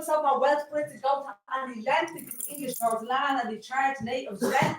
of our wealth Brits to go to, and he lent the English towards land and he charged natives rent.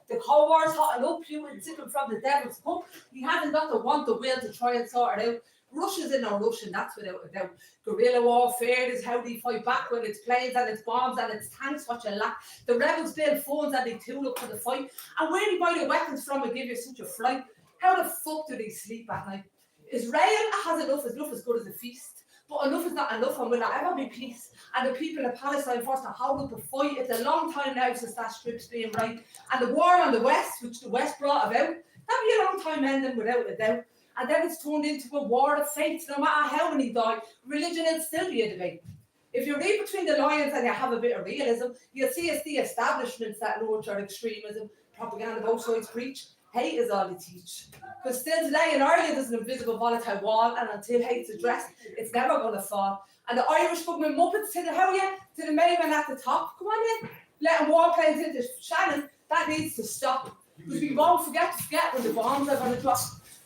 The Cold War's hotting up, you and sipping from the devil's cup. He hasn't got the want, the will to try and sort it out. Russia's in no Russian, that's without a doubt. Guerrilla warfare is how they fight back when it's planes and it's bombs and it's tanks what you lack. The rebels build phones and they tool up for the fight. And where do you buy the weapons from and give you such a flight? How the fuck do they sleep at night? Israel has enough as good as a feast. But enough is not enough and will not ever be peace. And the people of Palestine forced to hold up a fight. It's a long time now since that strip's being right. And the war on the West, which the West brought about, that'll be a long time ending without a doubt. And then it's turned into a war of faith. No matter how many die, religion will still be a debate. If you read between the lines and you have a bit of realism, you'll see it's the establishments that nurture extremism, propaganda both sides preach. Hate is all they teach. Because still today in Ireland there's an invisible volatile wall, and until hate's addressed, it's never going to fall. And the Irish government muppets to the main man at the top. Come on in, letting warplanes into Shannon, that needs to stop. Because we won't forget when the bombs are going to drop.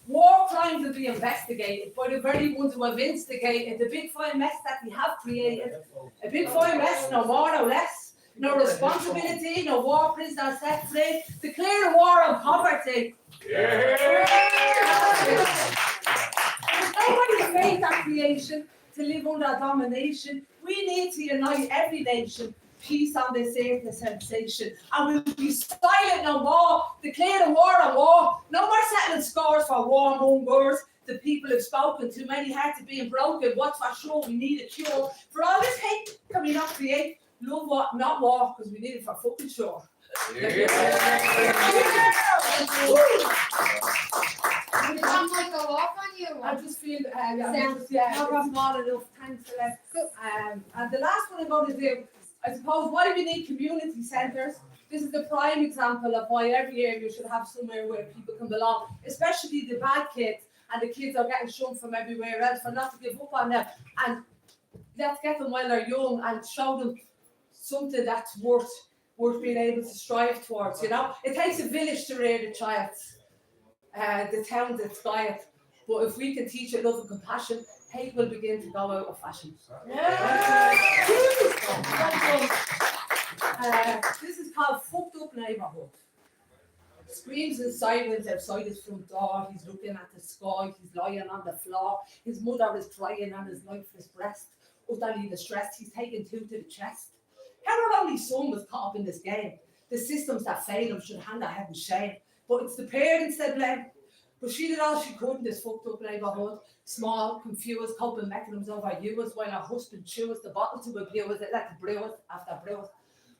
War crimes will be investigated by the very ones who have instigated the big fine mess that we have created. A big fine mess, no more, no less. No responsibility, no war prisoners set free. Declare a war on poverty. There's nobody's faith at creation to live under domination. We need to unite every nation. Peace on this earth, a sensation. And we'll be silent no more. Declare a war on war. No more settling scores for warmongers. The people have spoken. Too many hearts are being broken. What's for sure? We need a cure. For all this hate, can we not create love, what, not war, because we need it for fucking sure. We might go off on you. I just feel, it's small enough. Thanks, and the last one I'm going to do, I suppose, why we need community centres. This is the prime example of why every area should have somewhere where people can belong, especially the bad kids, and the kids are getting shunned from everywhere else, for not to give up on them. And let's get them while they're young and show them something that's worth being able to strive towards, you know. It takes a village to rear the child. The town that's quiet. But if we can teach it love and compassion, hate will begin to go out of fashion. This is called Fucked Up Neighbourhood. Screams and sirens outside his front door. He's looking at the sky. He's lying on the floor. His mother is crying on his lifeless breast. Utterly distressed, he's taken two to the chest. Her only son was caught up in this game. The systems that fail him should hang their head in shame. But it's the parents they blame. But she did all she could in this fucked up neighbourhood. Small, confused, coping mechanisms overused while her husband chews the bottle to abuse it, let the brew it after brew it.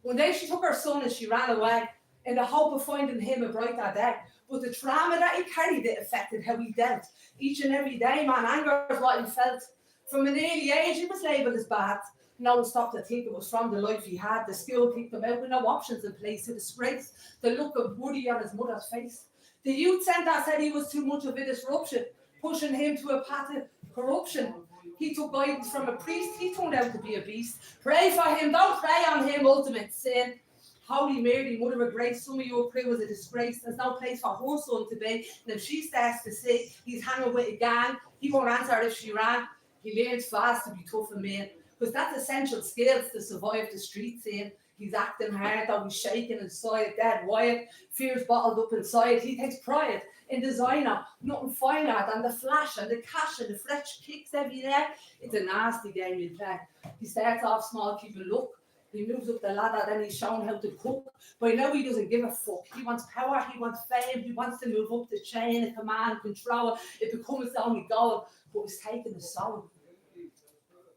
One day she took her son and she ran away in the hope of finding him a brighter day. But the trauma that he carried, it affected how he dealt. Each and every day, man, anger is what he felt. From an early age, he was labelled as bad. No one stopped to think it was from the life he had. The school kicked him out with no options in place. A disgrace. The look of worry on his mother's face. The youth centre said he was too much of a disruption, pushing him to a path of corruption. He took guidance from a priest. He turned out to be a beast. Pray for him. Don't pray on him. Ultimate sin. Holy Mary, Mother of Grace, some of your prayer was a disgrace. There's no place for her son to be. And if she starts to say he's hanging with a gang, he won't answer if she ran. He learns fast to be tough and mean. Because that's essential skills to survive the street scene. He's acting hard, though he's shaking inside, dead wild, fears bottled up inside. He takes pride in designer, nothing finer than the flash and the cash and the fresh kicks every day. It's a nasty game you play. He starts off small, keeping look. He moves up the ladder, then he's shown how to cook. By now he doesn't give a fuck. He wants power, he wants fame, he wants to move up the chain of command, control. It becomes the only goal, but he's taking the soul.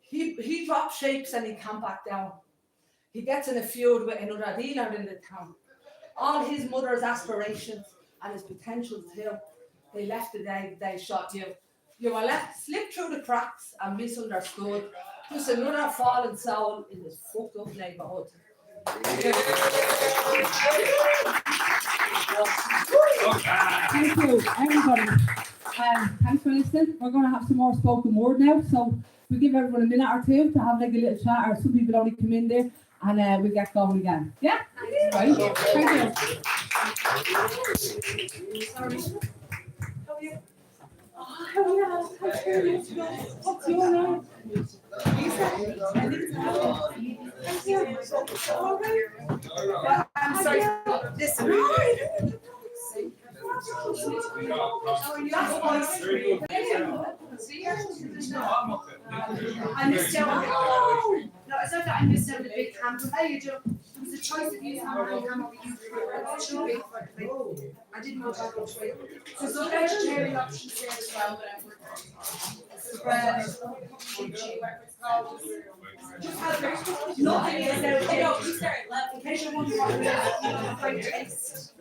He drops shapes and he can't back down. He gets in a feud with another dealer in the town. All his mother's aspirations and his potential too, they left the day they shot you. You were left, slipped through the cracks and misunderstood. Just another fallen soul in this fucked up neighbourhood. Thank you, everybody. Thanks for listening. We're going to have some more spoken word now, so we give everyone a minute or two to have like a little chat, or some people only come in there, and we get going again. Yeah? Right? Thank you. Sorry. What's your name? I'm sorry. Listen. I missed out. No, it's not that I missed out the big camera. How you do? It was a choice of using my camera or using it's too big for the thing. I didn't know that much way. So some vegetarian options there as well. Bread, kimchi, whatever it's called. Just have nothing is there. In case you're wondering what it is, great taste.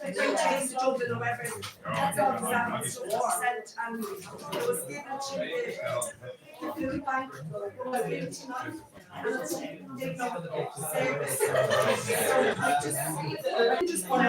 Great taste, Dublin or whatever. That's all exactly so sent and it was given to the food bank tonight. And it's taken up service. So I just want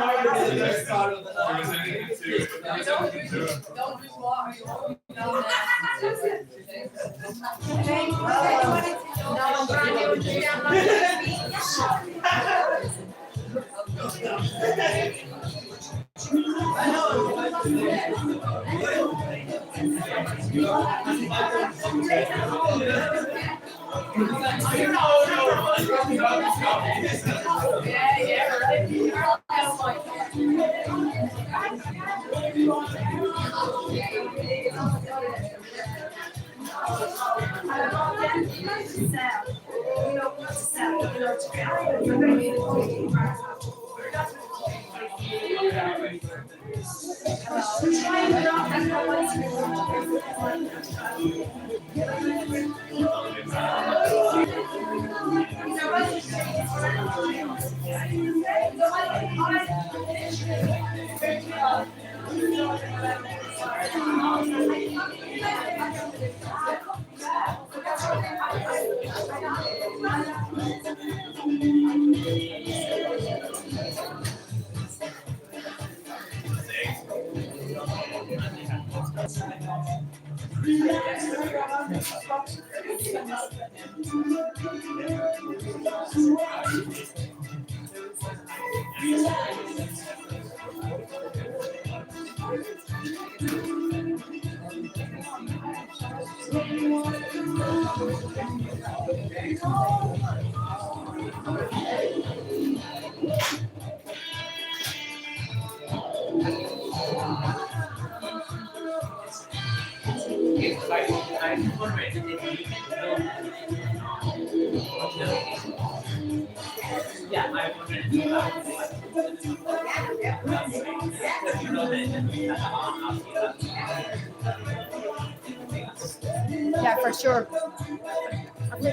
Yeah, for sure.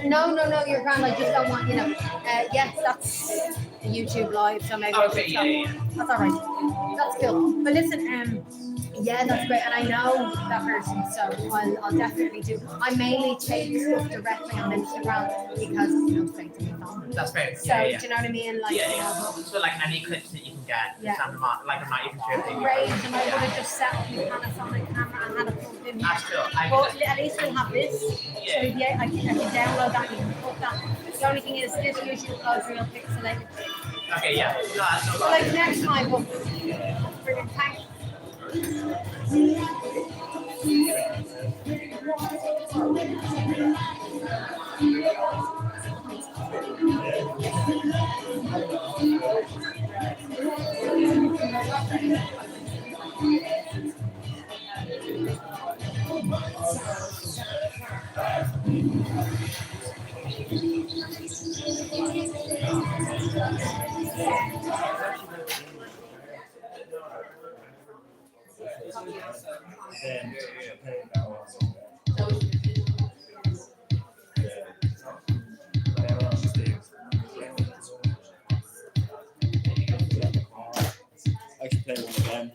No, you're grand. I just don't want, yes, that's a YouTube live, so maybe that's all right. That's cool. But listen, yeah, that's great, and I know that person, so I'll definitely do. I mainly take stuff directly on Instagram because it's straight to me phone. That's great. So do you know what I mean? Like, So like any clips that you can get, I'm not even sure if they great, and I would have just set up my Panasonic camera and had it plugged in. That's cool. But at least we'll have this. So yeah, I can download that. You can put that. The only thing is, this usually goes real pixelated. Okay, yeah. No, that's no So like next time, but brilliant. Thanks. I should play one again.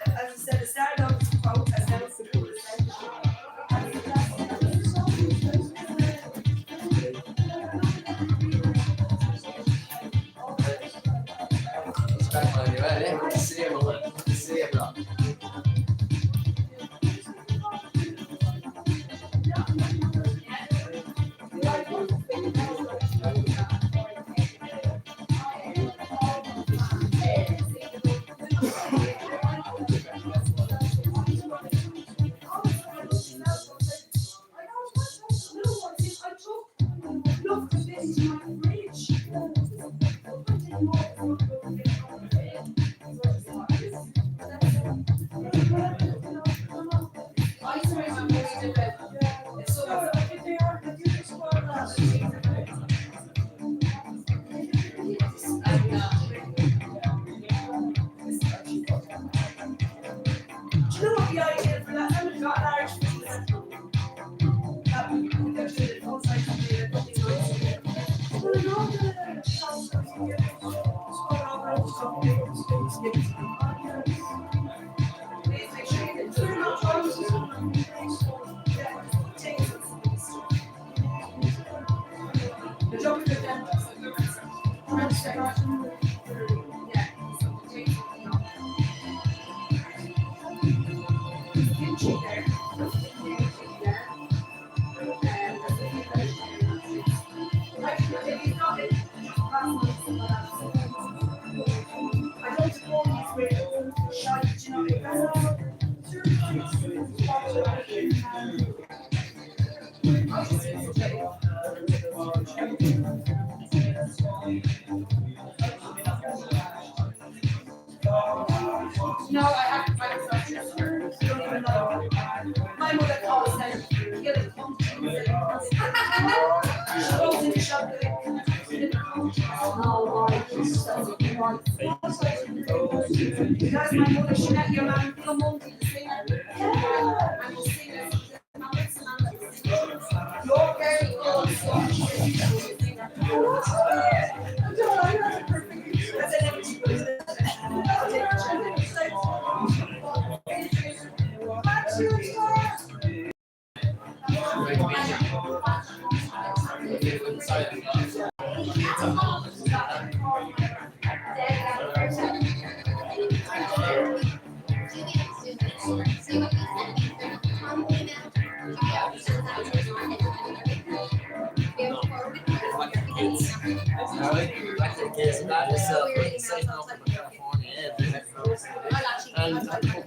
As I said, it started off as a quote, and now it's a cool you know what the idea for that? I haven't got large pieces. No, I have to find some sisters. I don't even know. My mother calls them. Get it. She goes in the shop. Because my mother, she met your man, your mom did the same. And you sing it. You're very good. That's an empty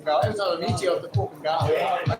I was on a meeting of the fucking guy.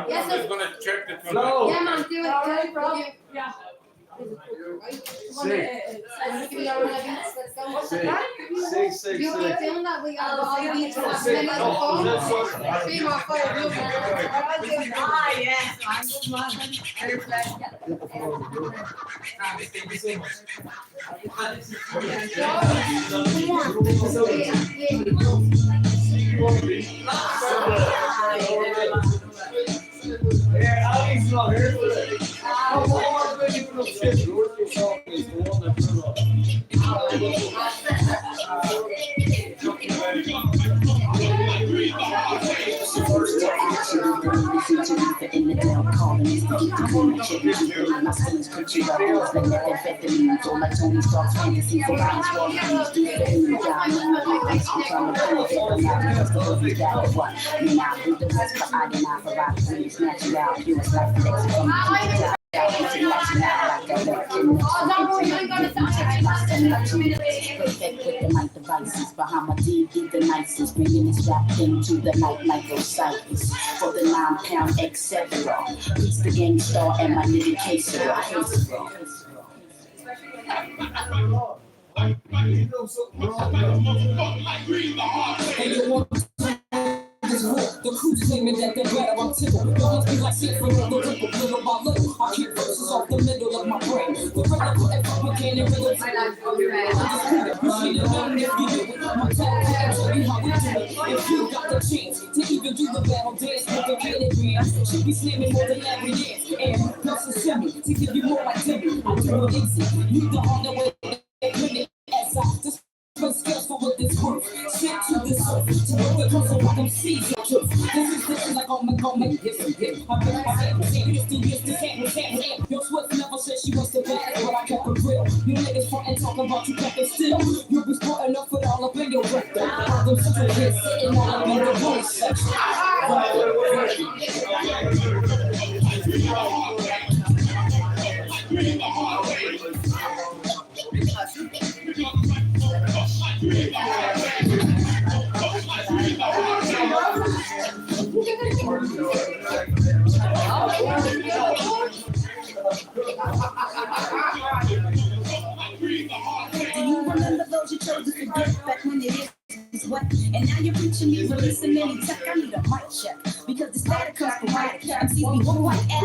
Yes, I'm just gonna check the. No. Yeah, man, do it. No problem. Yeah. Six. You keep doing that, we got the beats for that minute Oh, before. that's so- 3 more, 5 movements. Ah, yes, I'm good man. Yeah, Ali's not here today. Oh, what am I doing up shit? Your song is the one that blew up. First time, antagonist to keep the team in check. My scenes picture of those like methamphetamine. Or like Tony Stark's fantasies of violence. While you do the thing, I'm trying to prove it, but not because the movie got it. What? Me not do the best, but I deny for rock trees. Natural, purest life collection from the top. Perfect with the mic devices. Bahama-D did the nicest, bringing this rap thing to the night like those cyphers. For the 9-pound, etc. Beats the gang star and my nigga Queso. The crew claiming that they're better, I'm tickled. The ones be like shit from the ripple, little by little. I keep verses off the middle of my brain. The regular put that fucking can in rhythm. My talent can tell you how we do it. If you got the chance to even do the battle dance with the kilogram, should be slamming more than every dance. And plus a semi to give you more like Timmy. I do it easy. You the harder way. As I just skills for what this worth. Shit to this earth. To work the console like I'm seizing truth. This is like on my yes and yes. I've been my hand, used to can't. Your sweat never said she was the best, but I kept it real. You niggas front and talking about you kept it still. You be sporting up with all up in your rectum. Them still here sitting all up in the voice section. Do you remember those you chose to forget back when it is what? And now you're preaching me, releasing any tech. I need a mic check because this data comes sporadic. MCs be one white ass.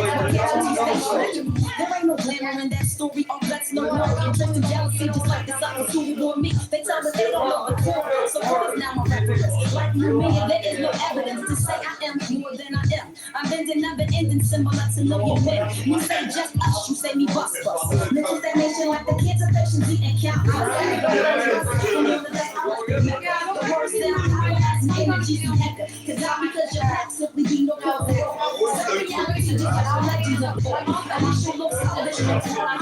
There ain't no glamour in that story. All that's no more interest and jealousy, just like the suckers who want me. They tell us they don't know the core, so what is now my reference? Like you, me, there is no evidence to say I am more than I am. I'm bending, never ending, similar to know you men. You say just us, you say me bust. Mental damnation like the kids of patience and count. The words that I have my energies and echo. Cause I because your back simply be no cause. So reality just like our legends up. And I show no salvation. I'm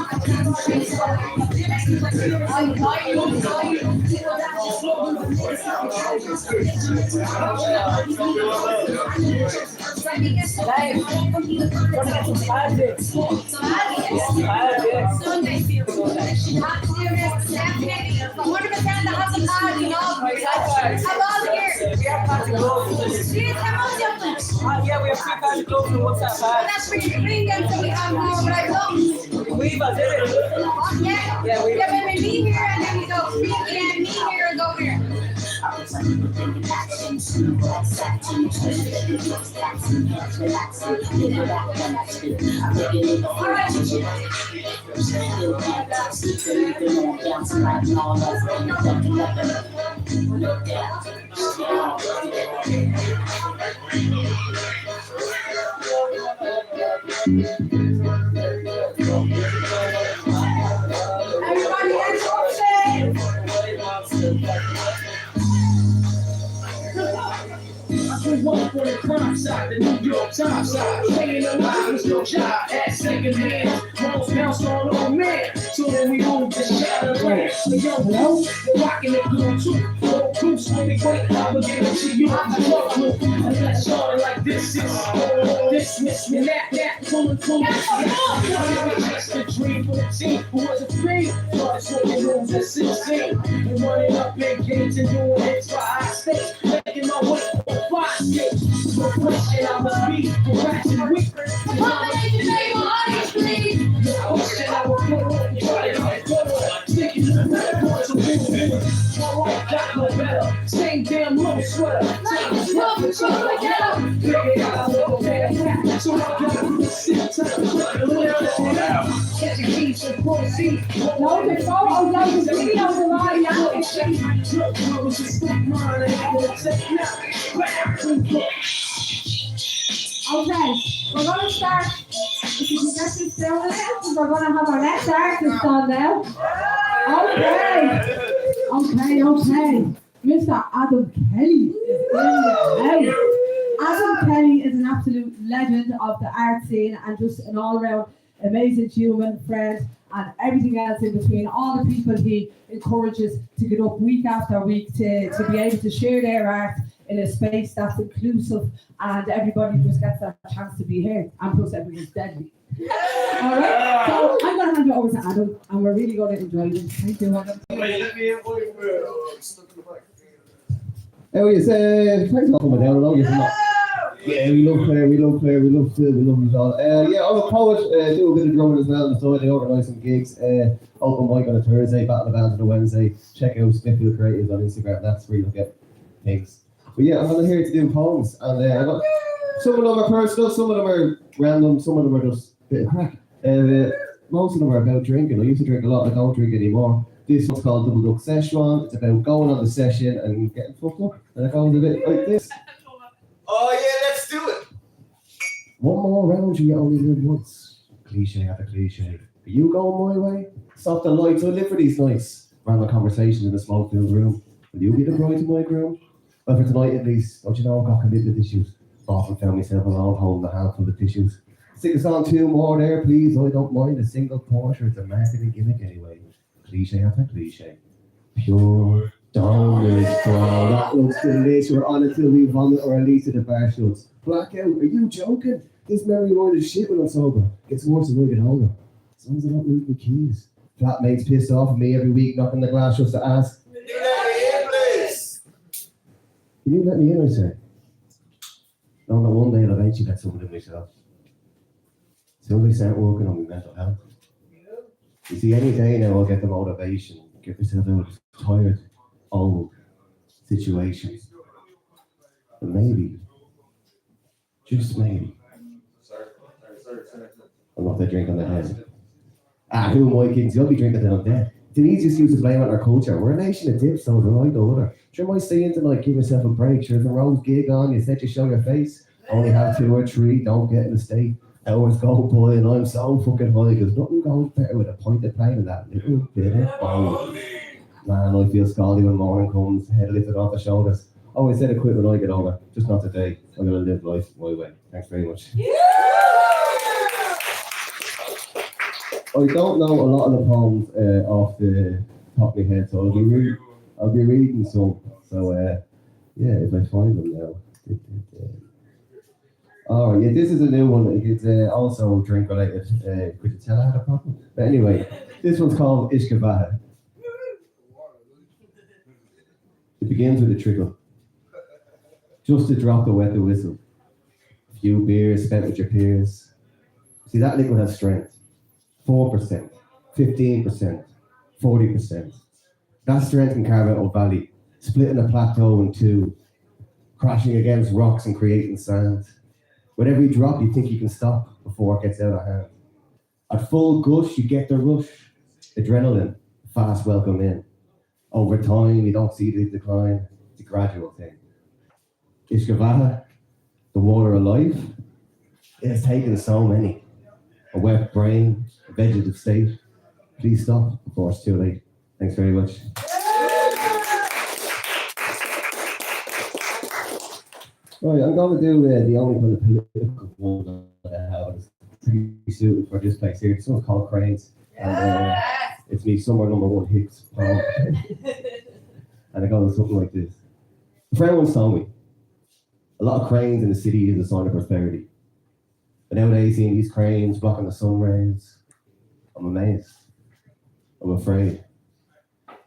concentrated. My parents be like spirits and fire. People that just slow with niggas how I'm Sunday feels what if it's at the house of God, you know? I'm all here. We have party clothes. Please come on, something. Yeah, we have free party clothes and what's that bad? That's for you. Bring them so we have more right now. We did it. Yeah, Yeah, we but we leave here and then we go. We can meet here and go here. I was thinking action, smooth, satin, twisted, relaxing, get it out when I speak. I'm looking at the future. Still can't see the living on bouncing like all of us. Look down. Everybody has something. I put one for the crime side, the New York Times side. Staying alive was no job at second hand. Rolls bounce on old man, so then we move to Shadowland. The young low, they're rocking the blue too. Low cruise, when they wait, I'ma give it to you. I'm the drug group, and let's start it like this. This, and that, pulling. That's the dream for the team who was a free. Started smoking rooms at 16. And running up big games and doing hits for high stakes. Making my way for 5 states. No question I must be harassing weak. Combination table, audience, please. No question I will put on. Try it. Sticking to the boys of business. My life got no better. Same damn little sweater. Take a step and try to get out. Figure out a little bad. So I got to sit tight. Catch a keys and proceed. No, the photos, those videos are all young. Okay, we're going to start. If you can get this down there, we're going to have our next artist on now. Okay. Mr. Adam Kelly is in the house. Adam Kelly is an absolute legend of the art scene and just an all-around amazing human, friend, and everything else in between. All the people he encourages to get up week after week to be able to share their art in a space that's inclusive and everybody just gets that chance to be here. And plus everyone's deadly. Alright, so I'm going to hand you over to Adam and we're really going to enjoy this. Thank you, Adam. How are you? Thanks for coming down. I know you're not. Yeah, we love Claire, we love Phil, we love you all. Yeah, I'm a poet, do a bit of drumming as well, so they organise some gigs. Open mic on a Thursday, Battle of Bands on a Wednesday. Check out Smithfield Creatives on Instagram, that's where you'll get things. But yeah, I'm here to do poems, and I got some of them are personal, some of them are random, some of them are just a bit of crack. Most of them are about drinking. I used to drink a lot, I don't drink anymore. This one's called Double Duck Szechuan. It's about going on the session and getting fucked up. And it goes a bit like this. Oh yeah, let's do it. One more round, you only live once. Cliche after cliche. Are you going my way? Stop the lights, I live for these nights. Random conversations in a smoke-filled room. Will you be the bride to my groom? Well, for tonight at least, don't you know I've got commitment issues. Often found myself alone holding a handful of tissues. Stick us on 2 more there, please. I don't mind a single portion. It's a marketing gimmick anyway. Cliche after cliche. Pure donut, bro. That looks delicious. We're on it till we vomit or at least to the bar shuts. Blackout, are you joking? This memory wine is shit when I'm sober. Gets worse as I get older. As long as I don't lose my keys. Flatmates pissed off at me every week, knocking the glass just to ask. Can you let me in, please? Can you let me in, I say? No, no, one day I'll eventually get someone in myself. Till they start working on my mental health. You see, any day now I'll get the motivation, get myself out of tired, old situations. And maybe, just maybe, I'm not that drink on the head. Who am I kidding? You'll be drinking till I'm dead. It's an easy excuse to blame on our culture. We're a nation of dips, so do I the other. Sure, might stay in tonight, give yourself a break. Sure, if a rose gig on, you said you show your face. Only have 2 or 3, don't get in the state. Hours go by and I'm so fucking high because nothing goes better with a pint of pain in that little bit of bone. Man, I feel scaldy when morning comes, head lifted off the shoulders. Oh, I said I quit when I get over. Just not today. I'm going to live life my way. Thanks very much. I don't know a lot of the poems off the top of my head, so I'll be reading some. So, yeah, if I find them now. Oh, yeah, this is a new one. It's also drink related. Could you tell I had a problem? But anyway, this one's called Ishkavaha. It begins with a trickle. Just to drop the wet the whistle. A few beers spent with your peers. See, that liquid has strength. 4%, 15%, 40%. That strength can carve out a valley, splitting a plateau in 2, crashing against rocks and creating sand. With every drop, you think you can stop before it gets out of hand. At full gush, you get the rush. Adrenaline, fast welcome in. Over time, you don't see the decline. It's a gradual thing. Ishkavaha, the water of life, it has taken so many. A wet brain, a vegetative state. Please stop before it's too late. Thanks very much. Right, I'm going to do the only kind of political one that I have. It's pretty suited for this place here. This one's called Cranes. And it's me, somewhere number 1 Hicks poem. And it goes something like this. A friend once told me, a lot of cranes in the city is a sign of prosperity. But nowadays, seeing these cranes blocking the sun rays, I'm amazed. I'm afraid.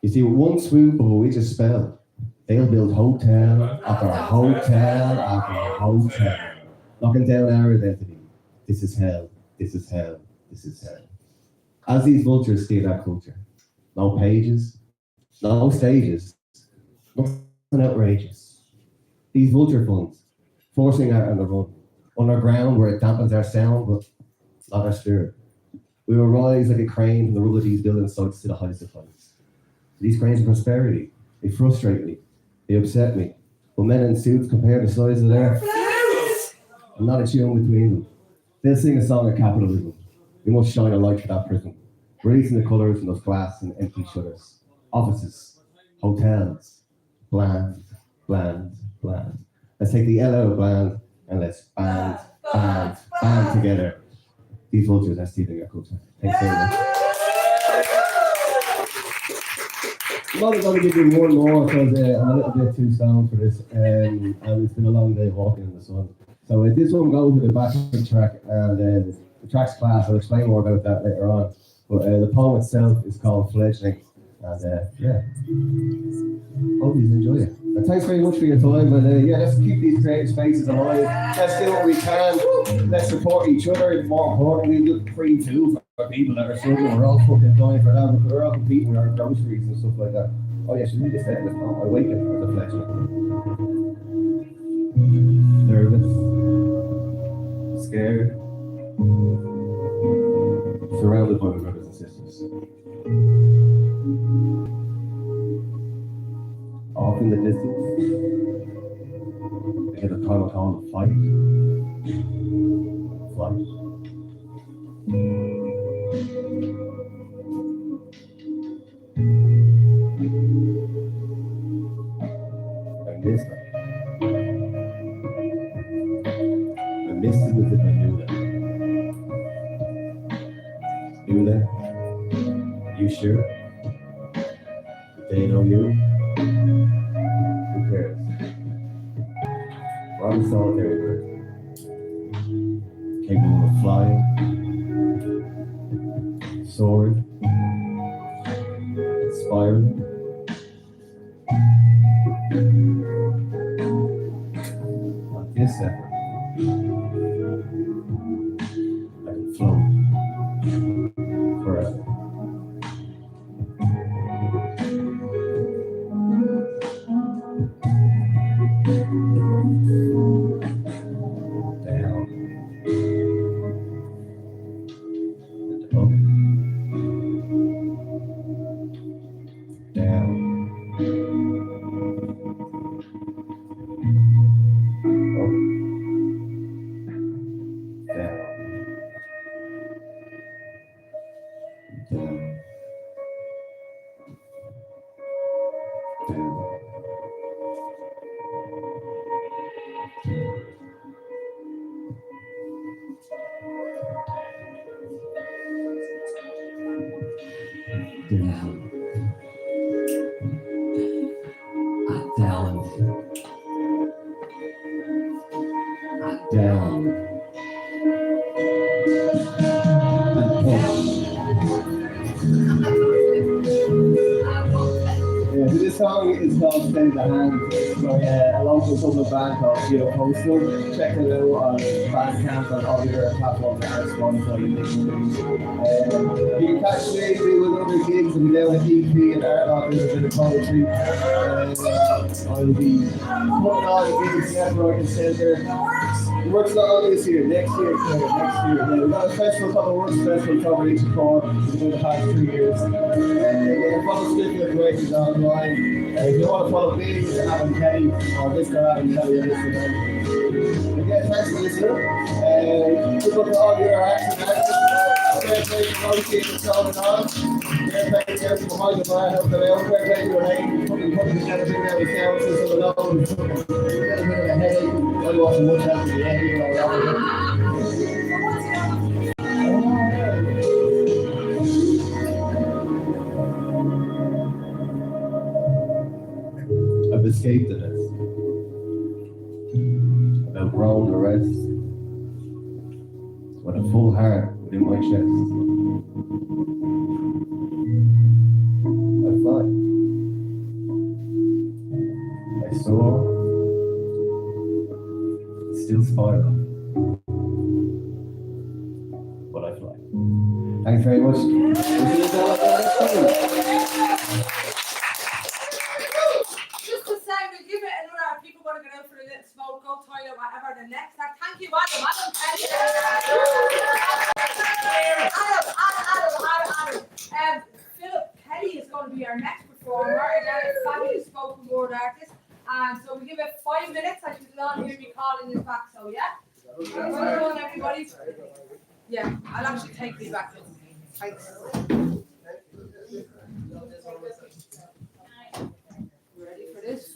You see, with one swoop of a witch's spell, they'll build hotel after hotel after hotel, knocking down our identity. This is hell, this is hell, this is hell. As these vultures steal our culture. No pages, no stages, nothing outrageous. These vulture funds, forcing art on the run, underground where it dampens our sound, but not our spirit. We will rise like a crane from the roof of these building sites to the heights of heights. These cranes of prosperity, they frustrate me. They upset me. When men in suits compare the size of their I'm not a tune between them. They'll sing a song of capitalism. We must shine a light for that prison. Releasing the colours from those glass and empty shutters. Offices, hotels, bland, bland, bland. Let's take the L out of bland and let's band together. These vultures are stealing your culture. Thanks very much. I'm only going to give you one more because I'm a little bit too stoned for this, and it's been a long day walking in the sun. So this one goes with the backing track, and the track's class. I'll explain more about that later on. But the poem itself is called Fledgling, and yeah, hope you enjoy it. And thanks very much for your time. And yeah, let's keep these creative spaces alive. Let's do what we can. Let's support each other. More importantly, look free too for people that are struggling. We're all fucking dying for that. We're all competing with our groceries and stuff like that. Oh yeah, should we just say this? I wake up as a fledgling. Nervous, scared, surrounded by my brothers and sisters. Off in the distance, they get a time called flight. I miss them. I miss them as if I knew them. Knew them? You sure? They know you? Who cares? We're on a solitary bird, capable of flying, soaring, inspiring. Like this effort, I can float forever. This song is called Steady the Hand by a local Dublin band called Geo Postal. Check it out on Bandcamp and all the other platforms that are Spotify. You can catch me with other gigs. I'll be down at EP and Art Lock with a bit of poetry. I'll be putting on gigs left, right and centre. Work's not on this year, next year. Yeah, we've got a festival called the Works Festival covering each core for the past 3 years. Follow Stiffler Creations online. If you want to follow me, it's Adam Kelly, or this guy Adam Kelly on Instagram. Again, thanks for listening. Good luck to all your acts and actors. Fair play to Rosie and Solomon on. Fair play to everyone behind the bar, help them out. Fair play to Elaine, putting together big out of sound system alone. A little bit of a headache. I wasn't much after the end, even though I was I've escaped the nest. I've outgrown the rest. With a full heart within my chest. I fly. I soar. Still spiral. But I fly. Thanks very much. The next act. Thank you, Adam. Adam. Philip Kelly is going to be our next performer. Again, a fabulous spoken word artist. And so we give it 5 minutes. I should not hear me calling this back. So yeah. Well done, everybody. Yeah, I'll actually take these back. Thanks. Ready for this?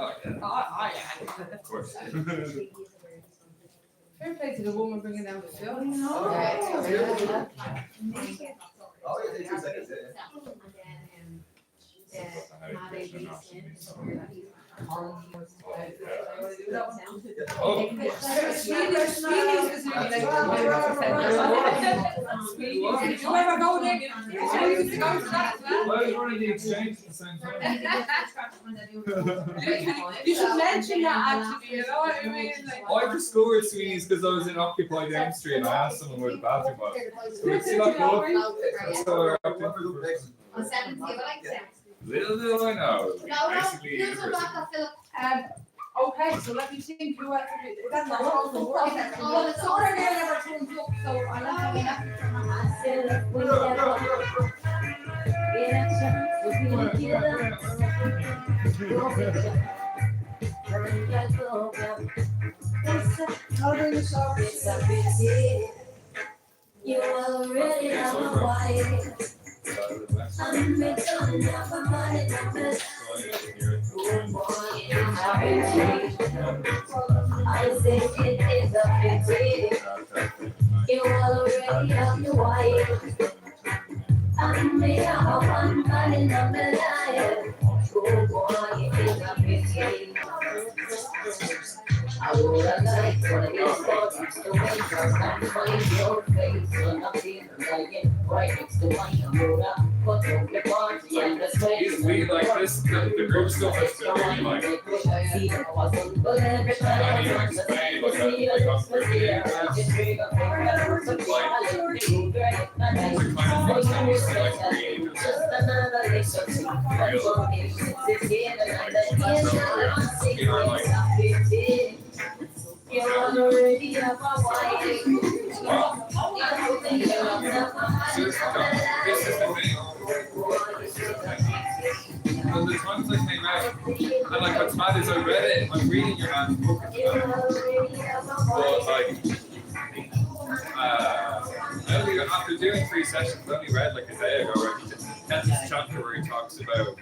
Oh, yeah. Of course. Fair play to the woman bringing down the film, you Oh, know? yeah. Oh, yeah, take 2 seconds, Oh. Sweeney's was really like, Sweeney's. You ever go there? I used to go to that as well. Why was running the exchange at the same time? You should mention that actually, you know what I mean? Like, I discovered Sweeney's because I was in Occupy Dame Street and I asked someone where the bathroom was. It's not good. That's how I walked in for the first time. On 70, I like 70. Little do I know. No, Basically, no, no, university. okay, so let me think who else. That's not all the world. Oh, the Sorry, I never turned up, so I love You already have a wife. I'm making up my mind. I say it is a pity. You already have your wife. I'm making up my mind and I'm alive. Oh boy, it is a pity. I would have liked one of these bodies to wake up and find your face. And I feel like it right next to my umbrella. But don't be party and the space. We like this, the group stuff is really like. I need to explain, like, I'm pretty You already have a wife. This is the thing. When the times I came out, and like what's mad is I read it, I'm reading your man's book at the time. But like, I only, after doing 3 sessions, I only read like a day ago where he has this chapter where he talks about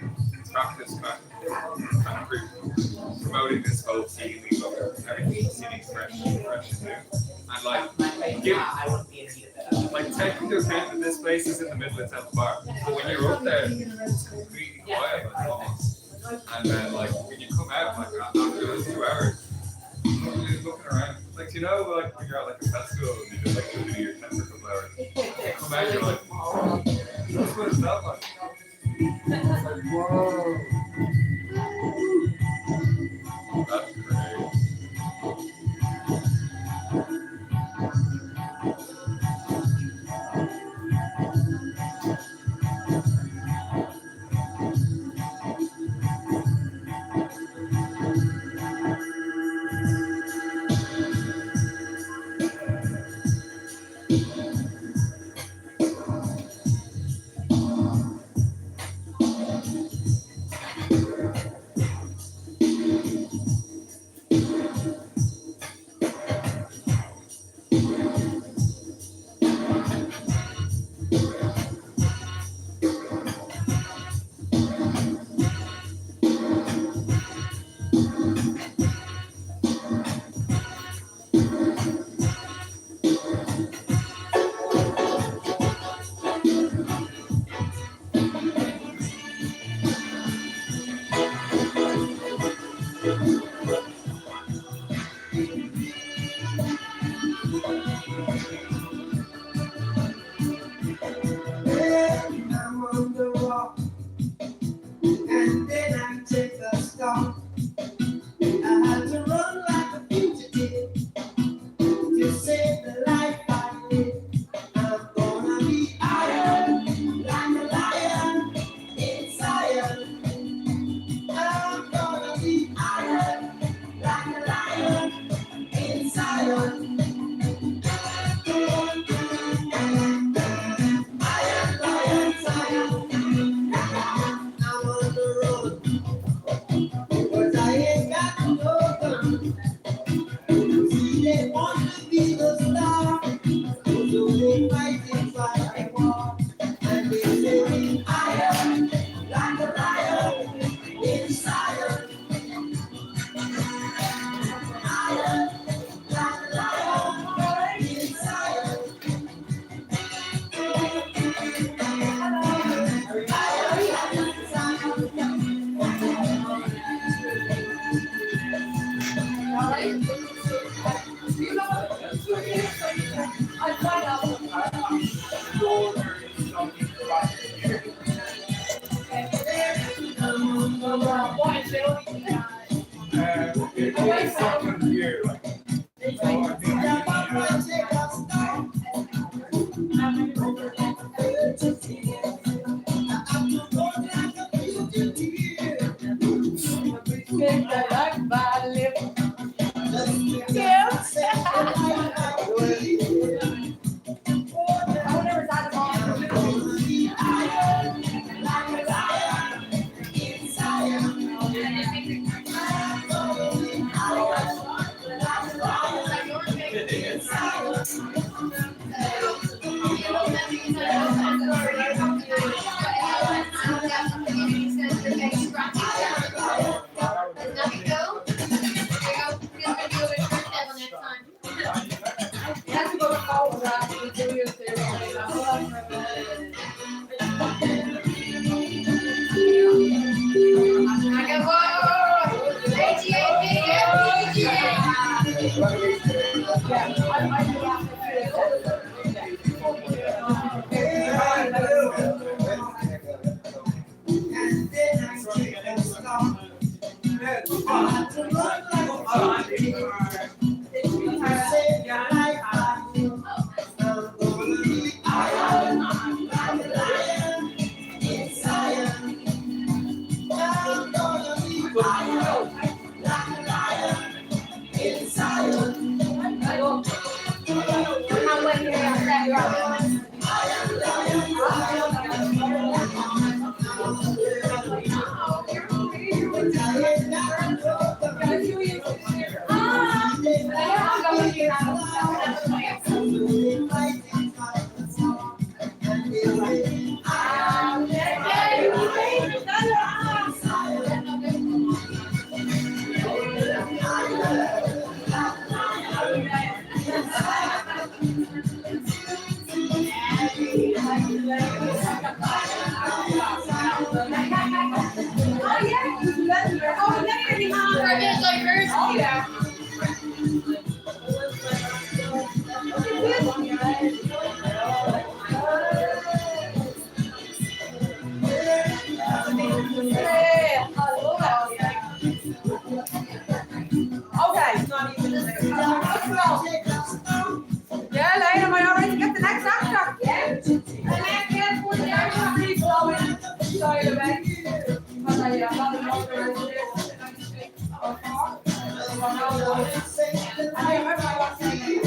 practice kind of promoting this whole feeling of everything seeming fresh and new. And like, give, like take into account that this place is in the middle of Temple Bar, but when you're up there, it's completely quiet and almost. And then like when you come out, like after those 2 hours, you're looking around. Like you know, like when you're at like a festival and you just like go to your tent for a couple hours, you come out, you're like, oh, that's what it's felt like. It's like, whoa. That's great. I'm on the rock, and then I take a stop. I had to run like a fugitive to save the life I live. I'm gonna be iron, like a lion in Zion. I'm gonna be iron, like a lion in Zion. wonder if that's you have to go to photograph and do your Yeah, Elaine, am I all right to get the next actor? Yeah. Sorry, Elaine. Because I got the number. I remember I was saying.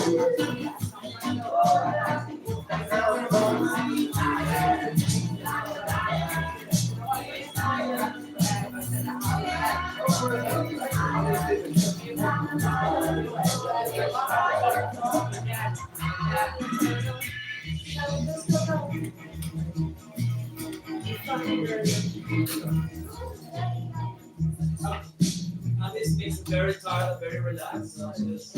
And this makes it very tired, very relaxed. So I just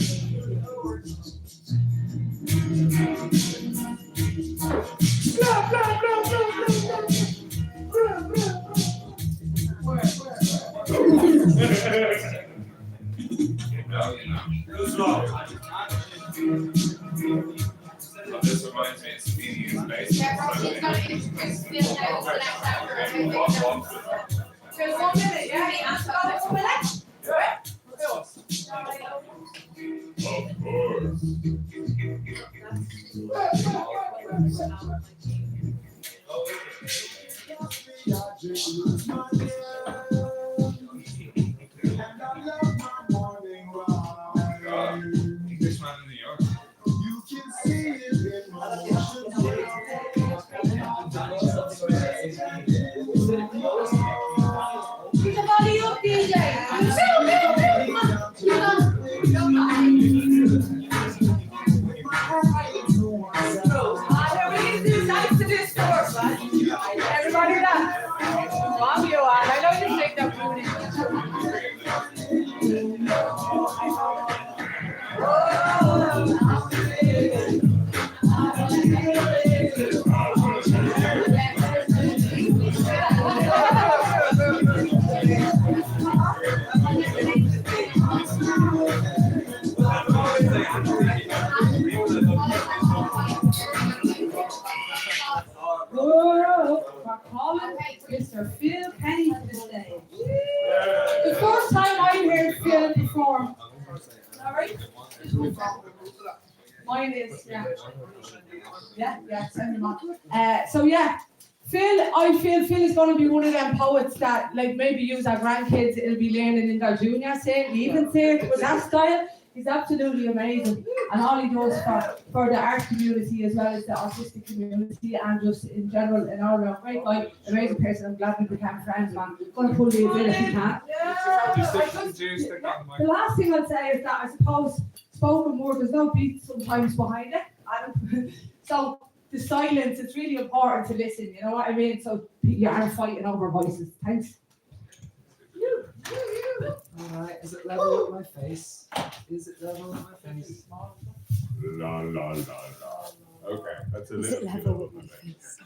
This reminds me of Speedy is based Just 1 minute, yeah? Got it, 1 minute? Of course. Englishman in New York. You can see it in my Keep the body up, DJ. Everybody done. Mom, you are. I know you take that food. We're calling Mr. Phil Penny to the stage. The first time I heard Phil perform. All right? Mine is, yeah, send him on. So yeah, I feel Phil is going to be one of them poets that like maybe use our grandkids, it'll be learning in their junior saying, even say it with that style. He's absolutely amazing, and all he does for the art community as well as the autistic community and just in general and all around. Great guy, amazing person. I'm glad we became friends, man. Gonna pull you a bit if you can. The last thing I'll say is that I suppose spoken word, there's no beat sometimes behind it. So the silence, it's really important to listen, you know what I mean? So you aren't fighting over voices. Thanks. Alright, is it level with my face? Is it level with my face? La la la la. Okay, that's a little too level with my face.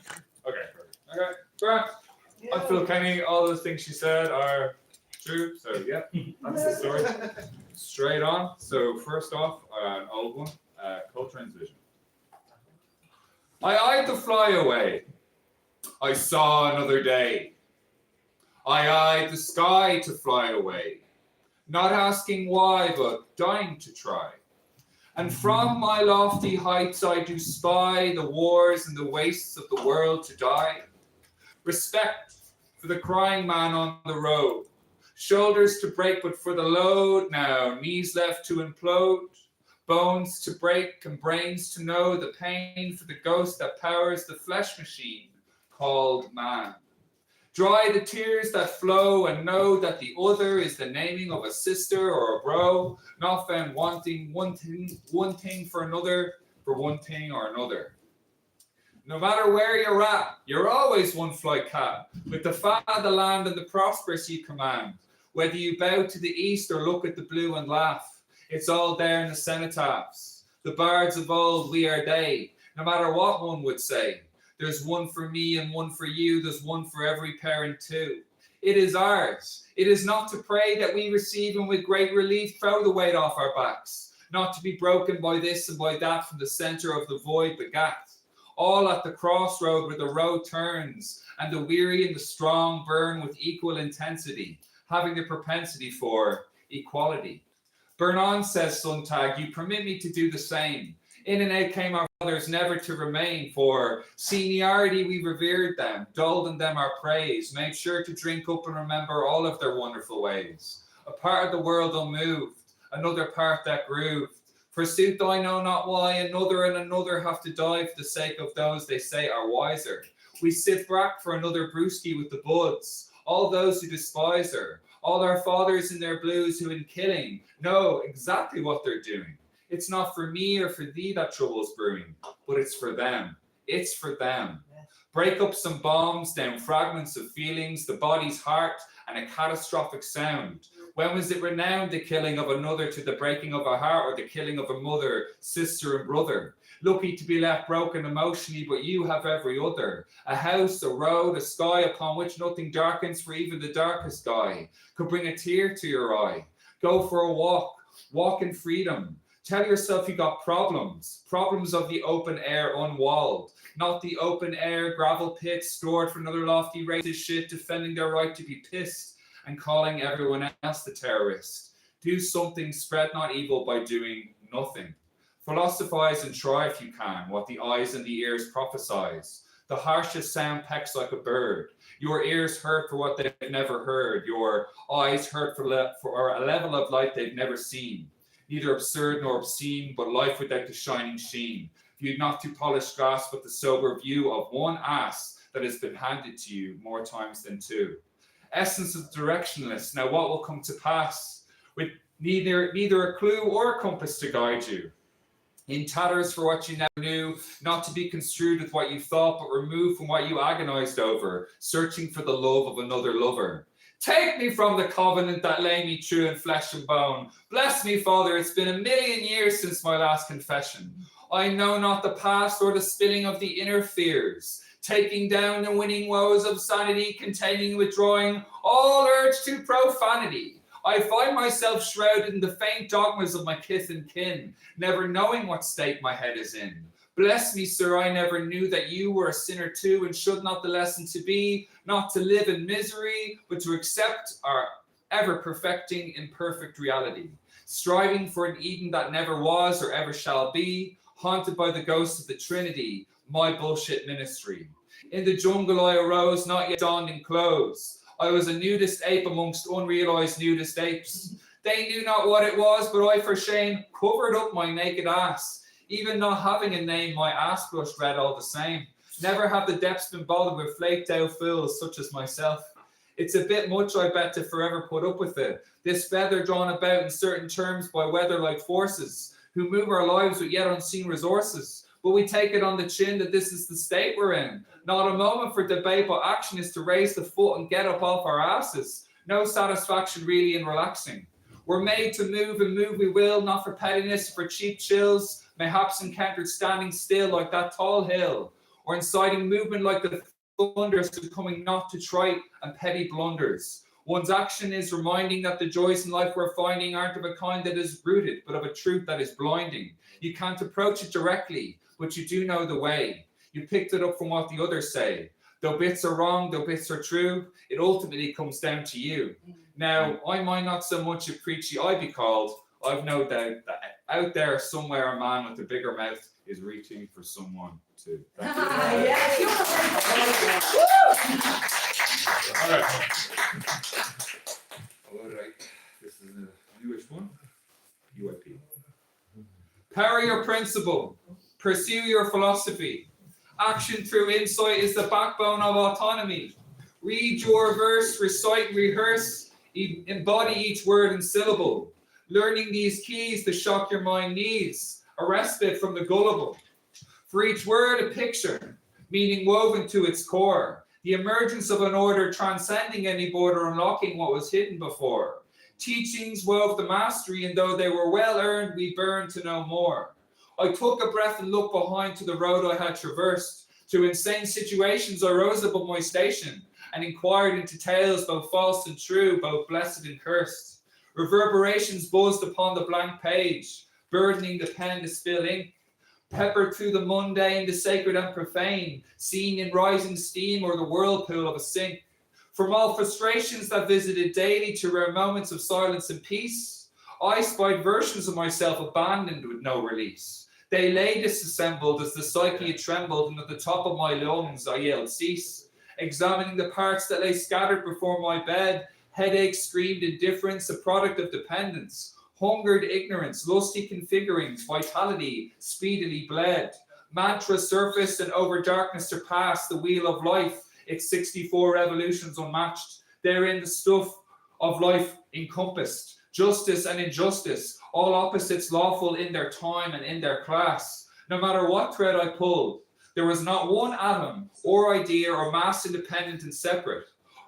Okay, perfect. Okay, great. I feel Kenny, all those things she said are true. So yeah, that's the story. Straight on. So first off, an old one, Coltrane's Vision. I eyed the fly away. I saw another day. I eyed the sky to fly away, not asking why, but dying to try. And from my lofty heights I do spy the wars and the wastes of the world to die. Respect for the crying man on the road, shoulders to break but for the load now, knees left to implode, bones to break and brains to know the pain for the ghost that powers the flesh machine called man. Dry the tears that flow and know that the other is the naming of a sister or a bro, not found wanting one thing for another, for one thing or another. No matter where you're at, you're always one fly cat, with the fat of the land and the prosperous you command. Whether you bow to the east or look at the blue and laugh, it's all there in the cenotaphs. The bards of old, we are they, no matter what one would say. There's one for me and one for you. There's one for every parent too. It is ours. It is not to pray that we receive and with great relief throw the weight off our backs. Not to be broken by this and by that from the center of the void begat. All at the crossroad where the road turns and the weary and the strong burn with equal intensity, having the propensity for equality. Burn on, says Sontag, you permit me to do the same. In and out came our fathers, never to remain. For seniority we revered them, dulled in them our praise, made sure to drink up and remember all of their wonderful ways. A part of the world unmoved, another part that grooved. Forsooth I know not why another and another have to die for the sake of those they say are wiser. We sit back for another brewski with the buds, all those who despise her, all our fathers in their blues who in killing know exactly what they're doing. It's not for me or for thee that trouble's brewing, but it's for them. It's for them. Break up some bombs, down fragments of feelings, the body's heart, and a catastrophic sound. When was it renowned, the killing of another to the breaking of a heart, or the killing of a mother, sister, and brother? Lucky to be left broken emotionally, but you have every other. A house, a road, a sky upon which nothing darkens, for even the darkest eye could bring a tear to your eye. Go for a walk in freedom. Tell yourself you got problems of the open air unwalled, not the open air gravel pits stored for another lofty racist shit, defending their right to be pissed and calling everyone else the terrorist. Do something, spread not evil by doing nothing. Philosophize and try if you can what the eyes and the ears prophesize. The harshest sound pecks like a bird. Your ears hurt for what they've never heard. Your eyes hurt for a level of light they've never seen. Neither absurd nor obscene, but life without the shining sheen. Viewed not through polished glass, but the sober view of one ass that has been handed to you more times than two. Essence of directionless. Now what will come to pass? With neither a clue or a compass to guide you. In tatters for what you never knew, not to be construed with what you thought, but removed from what you agonized over, searching for the love of another lover. Take me from the covenant that lay me true in flesh and bone. Bless me, Father, it's been 1,000,000 years since my last confession. I know not the past or the spilling of the inner fears, taking down the winning woes of sanity, containing, withdrawing all urge to profanity. I find myself shrouded in the faint dogmas of my kith and kin, never knowing what state my head is in. Bless me, sir, I never knew that you were a sinner too, and should not the lesson to be, not to live in misery, but to accept our ever-perfecting imperfect reality, striving for an Eden that never was or ever shall be, haunted by the ghosts of the Trinity, my bullshit ministry. In the jungle I arose, not yet donned in clothes. I was a nudist ape amongst unrealized nudist apes. They knew not what it was, but I for shame covered up my naked ass. Even not having a name, my ass blushed red all the same. Never have the depths been bothered with flaked out fools such as myself. It's a bit much, I bet, to forever put up with it. This feather drawn about in certain terms by weather-like forces, who move our lives with yet unseen resources. But we take it on the chin that this is the state we're in. Not a moment for debate, but action is to raise the foot and get up off our asses. No satisfaction really in relaxing. We're made to move, and move we will, not for pettiness, for cheap chills, mayhaps encountered standing still like that tall hill, or inciting movement like the thunder, succumbing not to trite and petty blunders. One's action is reminding that the joys in life we're finding aren't of a kind that is rooted, but of a truth that is blinding. You can't approach it directly, but you do know the way. You picked it up from what the others say. Though bits are wrong, though bits are true, it ultimately comes down to you. Now, I might not so much a preachy I be called. I've no doubt that out there somewhere a man with a bigger mouth is reaching for someone too. Thank you. All right. This is a newish one. UIP. Power your principle. Pursue your philosophy. Action through insight is the backbone of autonomy. Read your verse, recite, rehearse, embody each word and syllable. Learning these keys to shock your mind needs a respite from the gullible. For each word a picture, meaning woven to its core. The emergence of an order transcending any border, unlocking what was hidden before. Teachings wove the mastery, and though they were well earned, we burned to know more. I took a breath and looked behind to the road I had traversed. To insane situations I rose above my station and inquired into tales both false and true, both blessed and cursed. Reverberations buzzed upon the blank page, burdening the pen to spill ink. Peppered through the mundane, the sacred and profane, seen in rising steam or the whirlpool of a sink. From all frustrations that visited daily to rare moments of silence and peace, I spied versions of myself abandoned with no release. They lay disassembled as the psyche had trembled, and at the top of my lungs I yelled cease. Examining the parts that lay scattered before my bed, headaches screamed indifference, a product of dependence. Hungered ignorance, lusty configurings, vitality speedily bled. Mantra surfaced and over darkness surpassed the wheel of life, its 64 revolutions unmatched. Therein the stuff of life encompassed. Justice and injustice, all opposites lawful in their time and in their class. No matter what thread I pulled, there was not one atom or idea or mass independent and separate.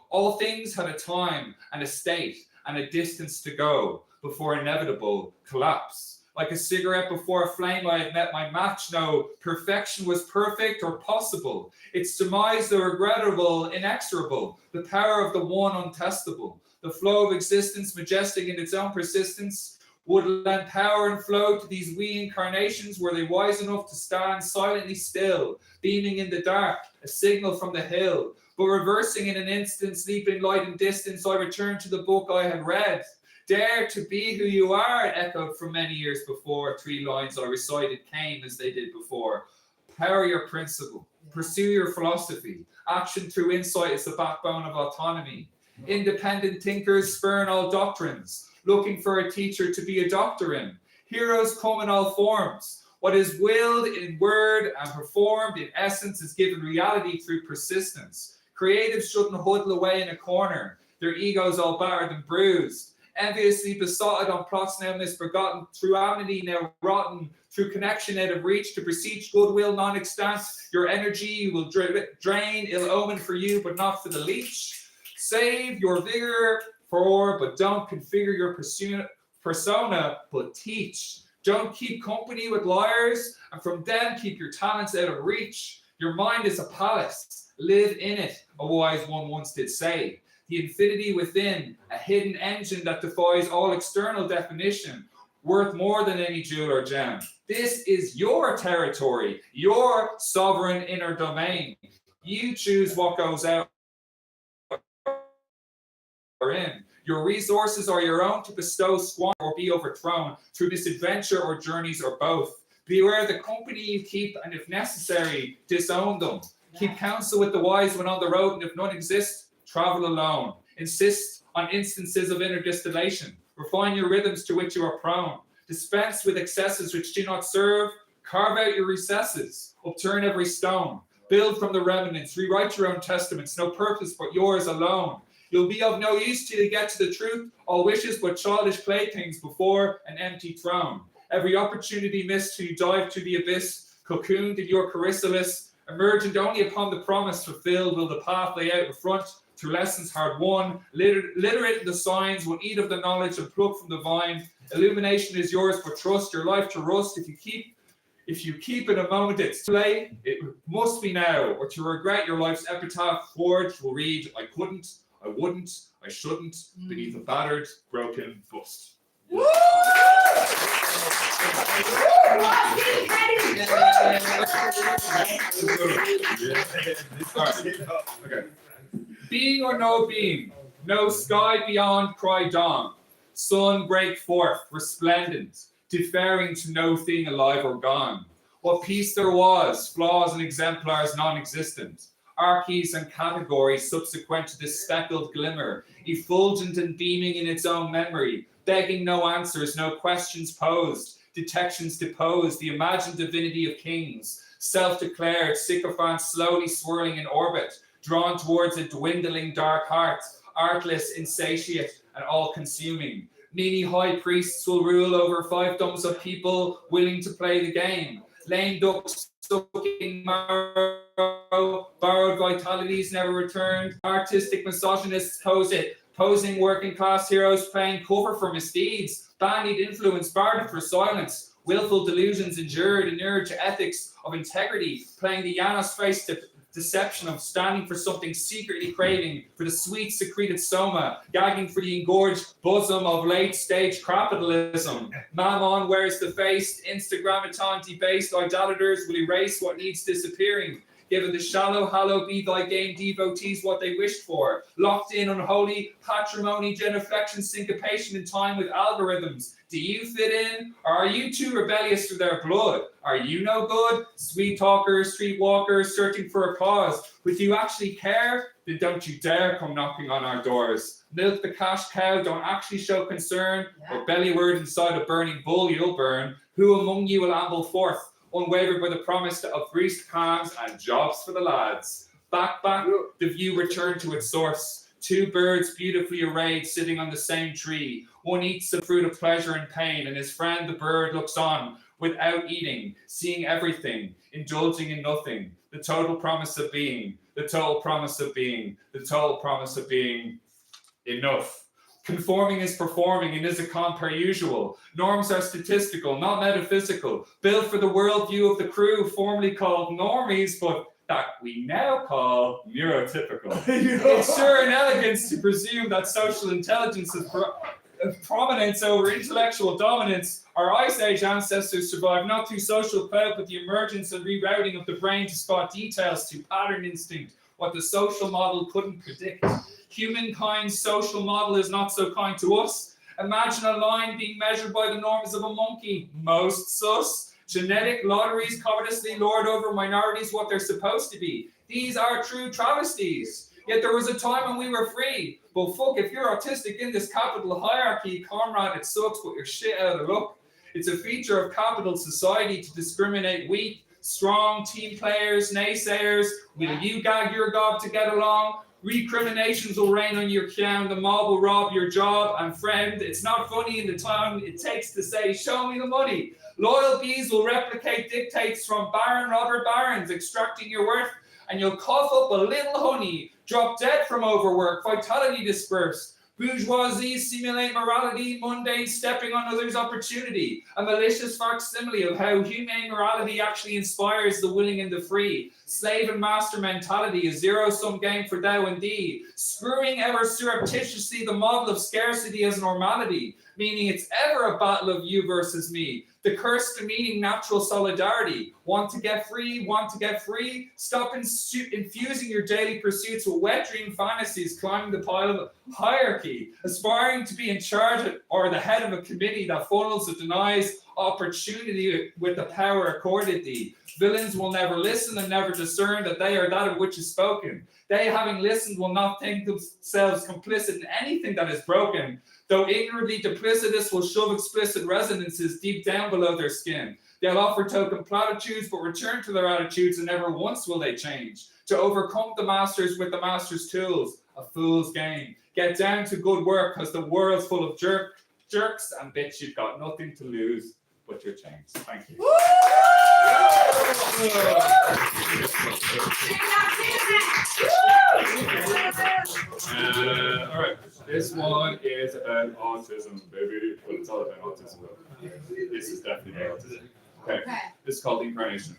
All things had a time and a state and a distance to go before inevitable collapse. Like a cigarette before a flame, I had met my match. No perfection was perfect or possible. Its demise, the regrettable, inexorable. The power of the one untestable. The flow of existence, majestic in its own persistence, would lend power and flow to these wee incarnations. Were they wise enough to stand silently still, beaming in the dark, a signal from the hill? But reversing in an instant, sleeping light and distance, I returned to the book I had read. Dare to be who you are, it echoed from many years before. 3 lines I recited came as they did before. Power your principle. Pursue your philosophy. Action through insight is the backbone of autonomy. Independent thinkers spurn all doctrines, looking for a teacher to be a doctor in. Heroes come in all forms. What is willed in word and performed in essence is given reality through persistence. Creatives shouldn't huddle away in a corner, their egos all battered and bruised. Enviously besotted on plots now misbegotten, through amity now rotten, through connection out of reach, to beseech goodwill non-extant. Your energy will drain, ill omen for you, but not for the leech. Save your vigor but don't configure your persona, but teach. Don't keep company with liars, and from them keep your talents out of reach. Your mind is a palace, live in it, a wise one once did say. The infinity within, a hidden engine that defies all external definition, worth more than any jewel or gem. This is your territory, your sovereign inner domain. You choose what goes out or in. Your resources are your own to bestow, squander, or be overthrown through this adventure or journeys or both. Beware the company you keep, and if necessary, disown them. Keep counsel with the wise when on the road, and if none exist, travel alone. Insist on instances of inner distillation. Refine your rhythms to which you are prone. Dispense with excesses which do not serve. Carve out your recesses. Upturn every stone. Build from the remnants. Rewrite your own testaments. No purpose but yours alone. You'll be of no use till you get to the truth. All wishes but childish playthings before an empty throne. Every opportunity missed till you dive to the abyss. Cocooned in your chrysalis. Emergent only upon the promise fulfilled will the path lay out in front. Through lessons hard won, literate in the signs, will eat of the knowledge and pluck from the vine. Illumination is yours, but trust your life to rust. If you keep in a moment it's too late, it must be now, or to regret your life's epitaph forged will read, I couldn't, I wouldn't, I shouldn't, beneath a battered, broken bust. Woo! Okay. Being or no being, no sky beyond cry dawn, sun break forth, resplendent, deferring to no thing alive or gone. What peace there was, flaws and exemplars non-existent, archies and categories subsequent to this speckled glimmer, effulgent and beaming in its own memory, begging no answers, no questions posed, detections deposed, the imagined divinity of kings, self-declared sycophants slowly swirling in orbit, drawn towards a dwindling dark heart, artless, insatiate, and all-consuming. Meany high priests will rule over fiefdoms of people willing to play the game. Lame ducks sucking marrow, borrowed vitalities never returned. Artistic misogynists posing working class heroes playing cover for misdeeds. Bandied influence, bartered for silence. Willful delusions inured to ethics of integrity, playing the Janus-faced deception of standing for something secretly craving, for the sweet secreted soma, gagging for the engorged bosom of late-stage capitalism. Mammon wears the face, Instagrammaton debased idolaters will erase what needs disappearing. Given the shallow, hallowed be thy game devotees what they wished for. Locked in unholy patrimony, genuflection, syncopation in time with algorithms. Do you fit in? Or are you too rebellious for their blood? Are you no good? Sweet talkers, streetwalkers, searching for a cause. But do you actually care? Then don't you dare come knocking on our doors. Milk the cash cow, don't actually show concern. Or belly word inside a burning bull you'll burn. Who among you will amble forth? Unwavered by the promise of greased palms and jobs for the lads. Back, the view returned to its source. Two birds beautifully arrayed sitting on the same tree. One eats the fruit of pleasure and pain, and his friend the bird looks on without eating, seeing everything, indulging in nothing. The total promise of being, the total promise of being, the total promise of being enough. Conforming is performing and is a con per usual. Norms are statistical, not metaphysical. Built for the worldview of the crew, formerly called normies, but that we now call neurotypical. It's sure an elegance to presume that social intelligence is prominence over intellectual dominance. Our Ice Age ancestors survived not through social clout, but the emergence and rerouting of the brain to spot details to pattern instinct, what the social model couldn't predict. Humankind's social model is not so kind to us. Imagine a line being measured by the norms of a monkey. Most sus. Genetic lotteries covetously lord over minorities what they're supposed to be. These are true travesties. Yet there was a time when we were free. But fuck, if you're autistic in this capital hierarchy, comrade, it sucks, but you're shit out of luck. It's a feature of capital society to discriminate weak, strong team players, naysayers. Will you gag your gob to get along? Recriminations will rain on your crown, the mob will rob your job, and friend, it's not funny in the time it takes to say, show me the money. Loyal bees will replicate dictates from Baron Robert Barons, extracting your worth, and you'll cough up a little honey, drop dead from overwork, vitality dispersed. Bourgeoisie simulate morality, mundane stepping on others' opportunity. A malicious facsimile of how humane morality actually inspires the willing and the free. Slave and master mentality, a zero-sum game for thou and thee. Screwing ever surreptitiously the model of scarcity as normality, meaning it's ever a battle of you versus me. The curse to meaning natural solidarity. Want to get free? Stop infusing your daily pursuits with wet dream fantasies, climbing the pile of hierarchy, aspiring to be in charge or the head of a committee that funnels and denies opportunity with the power accorded thee. Villains will never listen and never discern that they are that of which is spoken. They, having listened, will not think themselves complicit in anything that is broken, though ignorantly duplicitous will shove explicit resonances deep down below their skin. They'll offer token platitudes, but return to their attitudes, and never once will they change. To overcome the masters with the master's tools, a fool's game. Get down to good work, because the world's full of jerks, and bitch, you've got nothing to lose but your chains. Thank you. All right, this one is about autism, baby. Well, it's all about autism, but this is definitely about autism. Okay, this is called the incarnation.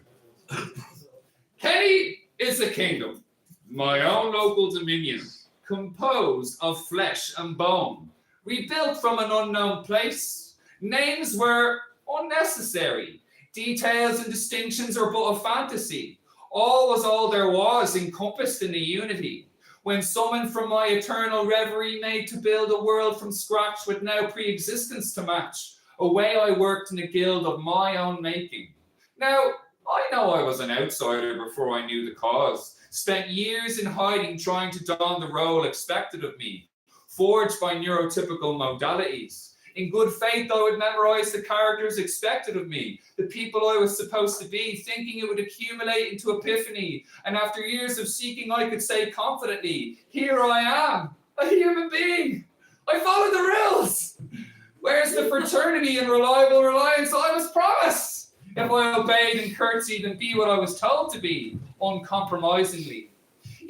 Kenny is a kingdom, my own local dominion, composed of flesh and bone, rebuilt from an unknown place. Names were unnecessary. Details and distinctions are but a fantasy. All was all there was, encompassed in a unity. When summoned from my eternal reverie, made to build a world from scratch with now pre-existence to match, away I worked in a guild of my own making. Now, I know I was an outsider before I knew the cause. Spent years in hiding, trying to don the role expected of me, forged by neurotypical modalities. In good faith, I would memorize the characters expected of me, the people I was supposed to be, thinking it would accumulate into epiphany. And after years of seeking, I could say confidently, here I am, a human being. I follow the rules. Where's the fraternity and reliable reliance I was promised? If I obeyed and curtsied and be what I was told to be, uncompromisingly.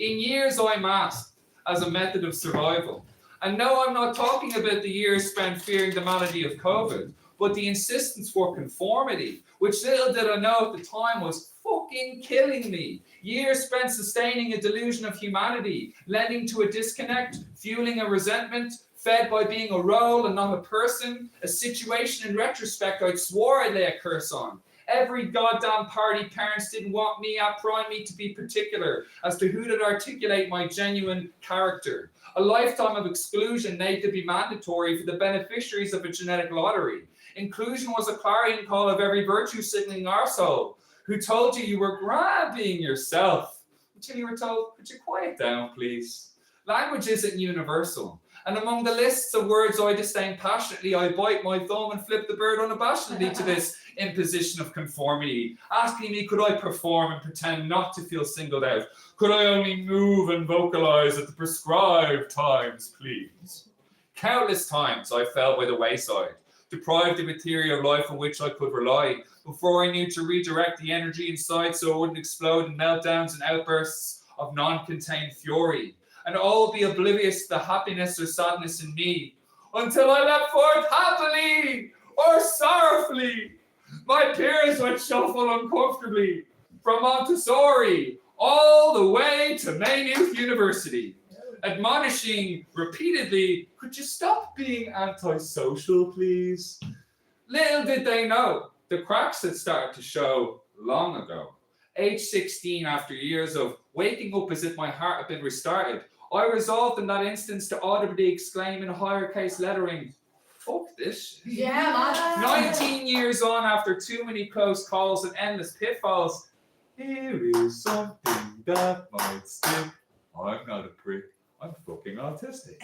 In years I masked as a method of survival. And no, I'm not talking about the years spent fearing the malady of COVID, but the insistence for conformity, which little did I know at the time was fucking killing me. Years spent sustaining a delusion of humanity, lending to a disconnect, fueling a resentment, fed by being a role and not a person, a situation in retrospect I'd swore I'd lay a curse on. Every goddamn party parents didn't want me at prime me to be particular as to who did articulate my genuine character. A lifetime of exclusion made to be mandatory for the beneficiaries of a genetic lottery. Inclusion was a clarion call of every virtue signaling arsehole who told you were grand being yourself until you were told, could you quiet down, please? Language isn't universal. And among the lists of words I disdain passionately, I bite my thumb and flip the bird unabashedly to this imposition of conformity, asking me could I perform and pretend not to feel singled out? Could I only move and vocalize at the prescribed times, please? Countless times I fell by the wayside, deprived of a theory of life on which I could rely, before I knew to redirect the energy inside so it wouldn't explode in meltdowns and outbursts of non-contained fury, and all be oblivious to the happiness or sadness in me, until I leapt forth happily or sorrowfully. My peers would shuffle uncomfortably from Montessori all the way to Maynooth University, admonishing repeatedly, could you stop being antisocial, please? Little did they know, the cracks had started to show long ago. Age 16, after years of waking up as if my heart had been restarted, I resolved in that instance to audibly exclaim in higher case lettering, fuck this shit. Yeah, man. 19 years on, after too many close calls and endless pitfalls, here is something that might stick. I'm not a prick, I'm fucking autistic.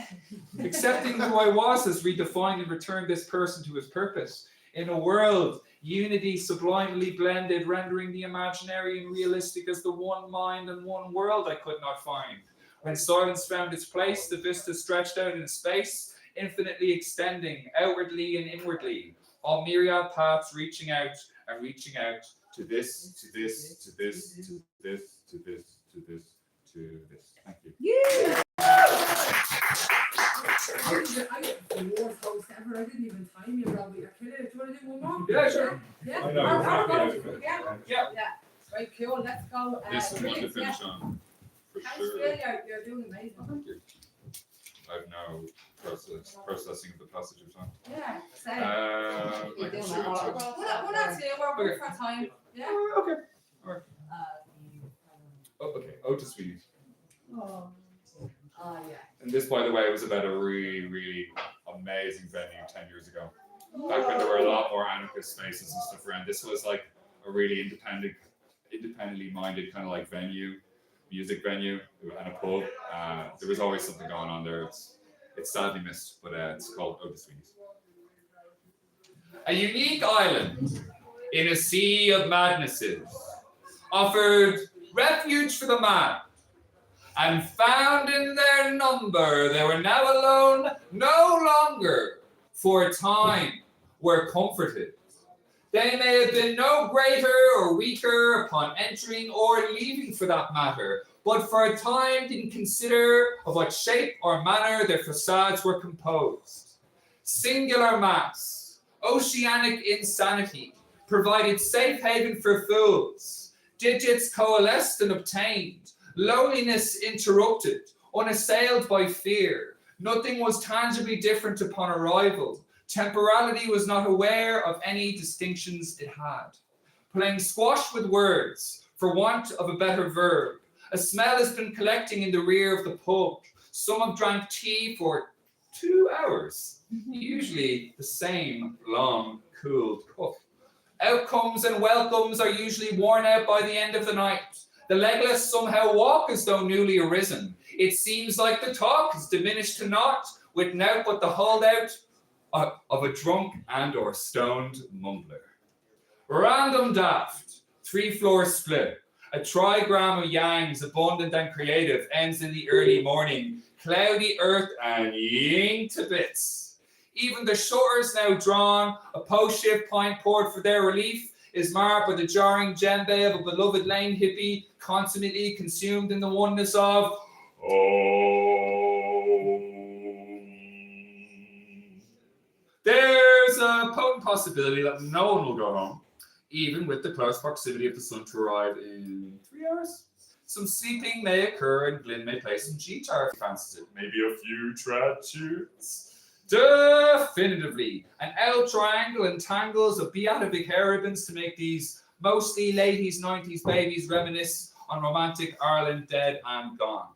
Accepting who I was has redefined and returned this person to his purpose. In a world, unity sublimely blended, rendering the imaginary and realistic as the one mind and one world I could not find. When silence found its place, the vista stretched out in space, infinitely extending outwardly and inwardly, all myriad paths reaching out and reaching out to this, to this, to this, to this, to this, to this, to this. Thank you. Yeah. I get the worst host ever. I didn't even time you, Robbie. You're kidding. Do you want to do one more? Yeah, sure. Yeah. I know. Yeah. Right, cool. Let's go. This is one to finish on. For Thanks, sure. Phil. You're doing amazing. Thank you. I've now processing the passage of time. Yeah, same. We're We're not two. We're for time. Yeah. Okay. All right. Oh, okay. To Sweeties. Oh. Yeah. And this, by the way, was about a really, really amazing venue 10 years ago. back when there were a lot more anarchist spaces and stuff around. This was like a really independently minded kind of like music venue, and a pub. There was always something going on there. It's sadly missed, but it's called Otis Sweeney's. A unique island in a sea of madnesses offered refuge for the mad, and found in their number they were now alone no longer, for a time were comforted. They may have been no greater or weaker upon entering or leaving for that matter, but for a time didn't consider of what shape or manner their facades were composed. Singular mass, oceanic insanity, provided safe haven for fools. Digits coalesced and obtained, loneliness interrupted, unassailed by fear. Nothing was tangibly different upon arrival. Temporality was not aware of any distinctions it had. Playing squash with words, for want of a better verb. A smell has been collecting in the rear of the pub. Some have drank tea for 2 hours, usually the same long, cooled cup. Outcomes and welcomes are usually worn out by the end of the night. The legless somehow walk as though newly arisen. It seems like the talk is diminished to naught, with nought but the holdout of a drunk and or stoned mumbler. Random daft, 3 floors split. A trigram of yangs, abundant and creative, ends in the early morning. Cloudy earth and ying to bits. Even the shutters now drawn, a post-shift pint poured for their relief, is marred by the jarring djembe of a beloved lane hippie, consummately consumed in the oneness of There's a potent possibility that no one will go home, even with the close proximity of the sun to arrive in 3 hours. Some sleeping may occur, and Glyn may play some guitar if he fancies it. Maybe a few trad tunes. Definitively, an L triangle and tangles of beatific hair ribbons to make these mostly 80s, 90s babies reminisce on romantic Ireland dead and gone.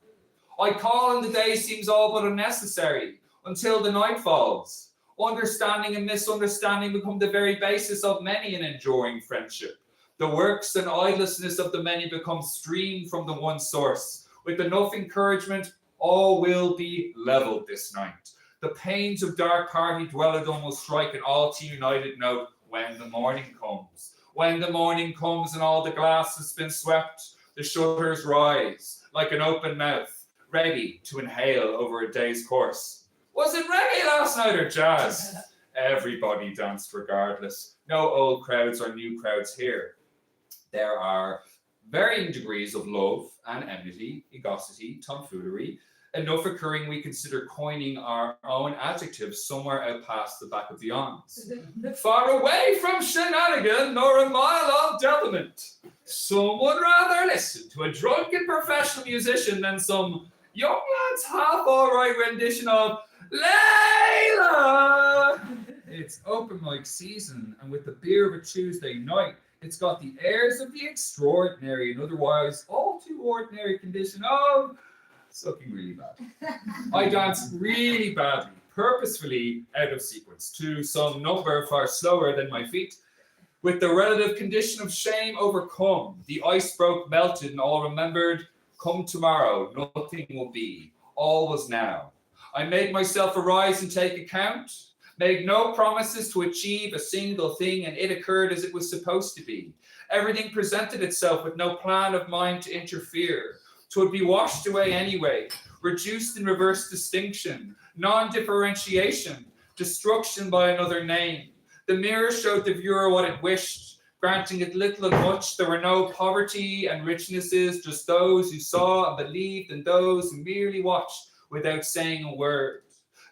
I call and the day seems all but unnecessary until the night falls. Understanding and misunderstanding become the very basis of many an enduring friendship. The works and idlessness of the many become streamed from the one source. With enough encouragement, all will be levelled this night. The pains of dark party dwelledom will strike an all-too-united note when the morning comes. When the morning comes and all the glass has been swept, the shutters rise like an open mouth, ready to inhale over a day's course. Was it reggae last night or jazz? Everybody danced regardless. No old crowds or new crowds here. There are varying degrees of love and enmity, egosity, tomfoolery, enough occurring we consider coining our own adjectives somewhere out past the back of the arms. Far away from shenanigan nor a mile of devilment. Some would rather listen to a drunken professional musician than some young lad's half alright rendition of Layla. It's open mic season, and with the beer of a Tuesday night, it's got the airs of the extraordinary and otherwise all too ordinary condition of sucking really bad. I danced really badly, purposefully out of sequence, to some number far slower than my feet. With the relative condition of shame overcome, the ice broke, melted, and all remembered, come tomorrow, nothing will be. All was now. I made myself arise and take account, made no promises to achieve a single thing, and it occurred as it was supposed to be. Everything presented itself with no plan of mine to interfere. 'Twould be washed away anyway, reduced in reverse distinction, non-differentiation, destruction by another name. The mirror showed the viewer what it wished, granting it little and much. There were no poverty and richnesses, just those who saw and believed and those who merely watched without saying a word.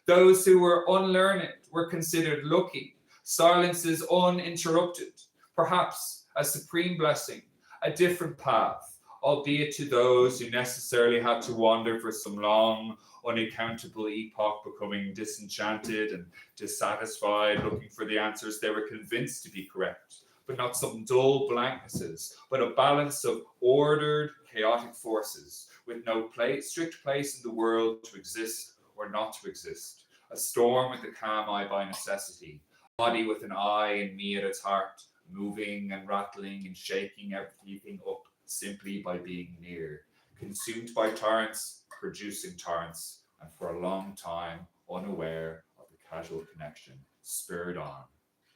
Those who were unlearned were considered lucky, silences uninterrupted, perhaps a supreme blessing, a different path, albeit to those who necessarily had to wander for some long, unaccountable epoch, becoming disenchanted and dissatisfied, looking for the answers they were convinced to be correct, but not some dull blanknesses, but a balance of ordered, chaotic forces, with no strict place in the world to exist or not to exist. A storm with a calm eye by necessity. body with an I and me at its heart, moving and rattling and shaking everything up simply by being near, consumed by torrents, producing torrents, and for a long time unaware of the casual connection, spurred on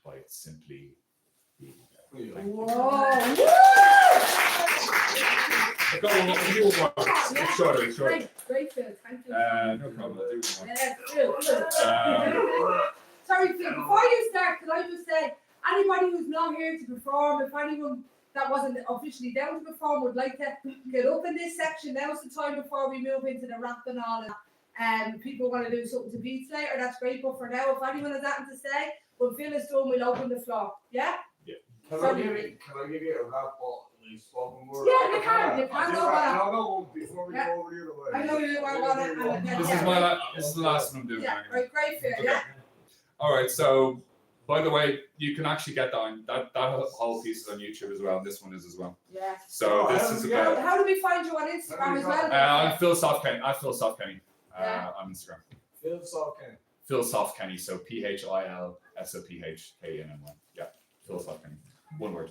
by its simply being there. Thank you. I've got one more. I'll do one more. It's shorter. Great, Phil. Thank you. No problem. I'll do one more. Sorry, Phil. Before you start, could I just say, anybody who's not here to perform, if anyone that wasn't officially down to perform would like to get up in this section, now's the time before we move into the rap and all that. People want to do something to beats later, that's great. But for now, if anyone has anything to say, when Phil is done, we'll open the floor. Yeah? Can I give you a rap or spoken word? Yeah, you can. You can. No, before we go over the other way. I know you want to. This is the last one I'm doing. Yeah, right, great, Phil. Yeah. All right, so by the way, you can actually get that whole piece is on YouTube as well. And this one is as well. Yeah. So this is about. How do we find you on Instagram as well? I'm Phil Softkenny. I'm Phil Softkenny on Instagram. Phil Softkenny. Phil Softkenny. So PhilSophkenny. Yeah, Phil Softkenny. One word.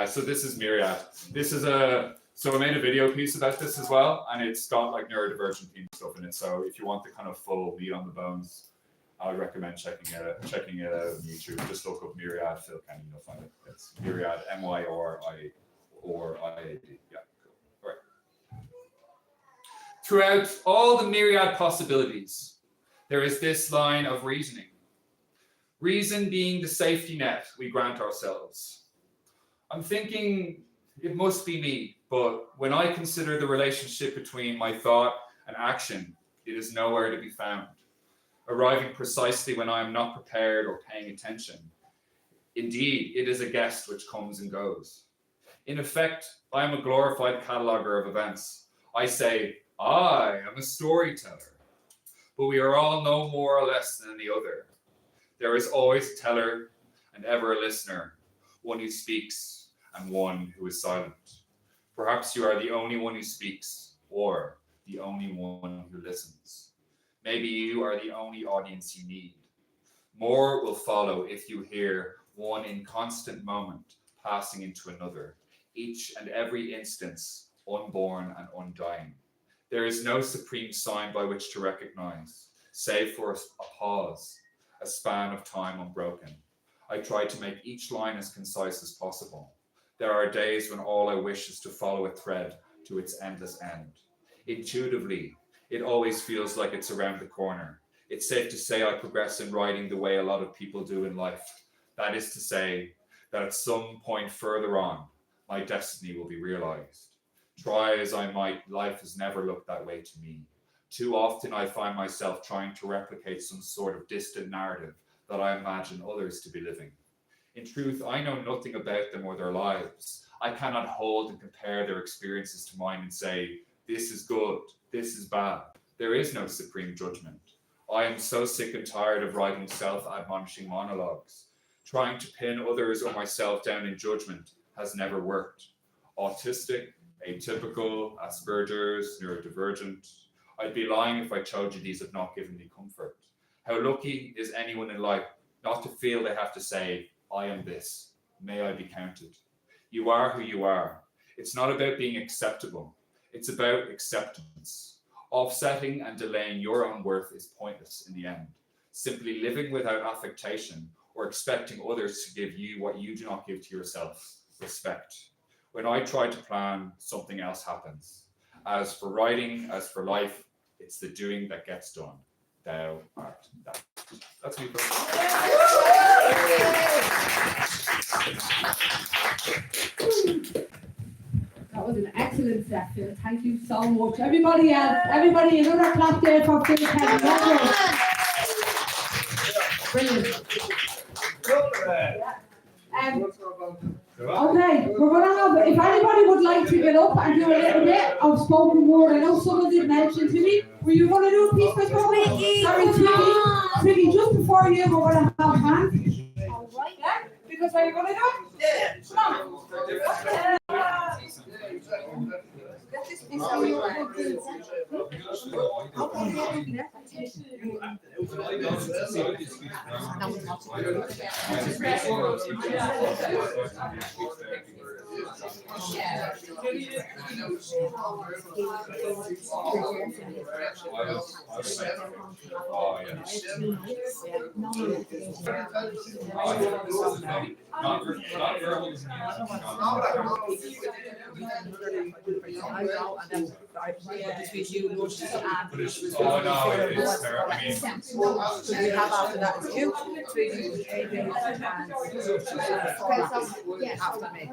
So this is Myriad. This is so I made a video piece about this as well, and it's got like neurodivergent theme stuff in it. So if you want the kind of full meat on the bones, I would recommend checking it out on YouTube. Just look up Myriad Phil Kenny, you'll find it. It's Myriad, MYRIAD. Yeah, cool. All right. Throughout all the myriad possibilities, there is this line of reasoning. Reason being the safety net we grant ourselves. I'm thinking it must be me, but when I consider the relationship between my thought and action, it is nowhere to be found, arriving precisely when I am not prepared or paying attention. Indeed, it is a guest which comes and goes. In effect, I am a glorified cataloger of events. I say, I am a storyteller, but we are all no more or less than the other. There is always a teller and ever a listener, one who speaks and one who is silent. Perhaps you are the only one who speaks, or the only one who listens. Maybe you are the only audience you need. More will follow if you hear one inconstant moment passing into another, each and every instance unborn and undying. There is no supreme sign by which to recognize, save for a pause, a span of time unbroken. I try to make each line as concise as possible. There are days when all I wish is to follow a thread to its endless end. Intuitively, it always feels like it's around the corner. It's safe to say I progress in writing the way a lot of people do in life. That is to say that at some point further on, my destiny will be realized. Try as I might, life has never looked that way to me. Too often I find myself trying to replicate some sort of distant narrative that I imagine others to be living. In truth, I know nothing about them or their lives. I cannot hold and compare their experiences to mine and say, this is good, this is bad. There is no supreme judgment. I am so sick and tired of writing self-admonishing monologues. Trying to pin others or myself down in judgment has never worked. Autistic, atypical, Asperger's, neurodivergent. I'd be lying if I told you these have not given me comfort. How lucky is anyone in life not to feel they have to say, I am this, may I be counted. You are who you are. It's not about being acceptable. It's about acceptance. Offsetting and delaying your own worth is pointless in the end. Simply living without affectation or expecting others to give you what you do not give to yourself, respect. When I try to plan, something else happens. As for writing, as for life, it's the doing that gets done. Thou art that. That's me. That was an excellent set, Phil. Thank you so much. Everybody else, another clap there for Phil Kenny. Brilliant. Okay, we're going to have, if anybody would like to get up and do a little bit of spoken word, I know someone did mention to me, were you going to do a piece by spoken word? Sorry, Twiggy, just before you, we're going to have hands. Alright, yeah? Because are you going to do it? Yeah. Come on. Get this piece out of your hand. Between you, Lucius, and But it's, oh no, it's terrible. I mean, so we have after that is you, between you, AJ, and after me. Yeah.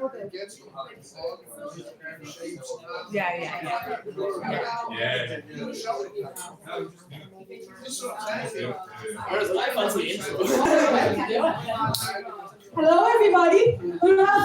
Where's my fancy intro? Hello, everybody. We're gonna have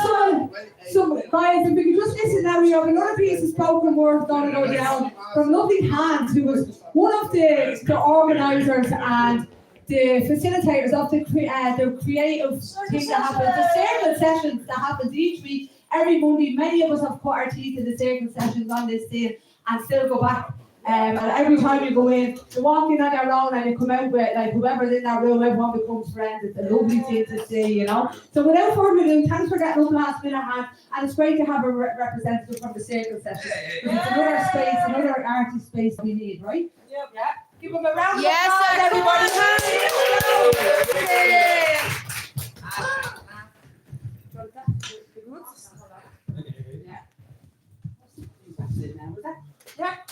some guys. If we could just listen now, we have another piece of spoken word going to go down from lovely Hans, who was one of the organisers and the facilitators of the creative thing that happens, the circle sessions that happens each week, every Monday. Many of us have put our teeth in the circle sessions on this day and still go back. And every time you go in, you walk in on your own and you come out with like whoever's in that room, everyone becomes friends. It's a lovely thing to see, you know. So without further ado, thanks for getting up last minute, Hans, and it's great to have a representative from the circle session. It's another space, another arty space we need, right? Yep. Yeah. Give them a round of Yes, applause, everybody.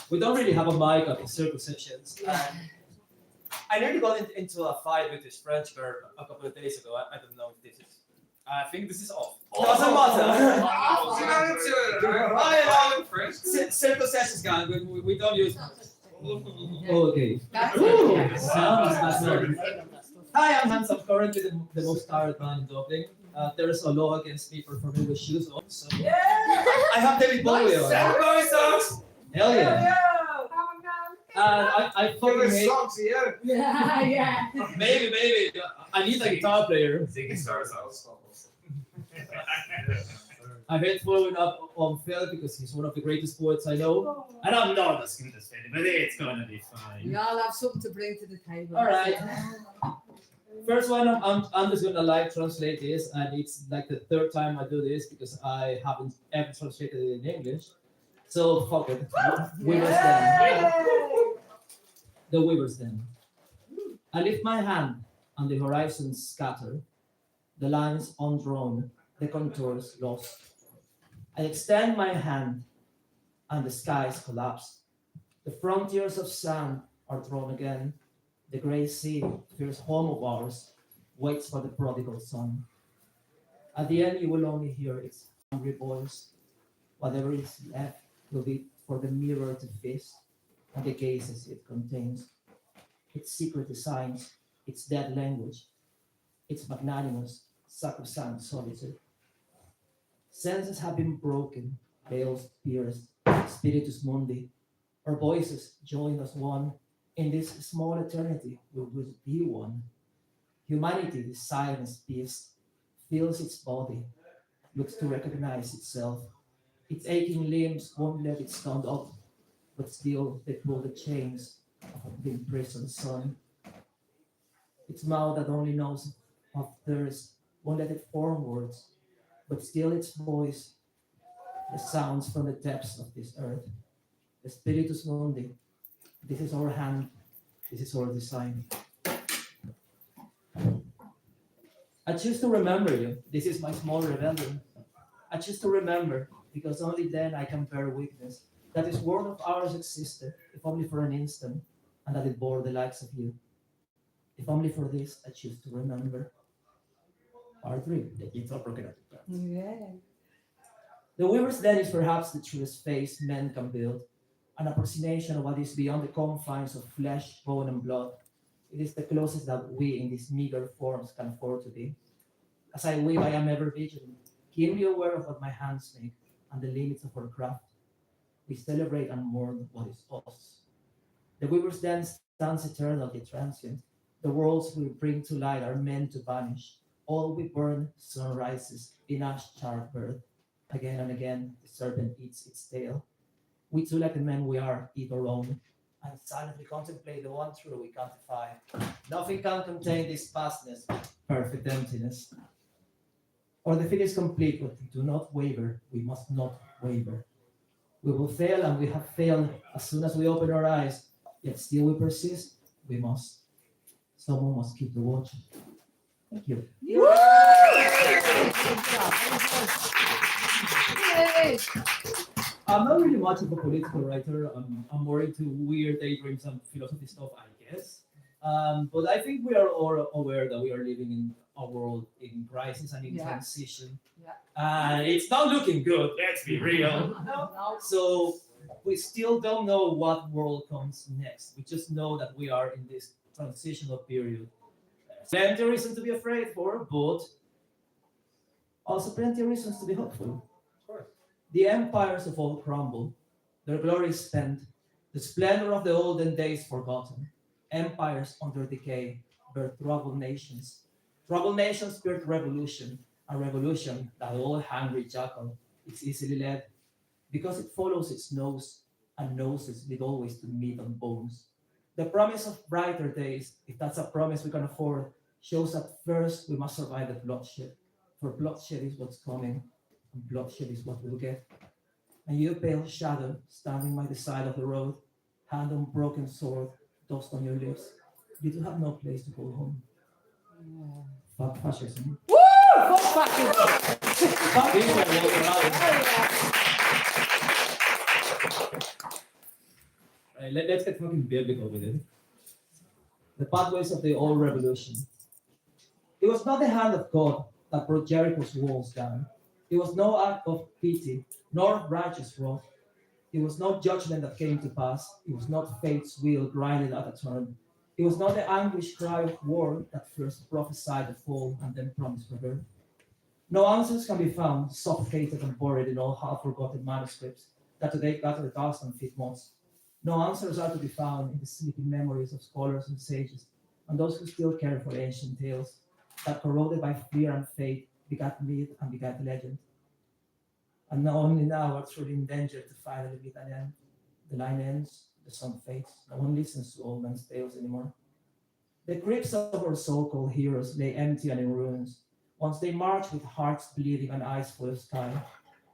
We don't really have a mic on the circle sessions. I nearly got into a fight with this French girl a couple of days ago. I don't know if this is. I think this is off. Doesn't matter. Circle sessions, guys. We don't use. Okay. Hi, I'm Hans. I'm currently the most tired man in Dublin. There is a law against people performing with shoes on. So I have David Bowie on. Hell yeah. I fucking hate. Yeah. Maybe. I need a guitar player. Ziggy Stars out. I hate following up on Phil because he's one of the greatest poets I know. And I'm not as good as Phil, but it's gonna be fine. We all have something to bring to the table. All right. First one, I'm just gonna live translate this, and it's like the third time I do this because I haven't ever translated it in English. So fuck it. Weavers Den. The Weavers Den. I lift my hand and the horizons scatter, the lines undrawn, the contours lost. I extend my hand and the skies collapse. The frontiers of sand are drawn again. The grey sea, fierce home of ours, waits for the prodigal son. At the end, you will only hear its hungry voice. Whatever is left will be for the mirror to feast on the gazes it contains, its secret designs, its dead language, its magnanimous, sacrosanct solitude. Senses have been broken, veils pierced, spiritus mundi. Our voices join as one. In this small eternity, we will be one. Humanity, the silence beast, feels its body, looks to recognize itself. Its aching limbs won't let it stand up, but still they pull the chains of the imprisoned sun. Its mouth that only knows of thirst won't let it form words, but still its voice, the sounds from the depths of this earth. The spiritus mundi, this is our hand, this is our design. I choose to remember you, this is my small rebellion. I choose to remember, because only then I can bear witness that this world of ours existed, if only for an instant, and that it bore the likes of you. If only for this, I choose to remember. Part 3, the guitar broken up. Yeah. The Weaver's Den is perhaps the truest face men can build, an approximation of what is beyond the confines of flesh, bone, and blood. It is the closest that we in these meager forms can afford to be. As I weave, I am ever vigilant, keenly aware of what my hands make and the limits of our craft. We celebrate and mourn what is us. The Weaver's Den stands eternally transient. The worlds we bring to light are meant to vanish. All we burn, sun rises, in ash charred birth. Again and again, the serpent eats its tail. We too, like the men we are, eat our own. and silently contemplate the one true we can't define. Nothing can contain this vastness, perfect emptiness. Or the field is complete, but do not waver. We must not waver. We will fail, and we have failed as soon as we open our eyes. Yet still we persist. We must. Someone must keep the watch. Thank you. I'm not really much of a political writer. I'm more into weird daydreams and philosophy stuff, I guess. But I think we are all aware that we are living in a world in crisis and in transition. Yeah. And it's not looking good, let's be real. No. So we still don't know what world comes next. We just know that we are in this transitional period. There's plenty of reason to be afraid for, but also plenty of reasons to be hopeful. The empires of old crumble, their glory spent, the splendor of the olden days forgotten. Empires under decay birth troubled nations. Troubled nations birth revolution, a revolution, that old hungry jackal, is easily led, because it follows its nose, and noses lead always to meat and bones. The promise of brighter days, if that's a promise we can afford, shows that first we must survive the bloodshed, for bloodshed is what's coming, and bloodshed is what we'll get. And you, pale shadow, standing by the side of the road, hand on broken sword, dust on your lips, you do have no place to go home. Fuck fascism. Woo! Fuck fascism. Fuck Israel, walking around. Right, let's get fucking biblical with it. The pathways of the old revolution. It was not the hand of God that brought Jericho's walls down. It was no act of pity, nor righteous wrath. It was no judgment that came to pass. It was not fate's wheel grinding at a turn. It was not the anguished cry of war that first prophesied the fall and then promised rebirth. No answers can be found, suffocated and buried in all half-forgotten manuscripts that today gather dust and feed moths. No answers are to be found in the sleeping memories of scholars and sages, and those who still care for ancient tales that, corroded by fear and fate, begat myth and begat legend. And not only now are truly in danger to finally meet an end. The line ends, the sun fades, no one listens to old man's tales anymore. The crypts of our so-called heroes lay empty and in ruins. Once they march with hearts bleeding and eyes full of sky,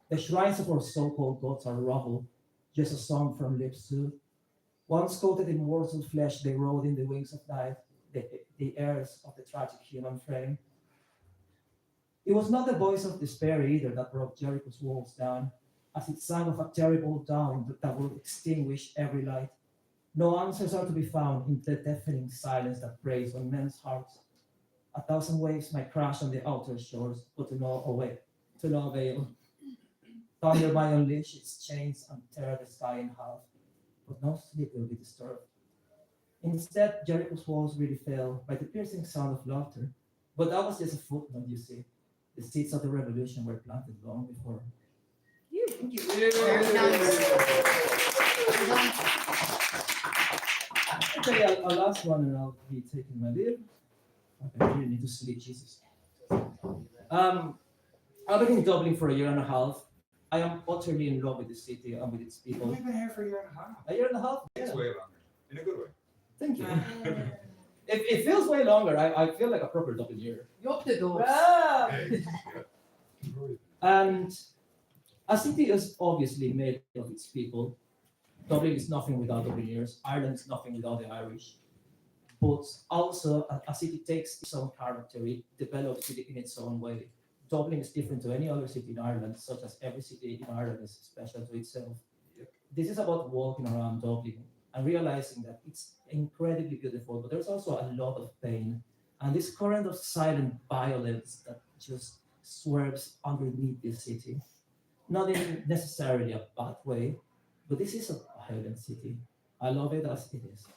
the shrines of our so-called gods are rubble, just a song from lips soothed. Once coated in morsel flesh, they rode in the wings of night, the heirs of the tragic human frame. It was not the voice of despair either that broke Jericho's walls down, as it sang of a terrible dawn that will extinguish every light. No answers are to be found in the deafening silence that preys on men's hearts. 1,000 waves might crash on the outer shores, but to no avail. Thunder might unleash its chains and tear the sky in half, but no sleep will be disturbed. Instead, Jericho's walls really fell by the piercing sound of laughter, but that was just a footnote, you see. The seeds of the revolution were planted long before. Thank you. Very nice. Okay, I'll last one and I'll be taking my leave. Okay, I really need to sleep, Jesus. I've been in Dublin for a year and a half. I am utterly in love with the city and with its people. You've been here for a year and a half. A year and a half? It's way longer. In a good way. Thank you. It feels way longer. I feel like a proper Dubliner. You up the doors. And a city is obviously made of its people. Dublin is nothing without Dubliners. Ireland is nothing without the Irish. But also, a city takes its own character. It develops it in its own way. Dublin is different to any other city in Ireland, such as every city in Ireland is special to itself. This is about walking around Dublin and realizing that it's incredibly beautiful, but there's also a lot of pain. And this current of silent violence that just swerves underneath this city. Not in necessarily a bad way, but this is a violent city. I love it as it is.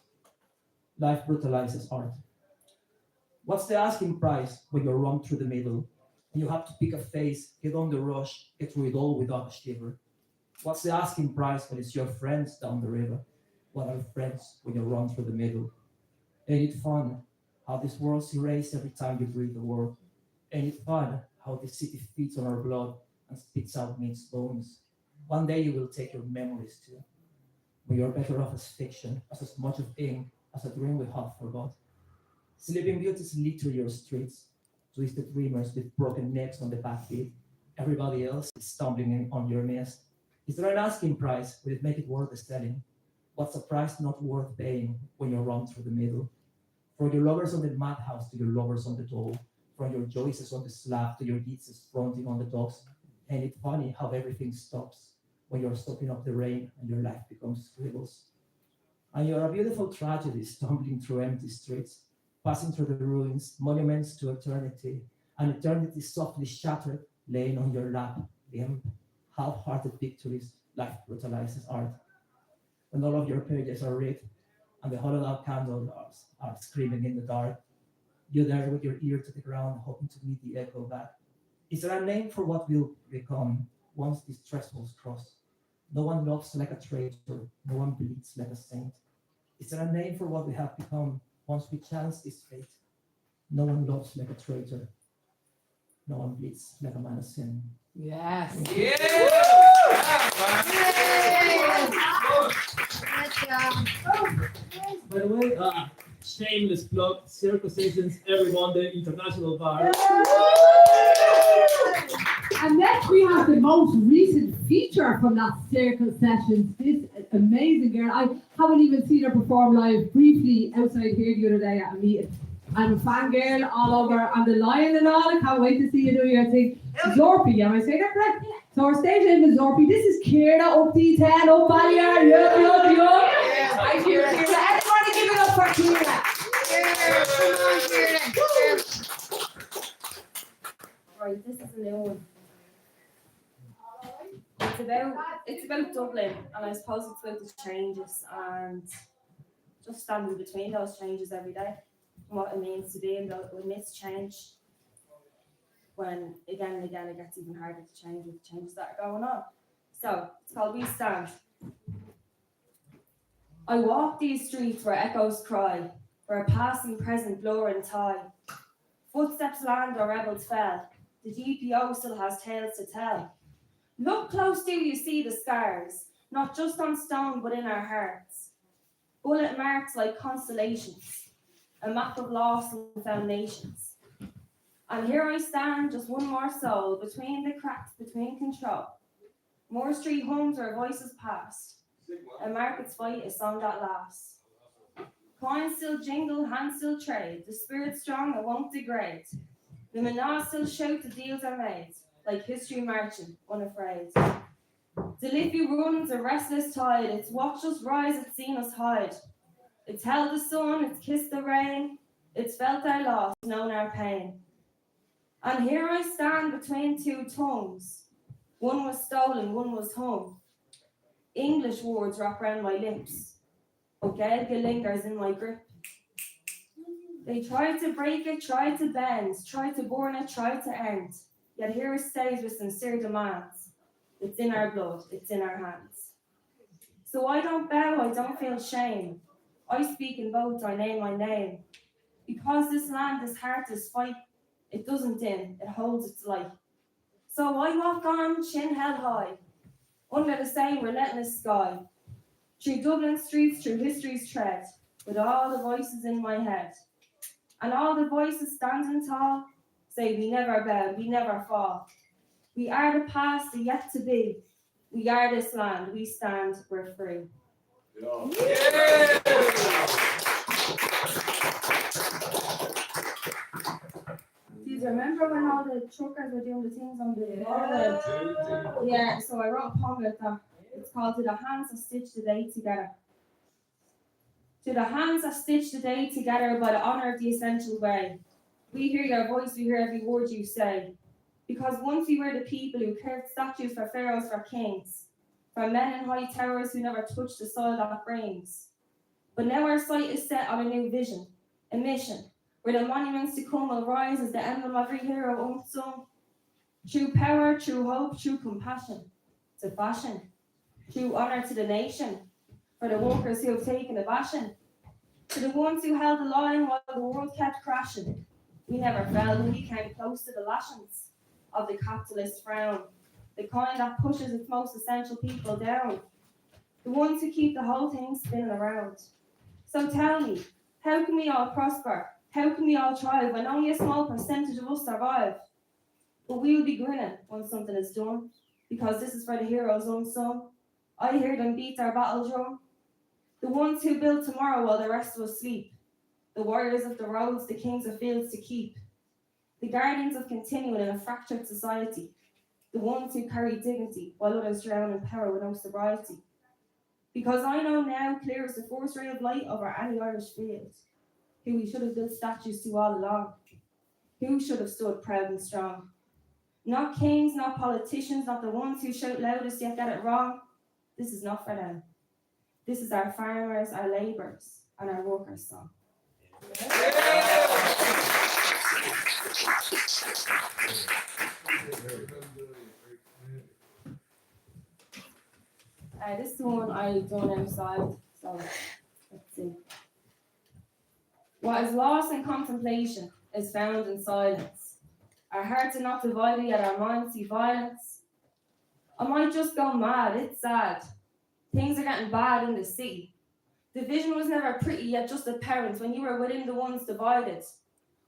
Life brutalizes art. What's the asking price when you're run through the middle? And you have to pick a face, get on the rush, get through it all without a shiver. What's the asking price when it's your friends down the river? What are friends when you run through the middle? Ain't it fun how this world's erased every time you breathe the word? Ain't it fun how this city feeds on our blood and spits out meat's bones? One day you will take your memories too. We are better off as fiction, as much of ink as a dream we have forgot. Sleeping beauties litter your streets, twisted dreamers with broken necks on the backbeat. Everybody else is stumbling in on your nest. Is there an asking price? Will it make it worth the selling? What's a price not worth paying when you run through the middle? From your lovers on the madhouse to your lovers on the dole, from your Joyces on the slab to your Yeatses fronting on the docks. Ain't it funny how everything stops when you're soaking up the rain and your life becomes scribbles? And you're a beautiful tragedy stumbling through empty streets, passing through the ruins, monuments to eternity, and eternity softly shattered, laying on your lap, limp, half-hearted victories life brutalizes art. When all of your pages are ripped and the hollowed out candles are screaming in the dark, you're there with your ear to the ground, hoping to meet the echo back. Is there a name for what will become once these thresholds cross? No one loves like a traitor, no one bleeds like a saint. Is there a name for what we have become once we chance this fate? No one loves like a traitor, no one bleeds like a man of sin. Yes. By the way, shameless plug, Circus Sessions every Monday, International Bar. And next we have the most recent feature from that Circle Sessions. This amazing girl. I haven't even seen her perform live briefly outside here the other day at a meeting. I'm a fangirl all over. I'm the lion and all. I can't wait to see you do your thing. Zorpy, am I saying that correct? So our stage name is Zorpy. This is Kira up D10, up Balliard, yup. Hi Kira. Everybody give it up for Kira. Right, this is a new one. It's about Dublin, and I suppose it's about the changes and just standing between those changes every day and what it means to be in amidst change. When again and again it gets even harder to change with the changes that are going on. So it's called We Stand. I walk these streets where echoes cry, where passing present blur and tie. Footsteps land where rebels fell. The GPO still has tales to tell. Look close do you see the scars, not just on stone but in our hearts. Bullet marks like constellations, a map of loss and found nations. And here I stand, just one more soul, between the cracks, between control. More street homes where voices pass. A market's fight, a song that lasts. Coins still jingle, hands still trade. The spirit strong, it won't degrade. The menace still shout, the deals are made. Like history marching, unafraid. The Liffey runs a restless tide. It's watched us rise, it's seen us hide. It's held the sun, it's kissed the rain. It's felt our loss, known our pain. And here I stand between two tongues. One was stolen, one was hung. English words wrap around my lips, but Gaelic lingers in my grip. They tried to break it, tried to bend, tried to burn it, tried to end. Yet here it stays with sincere demands. It's in our blood, it's in our hands. So I don't bow, I don't feel shame. I speak in both, I name my name. Because this land, this heart, this fight, it doesn't dim, it holds its light. So I walk on, chin held high, under the same relentless sky, through Dublin streets, through history's tread, with all the voices in my head. And all the voices standing tall say we never bow, we never fall. We are the past, the yet to be. We are this land, we stand, we're free. Yeah. Do you remember when all the truckers were doing the things on the border? Yeah, so I wrote a poem about that. It's called To the Hands That Stitch the Day Together. To the hands that stitch the day together by the honour of the essential way. We hear your voice, we hear every word you say. Because once we were the people who carved statues for pharaohs, for kings, for men in high towers who never touched the soil that brings. But now our sight is set on a new vision, a mission, where the monuments to come will rise as the emblem of every hero unsung. True power, true hope, true compassion to fashion. True honour to the nation, for the workers who have taken a bashing. To the ones who held the line while the world kept crashing. We never fell when we came close to the lashings of the capitalist frown, the kind that pushes its most essential people down. the ones who keep the whole thing spinning around. So tell me, how can we all prosper? How can we all thrive when only a small percentage of us survive? But we'll be grinning when something is done, because this is for the heroes unsung. I hear them beat their battle drum. The ones who build tomorrow while the rest of us sleep. The warriors of the roads, the kings of fields to keep. The guardians of continuing in a fractured society. The ones who carry dignity while others drown in power with no sobriety. Because I know now clear as the first ray of light over any Irish field, who we should have built statues to all along, who should have stood proud and strong. Not kings, not politicians, not the ones who shout loudest yet get it wrong. This is not for them. This is our farmers, our labourers, and our workers' song. This is the one I done outside, so let's see. What is lost in contemplation is found in silence. Our hearts are not divided, yet our minds see violence. I might just go mad, it's sad. Things are getting bad in the city. Division was never pretty, yet just apparent when you were within the ones divided.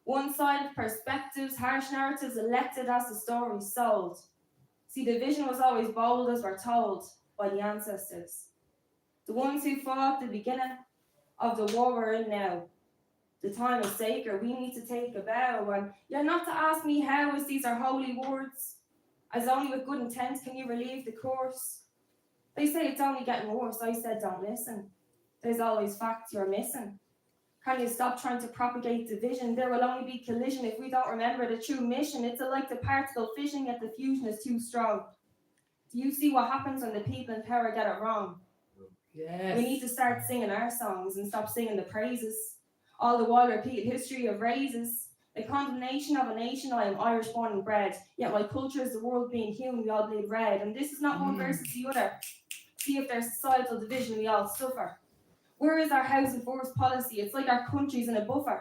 One-sided perspectives, harsh narratives elected as the story sold. See, division was always bold as we're told by the ancestors. The ones who fought the beginning of the war we're in now. The time is sacred, we need to take a bow. And you're not to ask me how, as these are holy words. As only with good intent can you relieve the course. They say it's only getting worse, I said don't listen. There's always facts you're missing. Can you stop trying to propagate division? There will only be collision if we don't remember the true mission. It's like the particle fission, yet the fusion is too strong. Do you see what happens when the people in power get it wrong? Yes. We need to start singing our songs and stop singing the praises. All the while repeat history of raises. The condemnation of a nation, I am Irish born and bred. Yet my culture is the world being human, we all bleed red. And this is not one versus the other. See if there's societal division, we all suffer. Where is our housing first policy? It's like our country's in a buffer.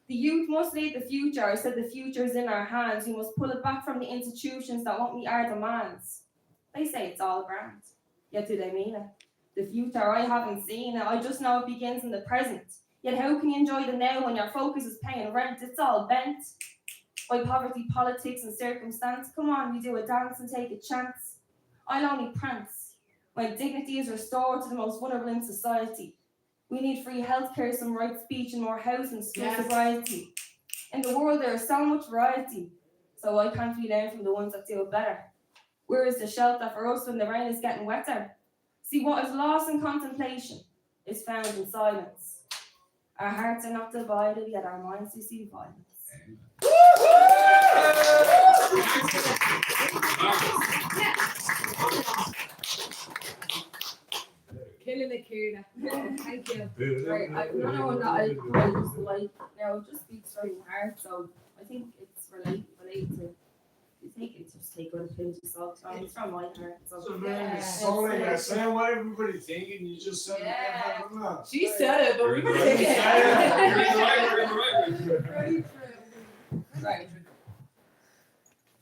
The youth must lead the future. I said the future is in our hands. We must pull it back from the institutions that won't meet our demands. They say it's all grand. Yet do they mean it? The future, I haven't seen it. I just know it begins in the present. Yet how can you enjoy the now when your focus is paying rent? It's all bent by poverty, politics, and circumstance. Come on, we do a dance and take a chance. I'll only prance when dignity is restored to the most vulnerable in society. We need free healthcare, some right speech, and more housing, school sobriety. In the world, there is so much variety, so why can't we learn from the ones that do it better? Where is the shelter for us when the rain is getting wetter? See, what is lost in contemplation is found in silence. Our hearts are not divided, yet our minds see violence. Killing it, Kira. Thank you. Right, another one that I quite just like now, it just speaks from the heart, so I think it's related to. Just take what a pinch of salt. It's from my heart. So man, you're saying what everybody thinking, you just said it. She said it, but we were saying it. Right.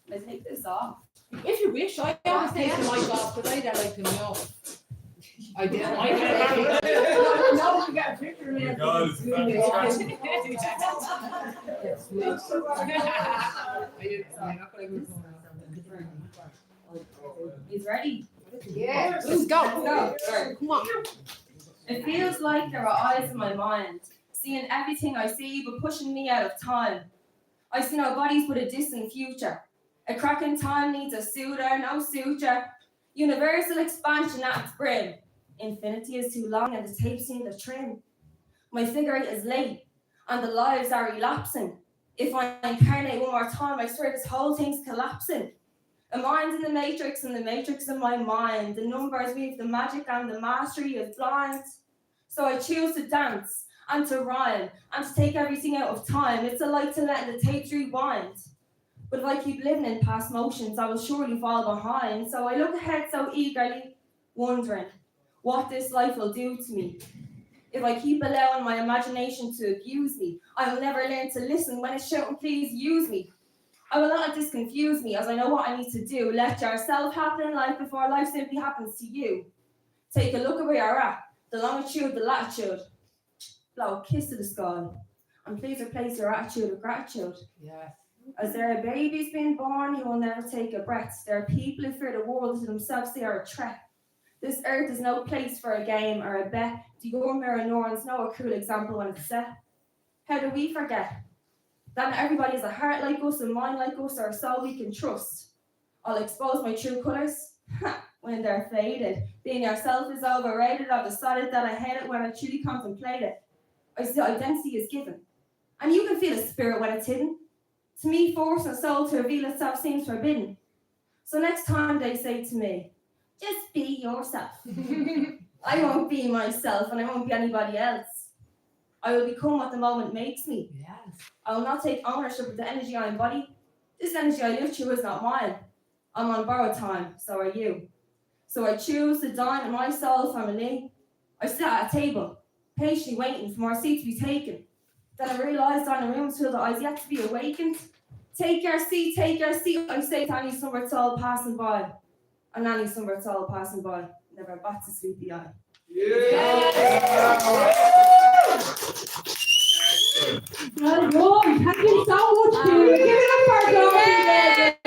Let's take this off. If you wish, I always take the mic off, but I don't like them off. I did. Now we got a picture of me. He's ready. Yeah. Let's go. Come on. It feels like there are eyes in my mind, seeing everything I see, but pushing me out of time. I see no bodies but a distant future. A crack in time needs a suitor, no suture. Universal expansion at its brim. Infinity is too long and the tapes need a trim. My figure eight is late and the lives are elapsing. If I incarnate one more time, I swear this whole thing's collapsing. A mind in the matrix and the matrix in my mind. The numbers weave the magic and the mastery is blind. So I choose to dance and to rhyme and to take everything out of time. It's a light to let the tapes rewind. But if I keep living in past motions, I will surely fall behind. So I look ahead so eagerly, wondering what this life will do to me. If I keep allowing my imagination to abuse me, I will never learn to listen when it's shouting, please use me. I will not let this confuse me, as I know what I need to do. Let yourself happen in life before life simply happens to you. Take a look at where you're at, the longitude, the latitude. Blow a kiss to the sky, and please replace your attitude with gratitude. Yes. As there are babies being born who will never take a breath, there are people who fear the world to themselves, they are a threat. This earth is no place for a game or a bet. Do your mirror neurons know a cruel example when it's set? How do we forget that not everybody has a heart like us, a mind like us, or a soul we can trust? I'll expose my true colours when they're faded. Being yourself is overrated. I've decided that I hate it when I truly contemplate it. I see identity is given, and you can feel a spirit when it's hidden. To me, force and soul to reveal itself seems forbidden. So next time they say to me, just be yourself. I won't be myself, and I won't be anybody else. I will become what the moment makes me. Yes. I will not take ownership of the energy I embody. This energy I live through is not mine. I'm on borrowed time, so are you. So I choose to dine at my soul family. I sit at a table, patiently waiting for my seat to be taken. Then I realised on the room till the eyes yet to be awakened. Take your seat, I say to any somewhere tall passing by. And any somewhere tall passing by, never bats a sleepy eye. Well done. Thank you so much, Julie. Give it up for Dorothy.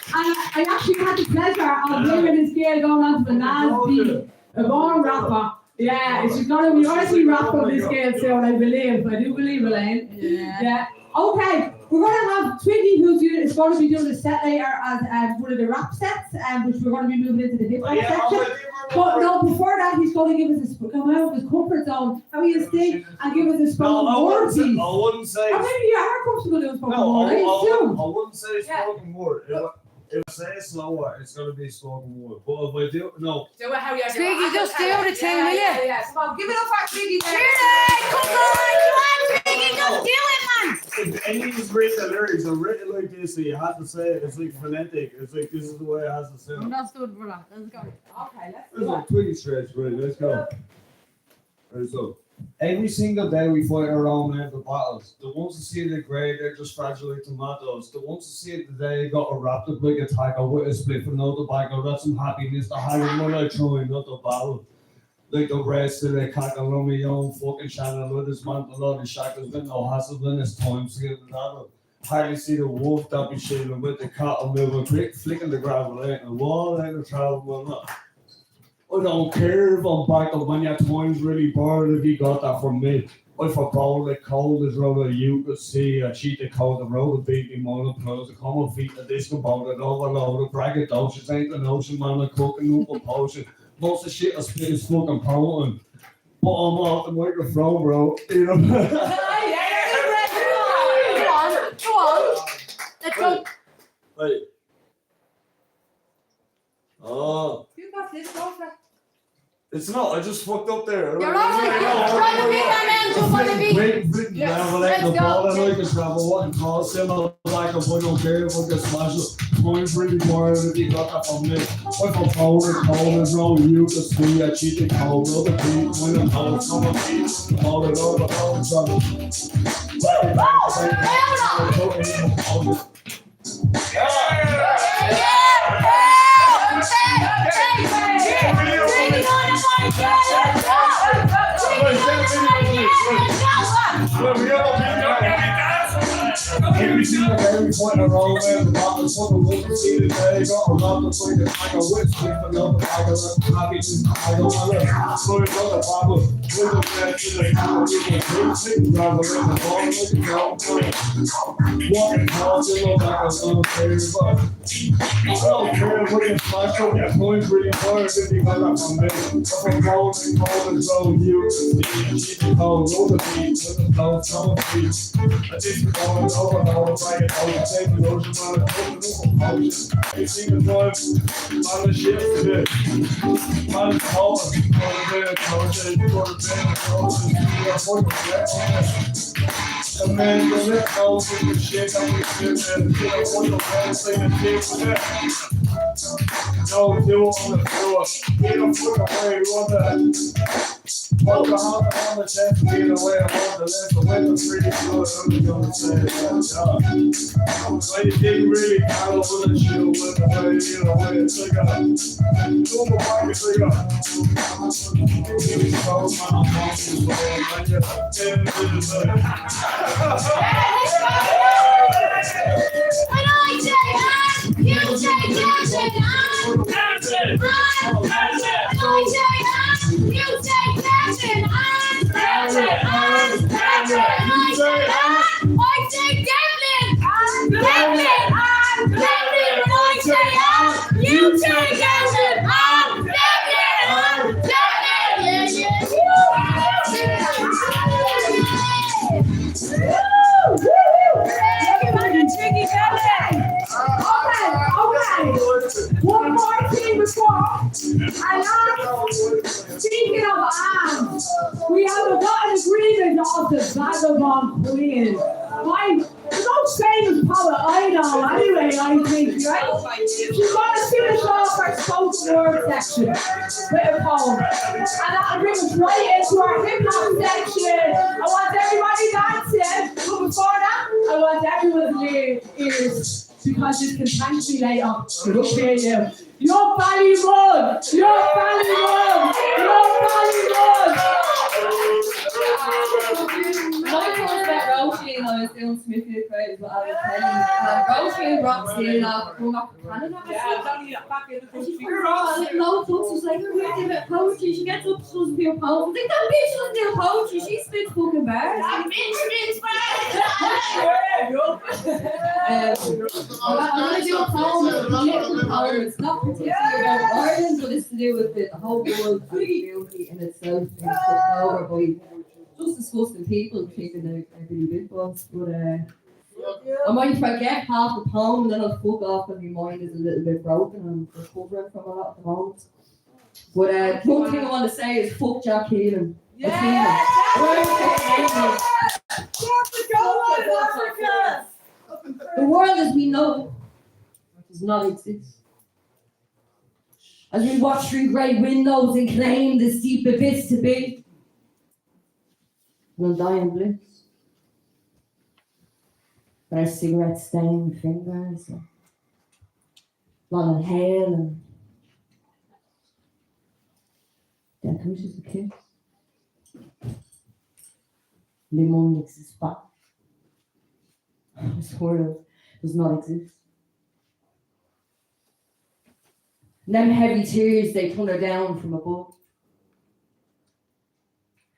And I actually had the pleasure of hearing this girl going on to the Nasby, a born rapper. Yeah, she's gonna be honestly rapping this girl soon, I believe. I do believe, Elaine. Yeah. Okay, we're gonna have Twiggy, who's going to be doing the set later as one of the rap sets, which we're going to be moving into the hip hop section. But no, before that, he's going to give us come out of his comfort zone, how he is stay, and give us a spoken word piece. I wouldn't say. Or maybe you are comfortable doing spoken word. I wouldn't say spoken word. If I say it slower, it's going to be spoken word. But if I do, no. Do it how you're doing. Twiggy, just do the thing, will you? Yeah. Come on, give it up for Twiggy. Come on, Twiggy, just do it, man. If any of these read the lyrics are written like this, so you have to say it. It's like phonetic. It's like this is the way it has to sound. That's good, brother. Let's go. Okay, let's It's like Twiggy stretch, right? Let's go. Right, so. Every single day we fight our own mental battles. The ones that see the grey, they're just fragile like tomatoes. The ones that see it today got a wrapped up like a tiger with a split for no tobacco. That's some happiness. The higher one I try not to battle. Like the rest of the cackle on my own fucking channel with his mantle all the shackles with no hassle when it's time to get the battle. Hardly see the wolf that be shading with the cattle moving quick, flicking the gravel out and the wall ain't the travel will not. I don't care if I'm back up when your time's really bored if you got that from me. If I bowl it cold as roller you could see, I cheat the code, the road beat me more than close, the common feet, the disco ball, the overload, the braggadocious, ain't the notion, man, I'm cooking up a potion. Most of the shit I spit is fucking potent. But I'm off the microphone, bro. You know? Go on. Let's go. Wait. Oh. You got this, don't you? It's not, I just fucked up there. You're all right. Try to beat that man, jump on the beat. Let's go. I like to travel, what and call similar like a boy don't care if I get smashed. Points really bored if you got that from me. If I'm cold as wrong, you can see I cheat the cold of the beat. When I'm cold, come on, beat. All it over, all the trouble. Every single day we point a roll where the bottles for the woman see the day got around the point that I go with sleep another I go happy I don't want to slow it on the bottle with the bed to the camera we can sleep rather than the ball with the ground walking hard to look like I don't care but I don't care what you flash up your points really hard if you got that from me if I'm rolling cold and so you can see the cold roll the beat with the flow some feet I think we're going over like it all take the ocean on the ocean. You see the noise on the ship today. On the hole, on the bed of ocean, for the bed of ocean, you are for the the man go let go for the shit that we sit and you know for the bed say the dick for that. No, do it on the floor. Get a foot away, run the. Hold the heart on the chest, get away, hold the left, the weather pretty good, I'm gonna say that. When you didn't really count over the shoe, with the way, you know, when it's like a. Do my pockets, like a. Give me so much, I'm when you're And I say, you say, dancing, I'm dancing, and I say, you say, dancing, I'm dancing, and I say, Devlin, I'm Devlin, and I say, you say, dancing, I'm Devlin, One more thing before, speaking of arms, we have got an agreement of the Vagabond Queen. The most famous poet I know, anyway, I think, right? She's going to finish off her spoken word section with a poem. And that'll bring us right into our hip hop section. I want everybody dancing. But before that, I want everyone's ears. Because you can thank me later. Okay, yeah. You're Ballywood! You're Ballywood! You're Ballywood! My first met Roshi and I was doing Smithy Craig, but I was telling Roshi and Roxy and I grew up in Canada. And she's no books, she's like, we're doing a bit of poetry. She gets up, she doesn't do a poem. I'm like, that bitch doesn't do poetry, she spits fucking bars. That bitch spits bars! I'm going to do a poem, a political poem. It's not particularly about Ireland, but it's to do with the whole world and the beauty in itself being put over by just disgusting people thinking they're really big ones. But I might forget half the poem and then I'll fuck off and my mind is a little bit broken and I'm recovering from a lot at the moment. But one thing I want to say is fuck Jack Healan. Yeah! The world as we know does not exist. As we watch through grey windows and claim this deep abyss to be, we'll die in bliss. With our cigarette stained fingers, long hair, and then comes just a kiss. Le monde n'existe pas. This world does not exist. And them heavy tears, they thunder down from above.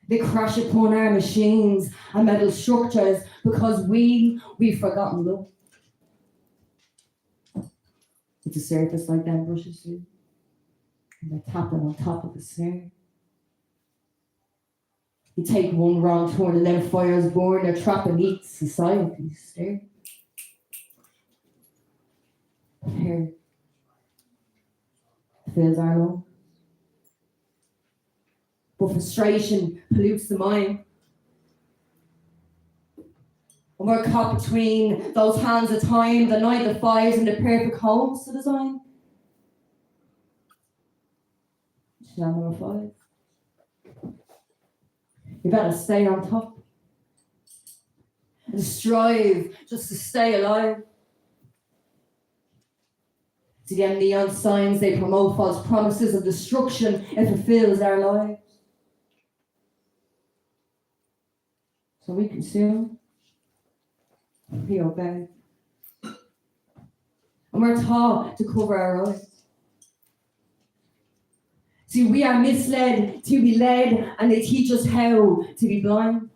They crash upon our machines and metal structures because we've forgotten love. It's a surface like them brushes do. And they're tapping on top of the snare. You take one wrong turn and then fire's born, they're trapped beneath society's stare. Here fills our lungs. But frustration pollutes the mind. And we're caught between those hands of time, the night, the fires, and the perfect homes to design. Channel number 5. You better stay on top. And strive just to stay alive. To them neon signs, they promote false promises of destruction. It fulfills our lives. So we consume, we obey. And we're taught to cover our eyes. See, we are misled to be led, and they teach us how to be blind.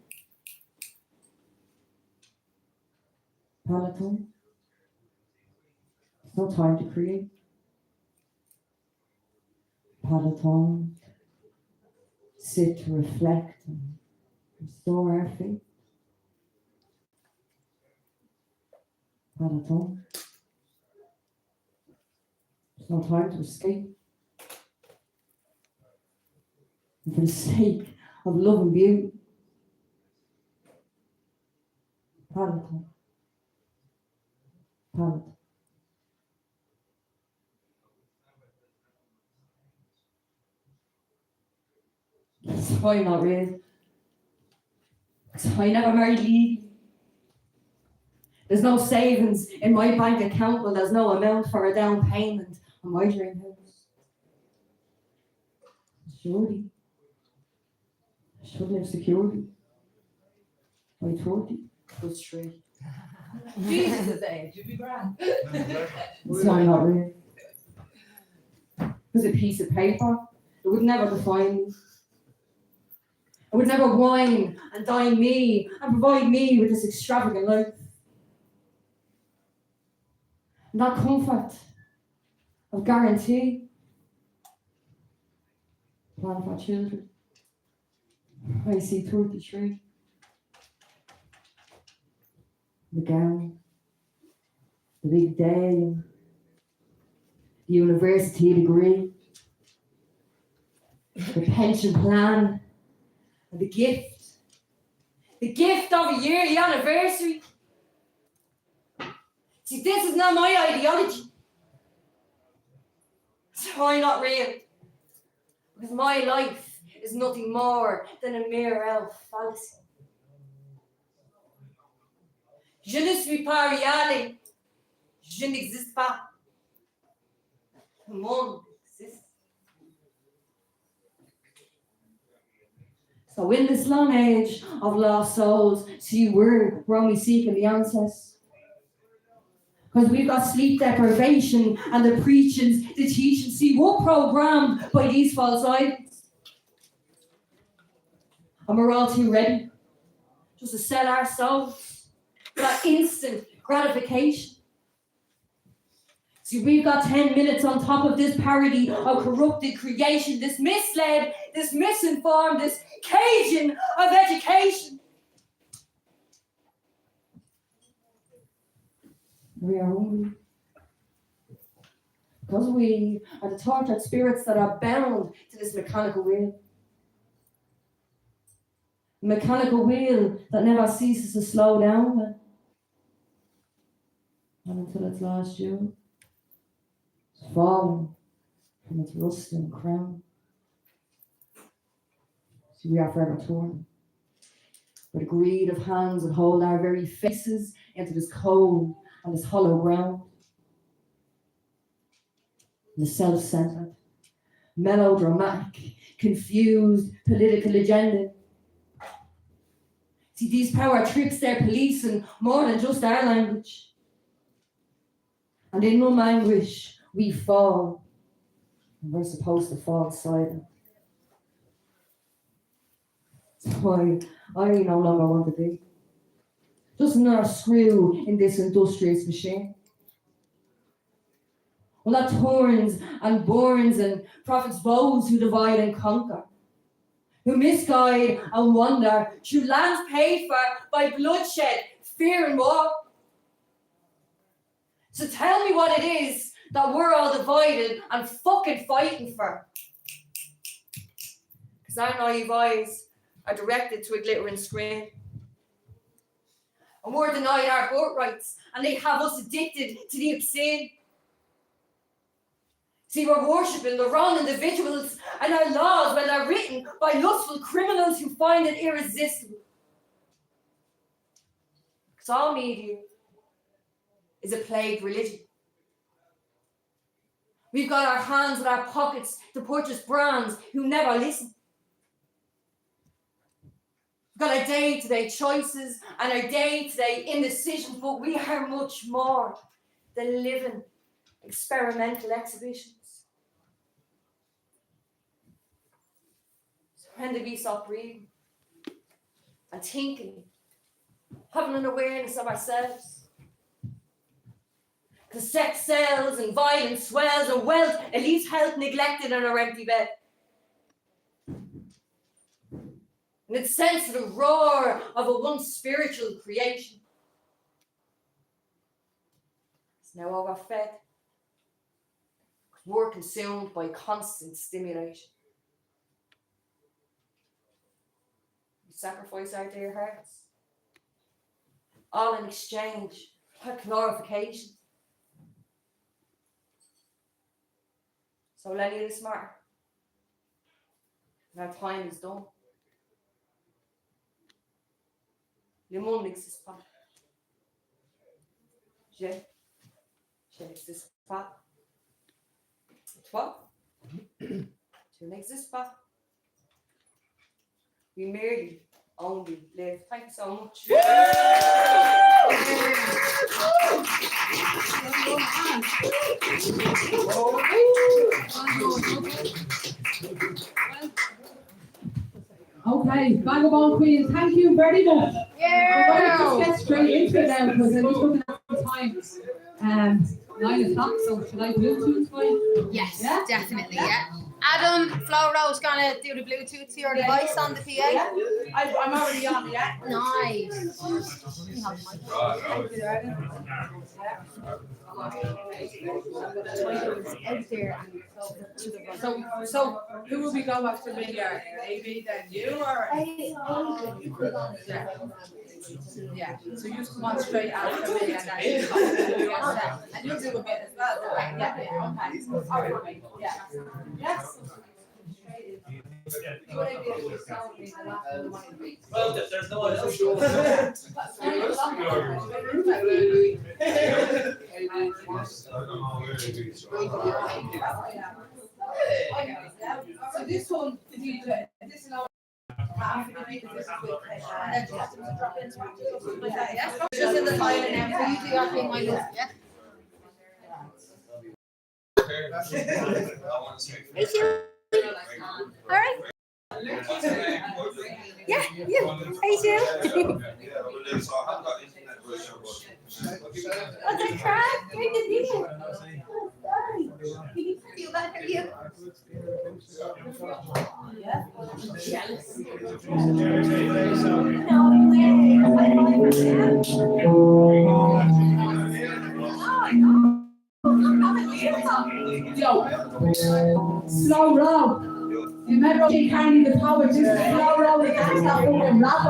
Peloton. It's no time to create. Peloton. Sit to reflect and restore our faith. Peloton. There's no time to escape. And for the sake of love and beauty. Peloton. Peloton. probably not real. 'Cause I never married legally. There's no savings in my bank account, but there's no amount for a down payment on my dream house. Surely, I should live securely. By 30 plus 3. Jesus' age, you'd be grand. It's not real. There's a piece of paper. It would never define me. It would never wine and dine me and provide me with this extravagant life. And that comfort of guarantee. Plan for children. I see 33. The gown. The big day. The university degree. The pension plan. And the gift. The gift of a yearly anniversary. See, this is not my ideology. It's probably not real. Because my life is nothing more than a mere elf fallacy. Je ne suis pas réel. Je n'existe pas. Le monde exists. So in this long age of lost souls, see, we're only seeking the answers. Because we've got sleep deprivation and the preachings, the teachings, see, we're programmed by these false idols. And we're all too ready just to sell our souls for that instant gratification. See, we've got 10 minutes on top of this parody of corrupted creation, this misled, this misinformed, this Cajun of education. We are hungry. Because we are the tortured spirits that are bound to this mechanical wheel. A mechanical wheel that never ceases to slow down. And until its last year, it's fallen from its rusting crown. See, we are forever torn by the greed of hands that hold our very faces into this cold and this hollow ground. The self-centered, melodramatic, confused political agenda. See, these power trips they're policing more than just our language. And in numb anguish, we fall. And we're supposed to fall silent. So I no longer want to be just another screw in this industrious machine. Well, that turns and burns and profits those who divide and conquer, who misguide and wander through lands paid for by bloodshed, fear and war. So tell me what it is that we're all divided and fucking fighting for. Because our naive eyes are directed to a glittering screen. And we're denied our birthrights, and they have us addicted to the obscene. See, we're worshipping the wrong individuals, and our laws, well, they're written by lustful criminals who find it irresistible. Because all media is a plagued religion. We've got our hands in our pockets to purchase brands who never listen. We've got our day-to-day choices and our day-to-day indecisions, but we are much more than living experimental exhibitions. So when do we stop breathing and thinking, having an awareness of ourselves? Because sex sells and violence swells and wealth, elite health neglected on our empty bed. And it's sensed the roar of a once spiritual creation. It's now overfed. We're consumed by constant stimulation. We sacrifice our dear hearts, all in exchange for glorification. So will any of this matter? And our time is done. Le monde n'existe pas. Je n'existe pas. Toi, tu n'existes pas. We merely only live. Thank you so much. Okay, Vagabond Queen, thank you very much. Yeah. We're going to just get straight into it now because I'm just looking at the time. 9 o'clock, so should I Bluetooth for you? Yes, Yeah? definitely, yeah. Adam, Flo Rose gonna do the Bluetooth to your device on the PA. Yeah. I'm already on, yeah. Nice. So who will we go after me? Amy, then you, or? Yeah. So you just come on straight after me and then you come and you do a bit as well. Okay. Yeah. Okay. All right. Yeah. Yes. Well, there's no one else. So this one, this is now half of the beat, this is with and then just drop in scratches or something like that, yeah? Just in the file now, so you do your thing, my love, yeah? Hey, Sheila. All right. Yeah, you. Hey, Sheila. What's that crack? Great to see you. Sorry. Can you feel that? Are you? Yeah. Jealous. Yo, slow roll. Remember, you can't even power, just slow roll. You can't stop moving, rock on.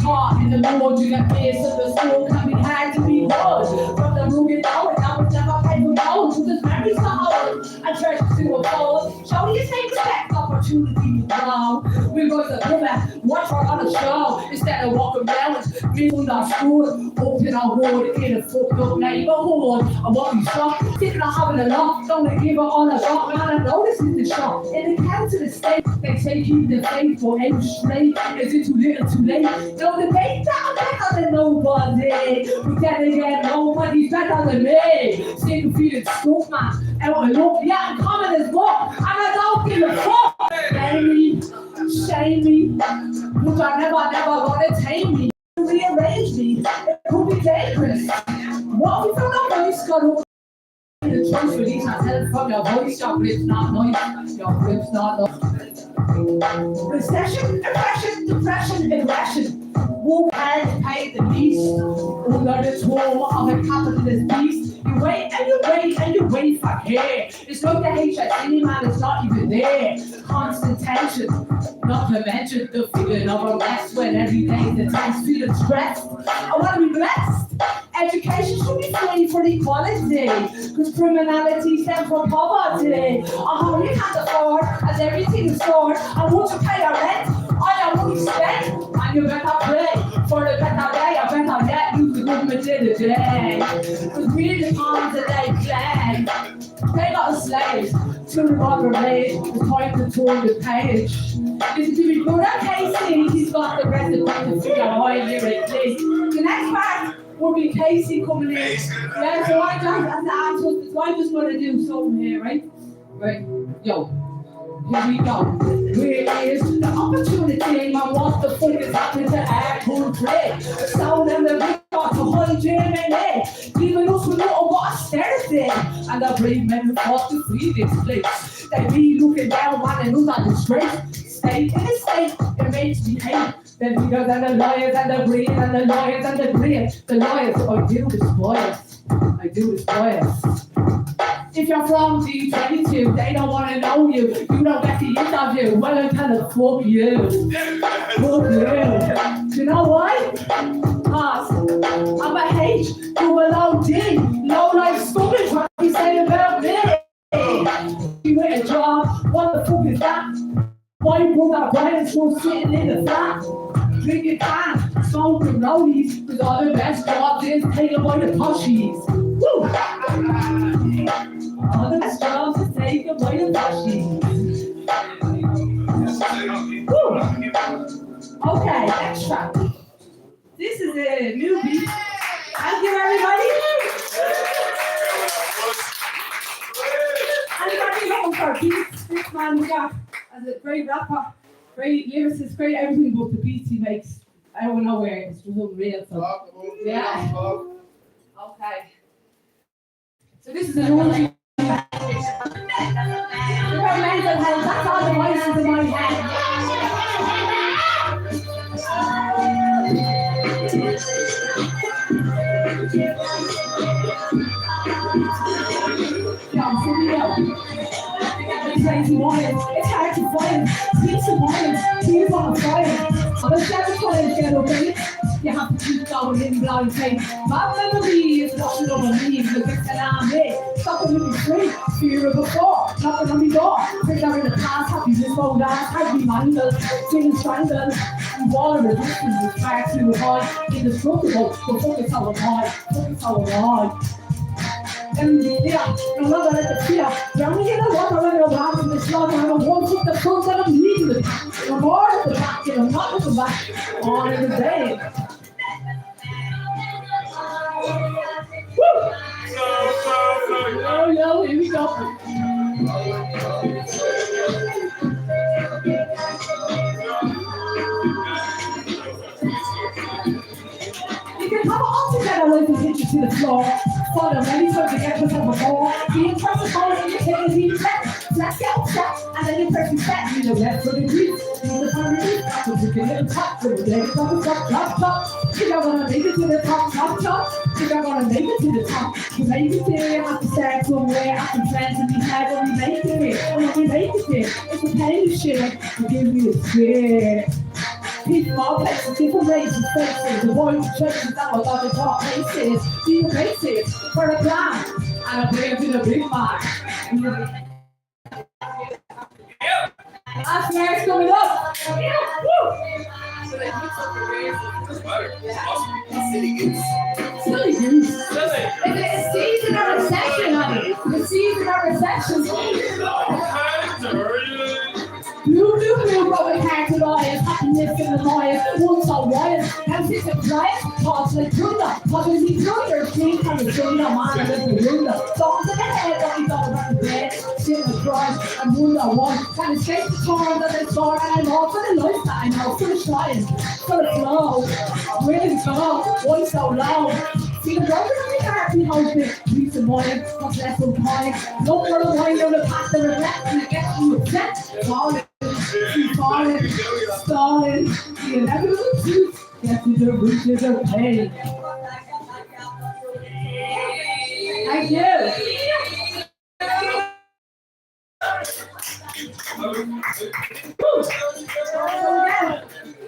Caught in the mood, you get pissed at the school, coming hard to be good. From the room, you know it, now it's never paid for gold. Because memories are old, and treasures to a fold. Show you take the next opportunity to grow. We're going to move it, watch her on the show. Instead of walking around with me on our school, open our wood in a fucked up neighborhood. I want you shocked, thinking of having a lot, don't give her on a rock. Man, I know this is the shock. In the council estate, they say keep the faith for aim straight. Is it too little, too late? No, the debate down better than nobody. But then again, nobody's better than me. Sick of feeling stuck, man. And I look, yeah, I'm coming as well. And I don't give a fuck. Shame me, but I never gonna tame me. Rearrange me, it could be dangerous. What if I'm not voice got over the choice release? I tell from your voice, your grip's not nice. Your grip's not nice. Recession, depression, aggression. Work hard to pay the least. Under the toll of a capitalist beast. You wait and you wait and you wait for care. It's like the HSE, man, it's not even there. Constant tension, not to mention the feeling of arrest when every day the time's feeling stressed. I want to be blessed. Education should be free for equality, because criminality stems from poverty. Oh, you can't afford, as everything is stored, and once you pay your rent, all your money spent, and you better pray for the better day. I better yet use the government in the day, because we're the arms that they play. They got slaves to the rubber blade. It's time to turn the page. Listen to me, brother Casey. He's got the rest of the figure high lyrically. The next part will be Casey coming in. Yeah, so I'm just going to do something here, right? Right, yo. Here we go. Where is the opportunity? Man, what the fuck is happening to our country? The sound and the big talk to high Germany, leaving us with little what austerity. And the brave men who fought to free this place, they be looking down on and us on the straight. State in the state, it makes me hate the leaders and the lawyers and the brain and the lawyers and the brain. The lawyers, I do this bias. If you're from D22, they don't want to know you. You don't get the interview. Well, I'm kind of fuck you. Fuck you. You know why? Cause I'm a H to a low D. Low life stupid. What you say about me? You with a job. What the fuck is that? know that Brian's still sitting in the flat. Drinking can, smoking rollies, cause all the best jobs is taken by the poshies. Woo! All the best jobs is taken by the poshies. Woo! Okay, next track. This is a new beat. Thank you, everybody. Anybody looking for beats? This man we got as a great rapper, great lyricist, great everything, but the beats he makes out of nowhere. It's just unreal. So, yeah. Okay. So this is a new one. About mental health, that's all the voices in my head. Crazy morning, it's hard to find. Peace of mind, tears on the fire. There's never time to get away. You have to keep going in blind faith. My memory is washing over me, because it's an army. Stopping with me free, fear of a fall, knocking on me door. Things are in the past, happiness rolled out, had me mangled, things strangled. And water resistance is far too high, indestructible, but fuck it's how am I, fuck it's how am I. And yeah, I'm not gonna let the fear. I'm gonna get a walk around the rock in the slug, and I'm gonna take the front and I'm leaving it. I'm more at the back, and I'm not at the back. On in the day. Woo! Yo, here we go. You can come all together when you hit you to the floor. Follow many times to get yourself a ball. Be impressive, and you take a deep step. Let's get upset, and then you press reset. You know, left for the grease. You know, the time release. After you can hit the top, so the legs on the top. If you're gonna make it to the top. If you're gonna make it to the top. You make it there, you have to start somewhere. I can trends in the head when we make it here. And when we make it here, it's a pain of shit. You give me a spirit. People all places, different races, faces. The boys and churches that was on the top places. Be the basis for the plan. And I bring it to the big man. That's where it's coming up. Woo! So they mix up the waves. Doesn't matter. It's awesome. Silly goose. Silly goose. It's a season of reception, honey. The season of reception. Blue, rubber hats and eyes, happiness in the noise, once on wires, and six and flies, toss like thunder, puppets in thunder, king and the thunder, man, and the thunder, songs in the head, that we got around the bed, sit and cry, and wonder one, and escape the storm that they saw, and I'm all for the life that I know, for the shine, for the flow, where to go, voice so loud. See the broken on the heart, we hope it. Peace of mind, much less of time. No for the wine on the path of regret, and it gets you upset. Falling, stalling. The inevitable truth gets to the reaches of pain. Thank you.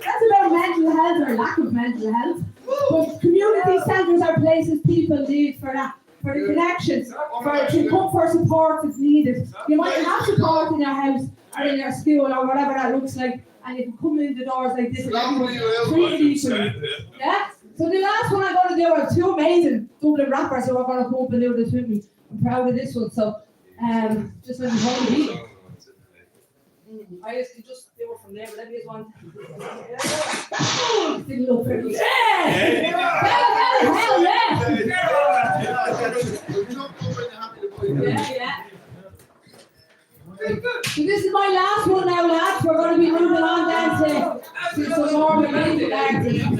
That's about mental health or lack of mental health. But community centres are places people need for that, for the connections, to come for support if needed. You might have support in your house or in your school or whatever that looks like, and you can come in the doors like this and everyone's treated equally. Yeah? So the last one I'm going to do are two amazing Dublin rappers who are going to come up and do this with me. I'm proud of this one, so just let me hold the beat. I used to just do it from there, but let me just one. Didn't look pretty. Yeah! Hell yeah! Yeah. So this is my last one now, lads. We're going to be moving on down to some more related artists.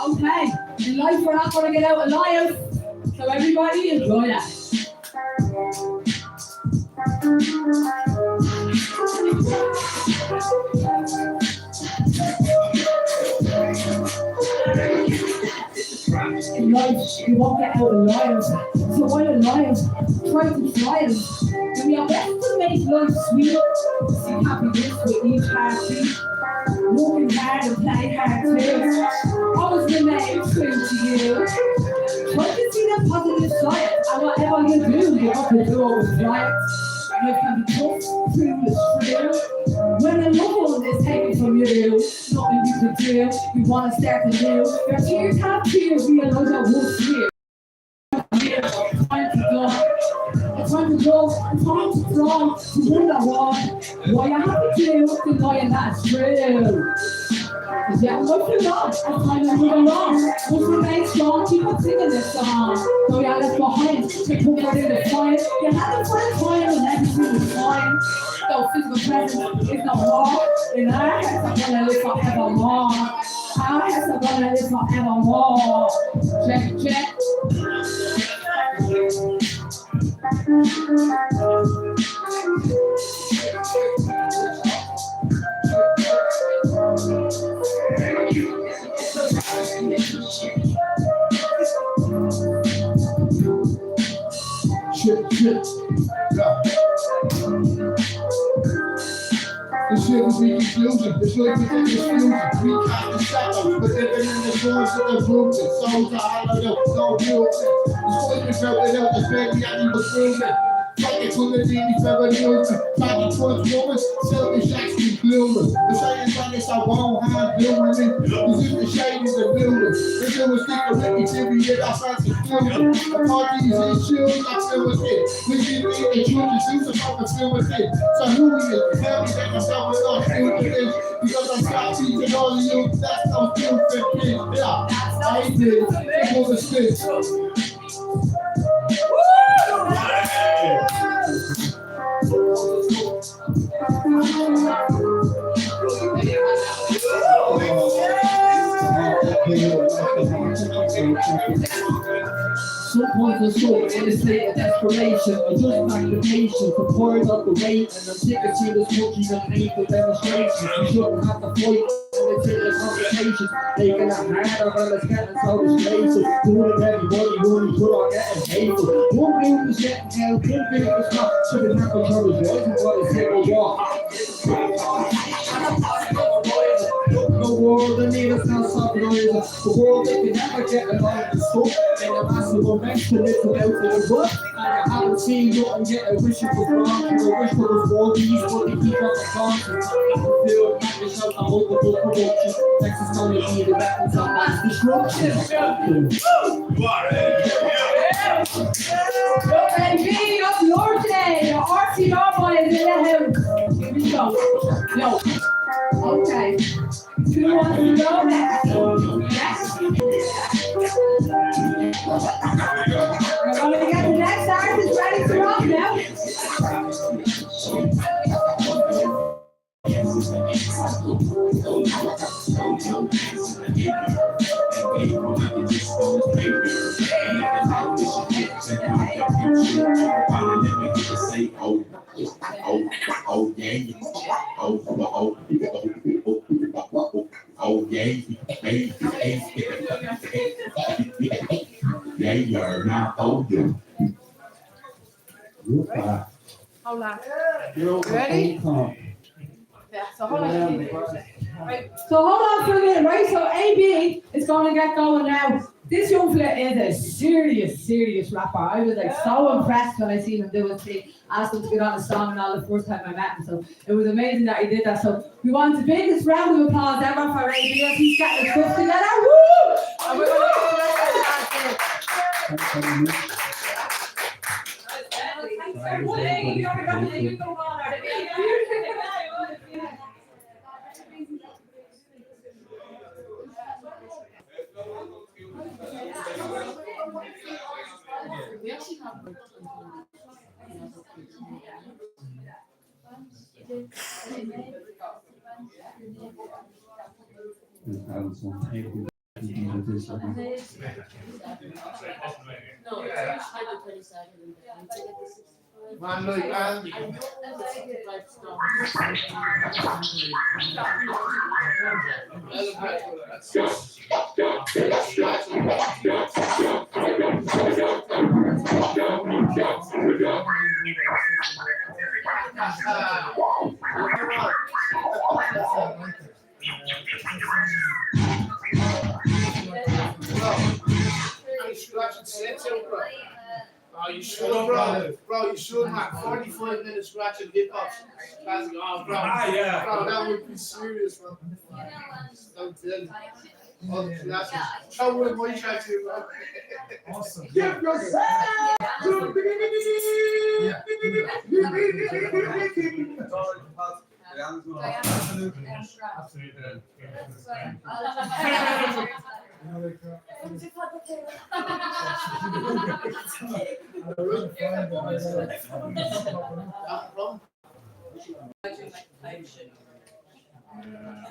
Okay, in life we're not going to get out alive, so everybody enjoy that. In life, you won't get out alive, so while alive, try to thrive. Do your best to make life sweet, see happiness with each heartbeat. Working hard and playing hard too. Always remain true to you. Try to see the positive side, and whatever you do, you have to do it with right. You can be tough, true is true. When a loved one is taken from you, nothing you can do. You want to start anew. Your tears have tears, realize I won't fear. Time to go, time to go, time to draw, to wonder why you have to do, denying that's true. Cause yeah, what you love, I'm trying to move along. Let's remain strong, keep on singing this song. So yeah, let's behind, take comfort in the fight. You had a fun time and everything was fine. So physical presence is no more. In our heads, I'm gonna live forevermore. Our heads are gonna live forevermore. Check, check. Shit. Yeah. This shit is the confusion. This shit is the confusion. We cast the shadows, but living in the ruins of the movement. Souls are hollow, no movement. This voice was broken up, the baby I need was moving. Fighting for the needy feminism. Fighting towards women, selfish acts be blooming. The science honest, I won't hide blooming. Cause if the shade is the building. If it was thick of negativity, I find seclusion. Apart these issues, I feel with it. We need the truth, do some I feel with it. So who is? Tell me that I'm not with us, do this. Because I'm stop teaching all of you, that's no stupid kid. Yeah, I did. Take on the stick. Some points are short in a state of desperation, or just masturbation for pouring up the weight, and I'm sick of seeing this country on painful demonstrations. We shouldn't have to fight and take the complications, making it harder when it's getting so disgraceful. Doing everybody really put on getting hateful. One group is getting held, one group is not. So the temperature is rising, but it's civil war. The world in need is now suffering. The world that can never get along with stuff. And a massive event to live without the book. And I haven't seen nothing yet. I wish it was wrong. And I wish there was more these, but they keep up the content. Feel package out of multiple promotion. Texas gonna be the weapons of mass destruction. Yo, up your day. Your RTR boy is in the house. Here we go. Yo. Okay. Who wants to go next? Yes. We're going to get the next artist ready to rock now. Oh yeah, yeah, you're not older. Hold on. You're ready? Yeah, so hold on. Right. So hold on for a minute, right? So AB is going to get going now. This young fella is a serious rapper. I was like so impressed when I seen him do his thing. Asked him to get on a song and all the first time I met him. So it was amazing that he did that. So we want the biggest round of applause ever for AB as he's getting his stuff together. Woo! And we're going to do We actually have Man, look, man. Oh, you should, bro. Bro, you should, man. 45 minutes scratching hip hop. Classic. Oh, bro. Yeah. Bro, that would be serious, bro. Don't tell me. Oh, classic. Show one of my tracks here, bro. Awesome. Give yourself to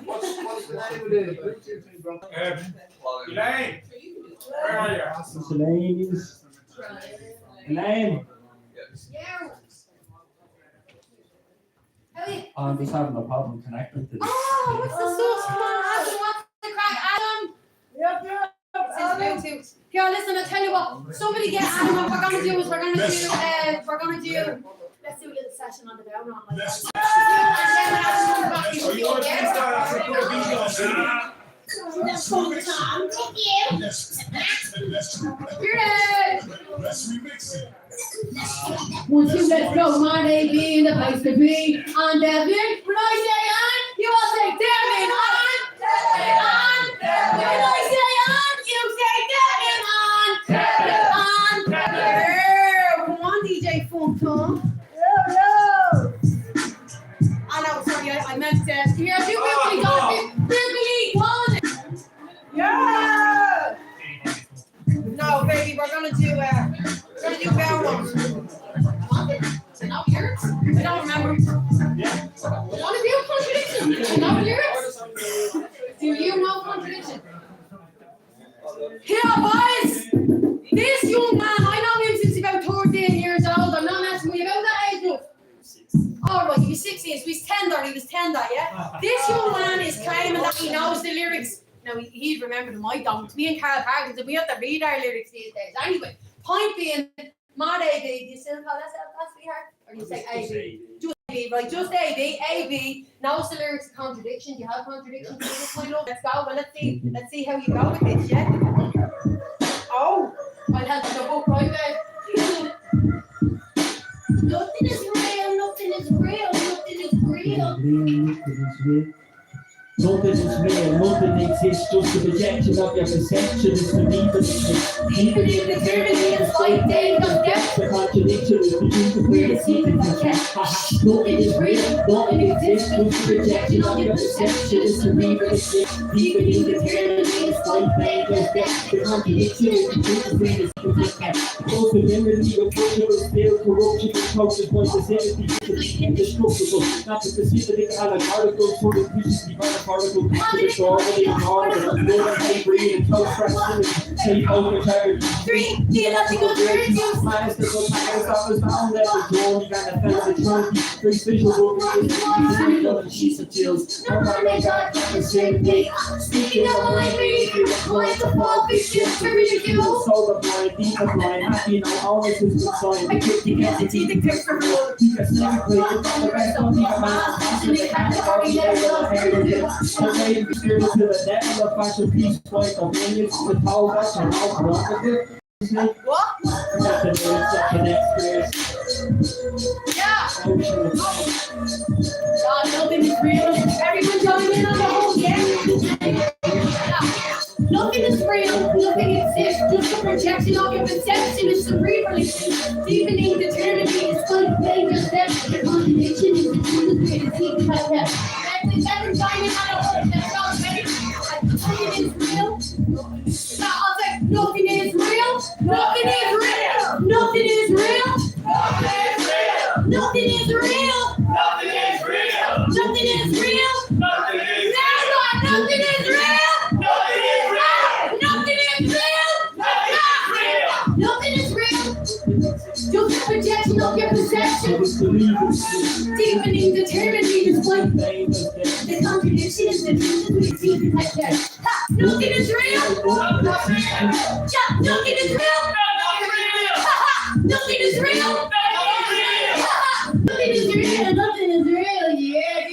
What's the name of the Bluetooth thing, bro? Elaine. Where are you? MissElayneous. Elaine. I'm just having a problem connecting to this. Oh, what's the sauce? Come on, Adam, what's the crack? Adam! It's his Bluetooth. Here, listen, I'll tell you what. Somebody get Adam, what we're gonna do is we're gonna do, let's do a little session on the down on like that. And then when Adam comes back, you can go there. That's fun time. Thank you. Here it is. Let's remix it. 1, 2, let's go. My name be in the place to be. On Devin. When I say on, you all say Devin on. Devin on. When I say on, you say Devin on. Devin on. Come on, DJ Funk Tom. Hello. I know, sorry, I meant to. Here, do Billy Dolphin. Billy Dolphin. Yeah. No, baby, we're gonna do bell ones. No lyrics? I don't remember. Want to do contradiction? No lyrics? Do you know contradiction? Here, boys. This young man, I know him since he's about 13 years old. I'm not asking you about that age group. Oh, right, he was 16, so he's tender, yeah? This young man is claiming that he knows the lyrics. No, he'd remember them, I don't. Me and Carl Parkinson, we have to read our lyrics these days. Anyway, point being, Mad AB, do you still call that sweetheart? Or do you say AB? Just AB, right, just AB, AB, knows the lyrics of contradiction. Do you have contradiction to this, my love? Let's go, well, let's see how you go with this, yeah? Oh, I'll have to go book right there. Nothing is real, nothing is real, nothing is real. Nothing is real, nothing exists, just a projection of your perception. It's the even in eternity, it's like days of death. The contradiction is the truth of where the secrets are kept. Nothing is real, nothing exists, just a projection of your perception. It's the even in eternity, it's like days of death. The contradiction is the truth of where the secrets are kept. Both the memory of cultural still corruption and culture's point facility is indestructible. Not the specific allegorical for the previously particle to the soul of the article, Lord of Avery and close proximity, take over charity. 3, theological virtues. Minus the pattern stoppers found that the door, you got a fellow trophy, three visual readers, sheets of chills. Nobody got the same day. Speaking of my reading, point the fall fiction to ridicule. Soul of blind, deep of blind, happy now, always is good sign. The kick the entity, the kick for real. Because never play the rest of the amount. And they had the party that will inherit. The way we steer to the level of fashion peace point of millions to tell us and how provocative. What? That's the lyrics of the next verse. Yeah. Nothing is real. Everyone join in on the whole game. Nothing is real, nothing exists, just a projection of your perception is cerebrally. Deepening eternity is like dangerous steps. The contradiction is the truth of where the secret has kept. Every time you have a hope that's not ready. Nothing is real. Now I'll say nothing is real. Nothing is real. Nothing is real. Nothing is real. Nothing is real. Nothing is real. Nothing is real. Nothing is real. Nothing is real. Nothing is real. Nothing is real. Just a projection of your perception. Deepening eternity is what the contradiction is the truth we see like that. Nothing is real. Nothing is real. Nothing is real. Nothing is real. Nothing is real. Yeah.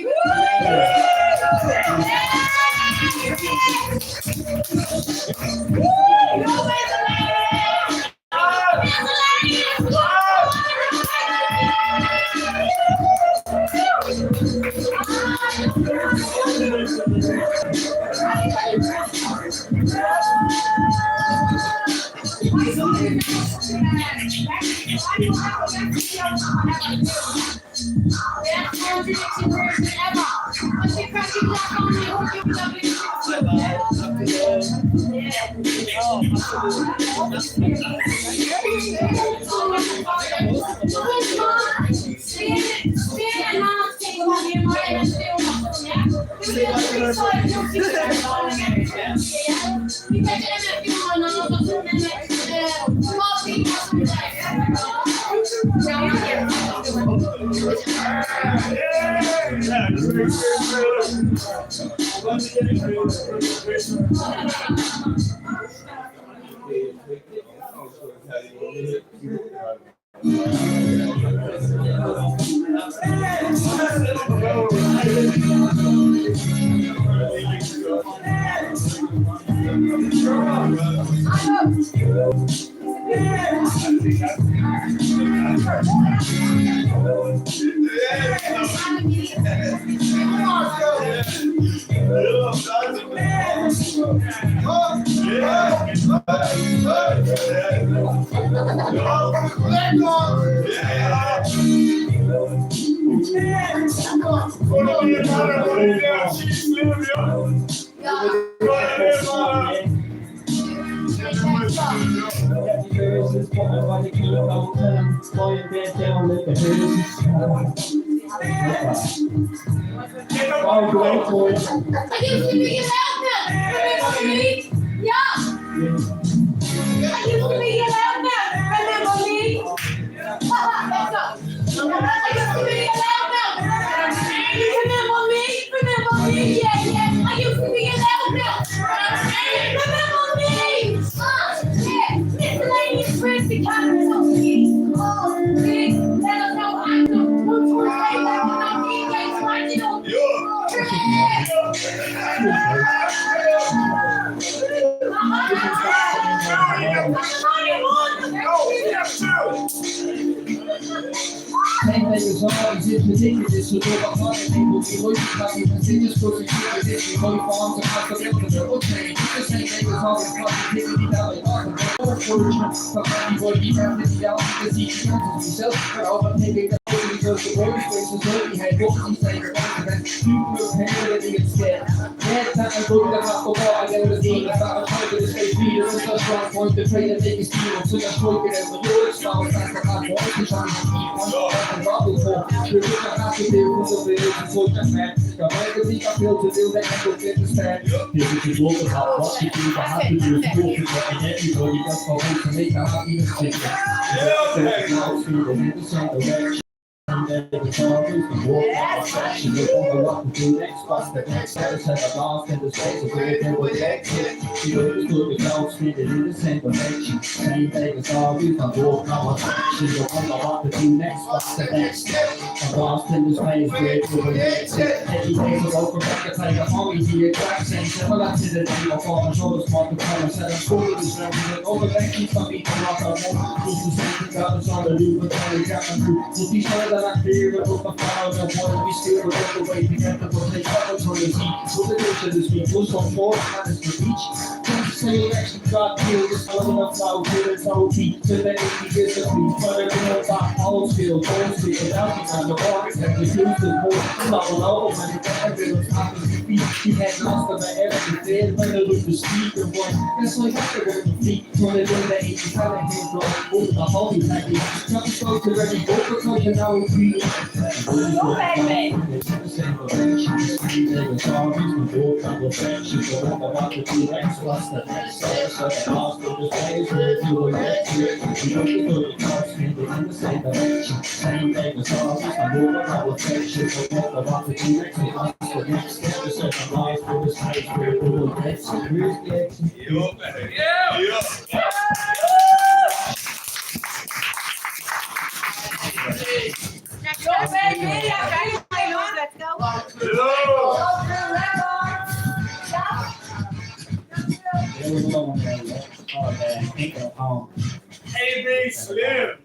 Hey, Slim.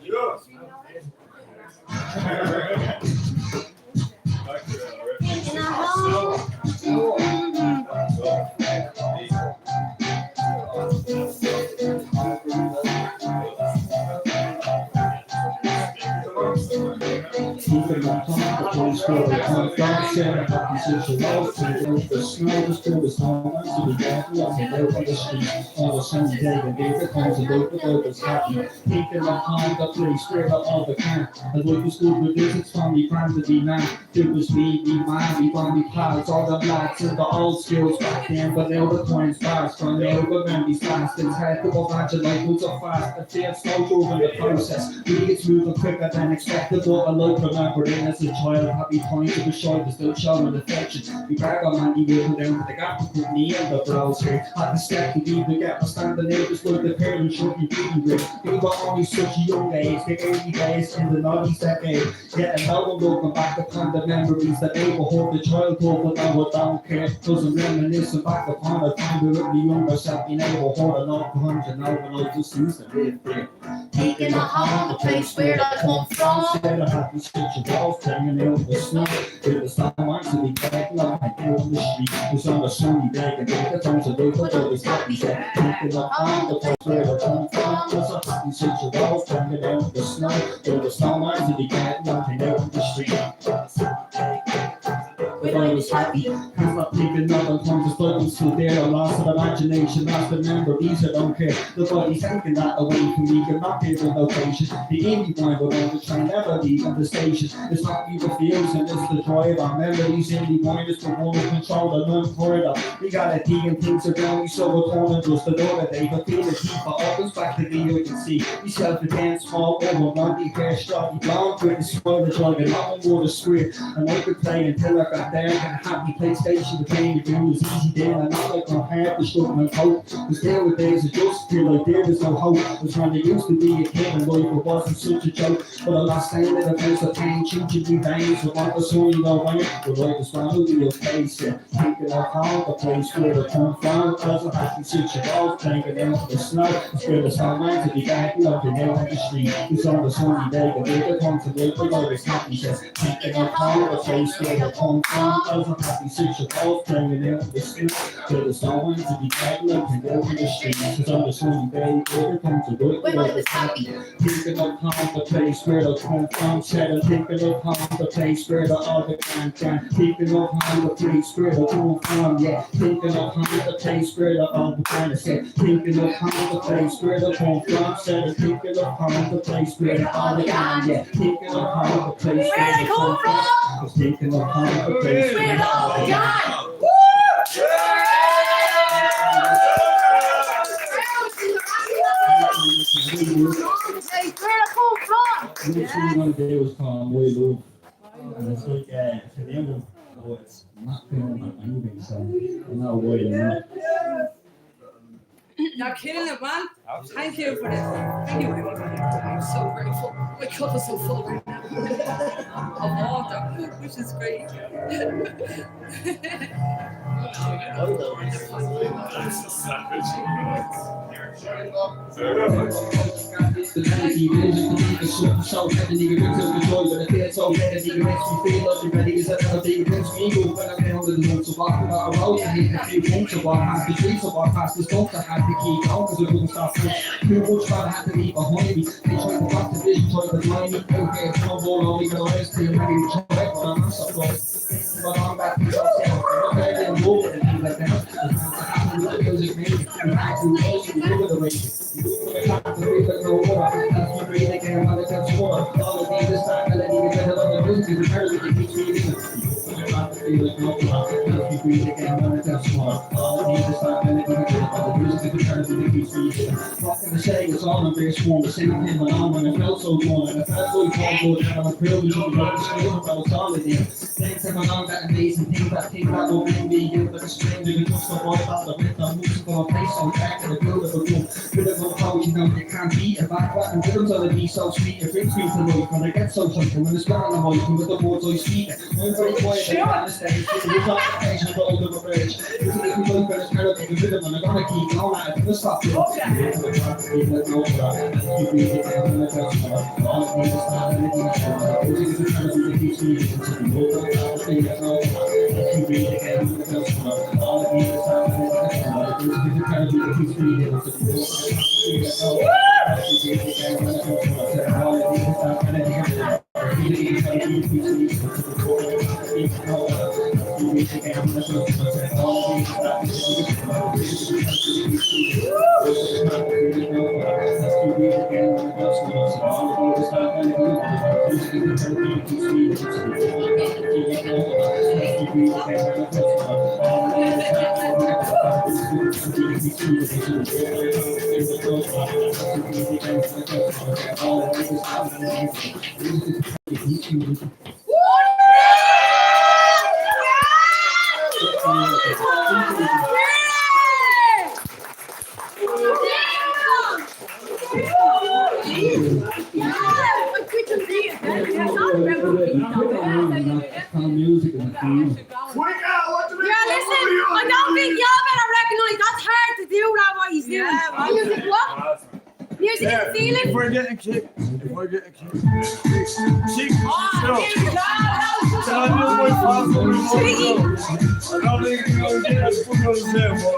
Keeping up on the place where the come from, sharing happy social life, to the snow, the school is home, to the garden, and the on the street, on a sunny day, and there comes a local was happy. Keeping up on the place where the all the can, and local school with visits from me, grand to be man. It was me, man, me, family clouds, all the lads and the old skills back then, but now the coins fast, from now the memories fast, it's hard to imagine like moves up fast, and fear slow over the process. It's moving quicker than expected, but I like remembering as a child, happy times to the shoulders, still showing affection. We back on Andy walking down to the gap, put me in the browser. Had to step to even get my standing there, just like the parents should be beating with. We were only such a young age, the early days in the 90s decade. Yeah, and now I'm looking back upon the memories, the neighborhood, the childhood, but now I don't care. Cause I'm reminiscing back upon a time we were the younger self, the neighborhood, and all behind you now, when I just used to live there. Taking a home, the place where I come from. Instead of having such a golf, hanging out in the snow, with the starlight to be back, like out on the street. It's on a sunny day, and the times of day, but always happy. Taking a home, the place where I come from. It's a happy such a golf, hanging out in the snow, with the starlight to be back, like out on the street. But always happy. Hands not picking up on times of struggles still there. A loss of imagination, lost the memories, I don't care. Nobody's taking that away from me, you're not here the location. The indie blind, but on the train, never leaving the station. It's not you refusing, it's the drive. Our memories, indie blind, is the one who control the none further. We got a digging things around me, so we're calling just another day. But feel the deep, but opens back to me, you can see. We self again, small, over, money, hair, strong, blonde, with the smile, the drug, and not more the square. And I could play until I got there, and a happy PlayStation, the game you do was easy then. And not like my heart was struggling and hope. Cause nowadays, it just feel like there was no hope. It was when I used to be a kid, and life it wasn't such a joke. But I'm not saying that I face the pain, changing me veins. So what the soul you know, right? But I just want to be a face, yeah. Thinking of how the place where I come from. Cause I have to switch it off, taking out the snow. It's where the sunlight to be back, looking out on the street. It's on the sunny day, the day that comes to live, but always happy, says. Thinking of how the place where I come from. Cause I have to switch it off, taking out the snow. Where the sunlight to be back, looking out on the street. It's on the sunny day, where it comes to live, but always happy. Thinking of how the place where I come from, said thinking of how the place where the other can. Thinking of how the place where I come from, yeah. Thinking of how the place where the other can. Said thinking of how the place where I come from, said thinking of how the place where the other can, yeah. Thinking of how the place where I come from, thinking of how the place where the other can. Hey, where I come from? The next thing you're gonna do is call Way Love. And it's like, for them, oh, it's not feeling like moving, so I'm not worried enough. You're killing it, man. Thank you for this. Thank you, everybody. I'm so grateful. My cup is so full right now of water, which is great. The fantasy vision, the super show, the nigga brings up the joy, but I feel so bad, the nigga makes me feel like the ready is that nothing brings me go when I'm down to the moon, so walk without a road, I hit a few points, so walk past the trees, so walk past the stones, I had to keep on, cause I wouldn't stop me. Too much fun I had to leave behind me, they tried to block the vision, tried to blind me, out here, snowball, only got eyes, till ready to try, but I'm not so close. But I'm back to myself, I'm not ready to move, and things like that. Music made me, I'm back to the ocean, you the race. That's what we think I'm gonna touch more. All of these time, I let you get on the music, the person that keeps me in. I'm feel like no one. If we think I'm gonna touch more. All of these time, I let you get on the music, the person that keeps me in. Walking the shade is all I'm very strong. The same thing when I'm when I felt so warm. And I felt so cold, and I'm a privilege of the right to scream, I was solid in. Things come along that amazing things that think that will bring me in. Like a stranger, you just so boy about the rhythm. I'm moving from a place on back in the good of a room. With a little power, you know, you can't beat it back. What and rhythms are the be so sweet. It brings me to life when I get so drunk. And when it's spelling I'm like, with the words I speak. I'm very quiet and I understand. It's the occasion of all of a bridge. This is the people who are of the rhythm and I'm gonna keep going at it. Let's stop it. Keep it no stop. Keep it down and let's go. All of these is not in the future. Music is the person that keeps me in. So we hold on to the thing that's all. Keep it down and let's go. All of these is not in the future. Music is the person that keeps me in. So we hold on to the thing that's all. Keep it down and let's go. All of these is not in the future. I don't think y'all better recognise that's hard to do that what he's doing. Music what? Music in the ceiling? If we're getting kicked. If we're getting kicked. Cheek. Oh, Can I do my fast one? I don't think you know that's what I was there for.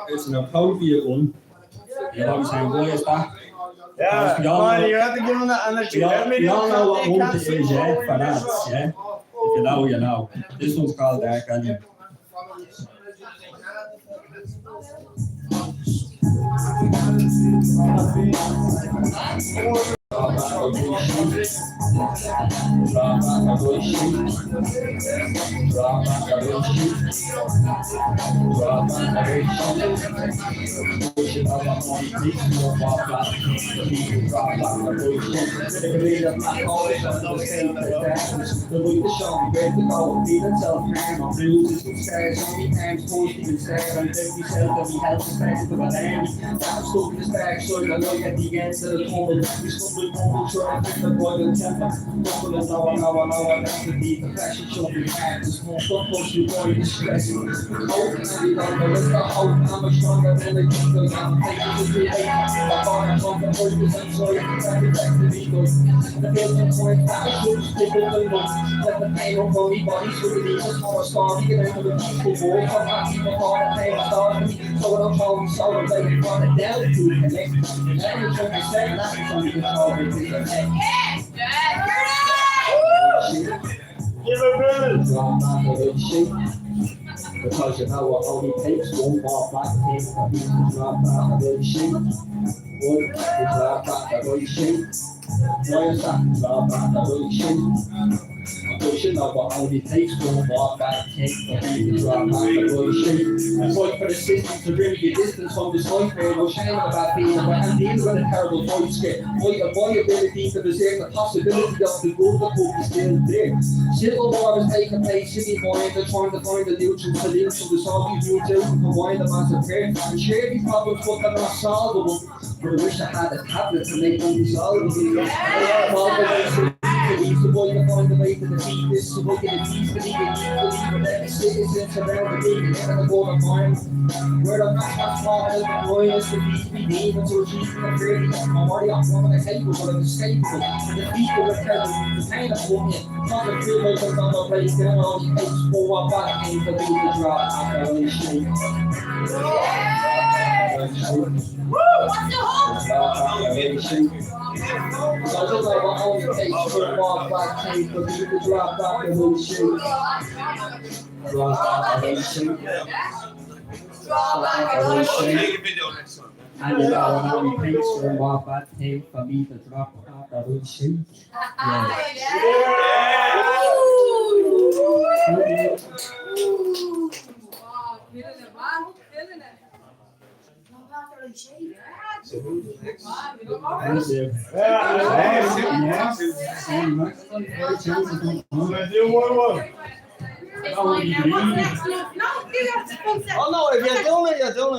It's an appropriate one. You know what I'm saying? Why is that? Yeah, man, you have to give them that energy. We all know what one it is, yeah, for lads, yeah? If you know, you know. This one's called Dark Onion. So when I'm holding shoulders, they can run it down to the next. Every 20% left is on control with the next. Give a bit. Drop back a little shit. Because you know what only takes one more black thing for me to drop back a little shit. One, to drop back a little shit. Why is that? Drop back a little shit. Because you know what only takes one more black thing for me to drop back a little shit. Fight for the system to bring you distance from this life where no shame about being where I'm dealing with a terrible fight scared. Fight a viability to preserve the possibility of the good that will be still there. Civil war is taking place, city mind, they're trying to find a neutral solution to solve these new children from why the mass of care. And share these problems, but they're not solvable. But I wish I had a tablet to make them resolvable. So boy, you find a way to defeat this, so we can defeat the league, but every citizen around the league, and the goal of mine. Where the national flag is the loyalist, the beast be demons, or Jesus, the fairly, I'm already on one of the tables, but I'm escapable. The people are terrible, the pain of woman, not the fear of the number place, getting all the eggs for one back, and the league to drop, I'm only shake. What's the hope? So I just like my own takes for one back, and the league to drop back, and only shake. Drop back, and only shake. And you know, how many takes for one back, and for me to drop back, and only shake. Oh no, if you're doing it,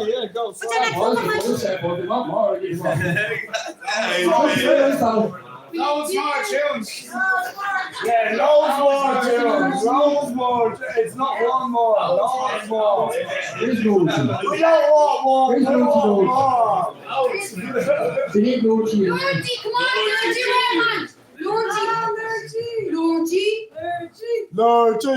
yeah, go. Loads more tunes. Yeah, loads more tunes. Loads more. It's not one more. Loads more. We don't want one. We want more. Lordy, come on, Lordy.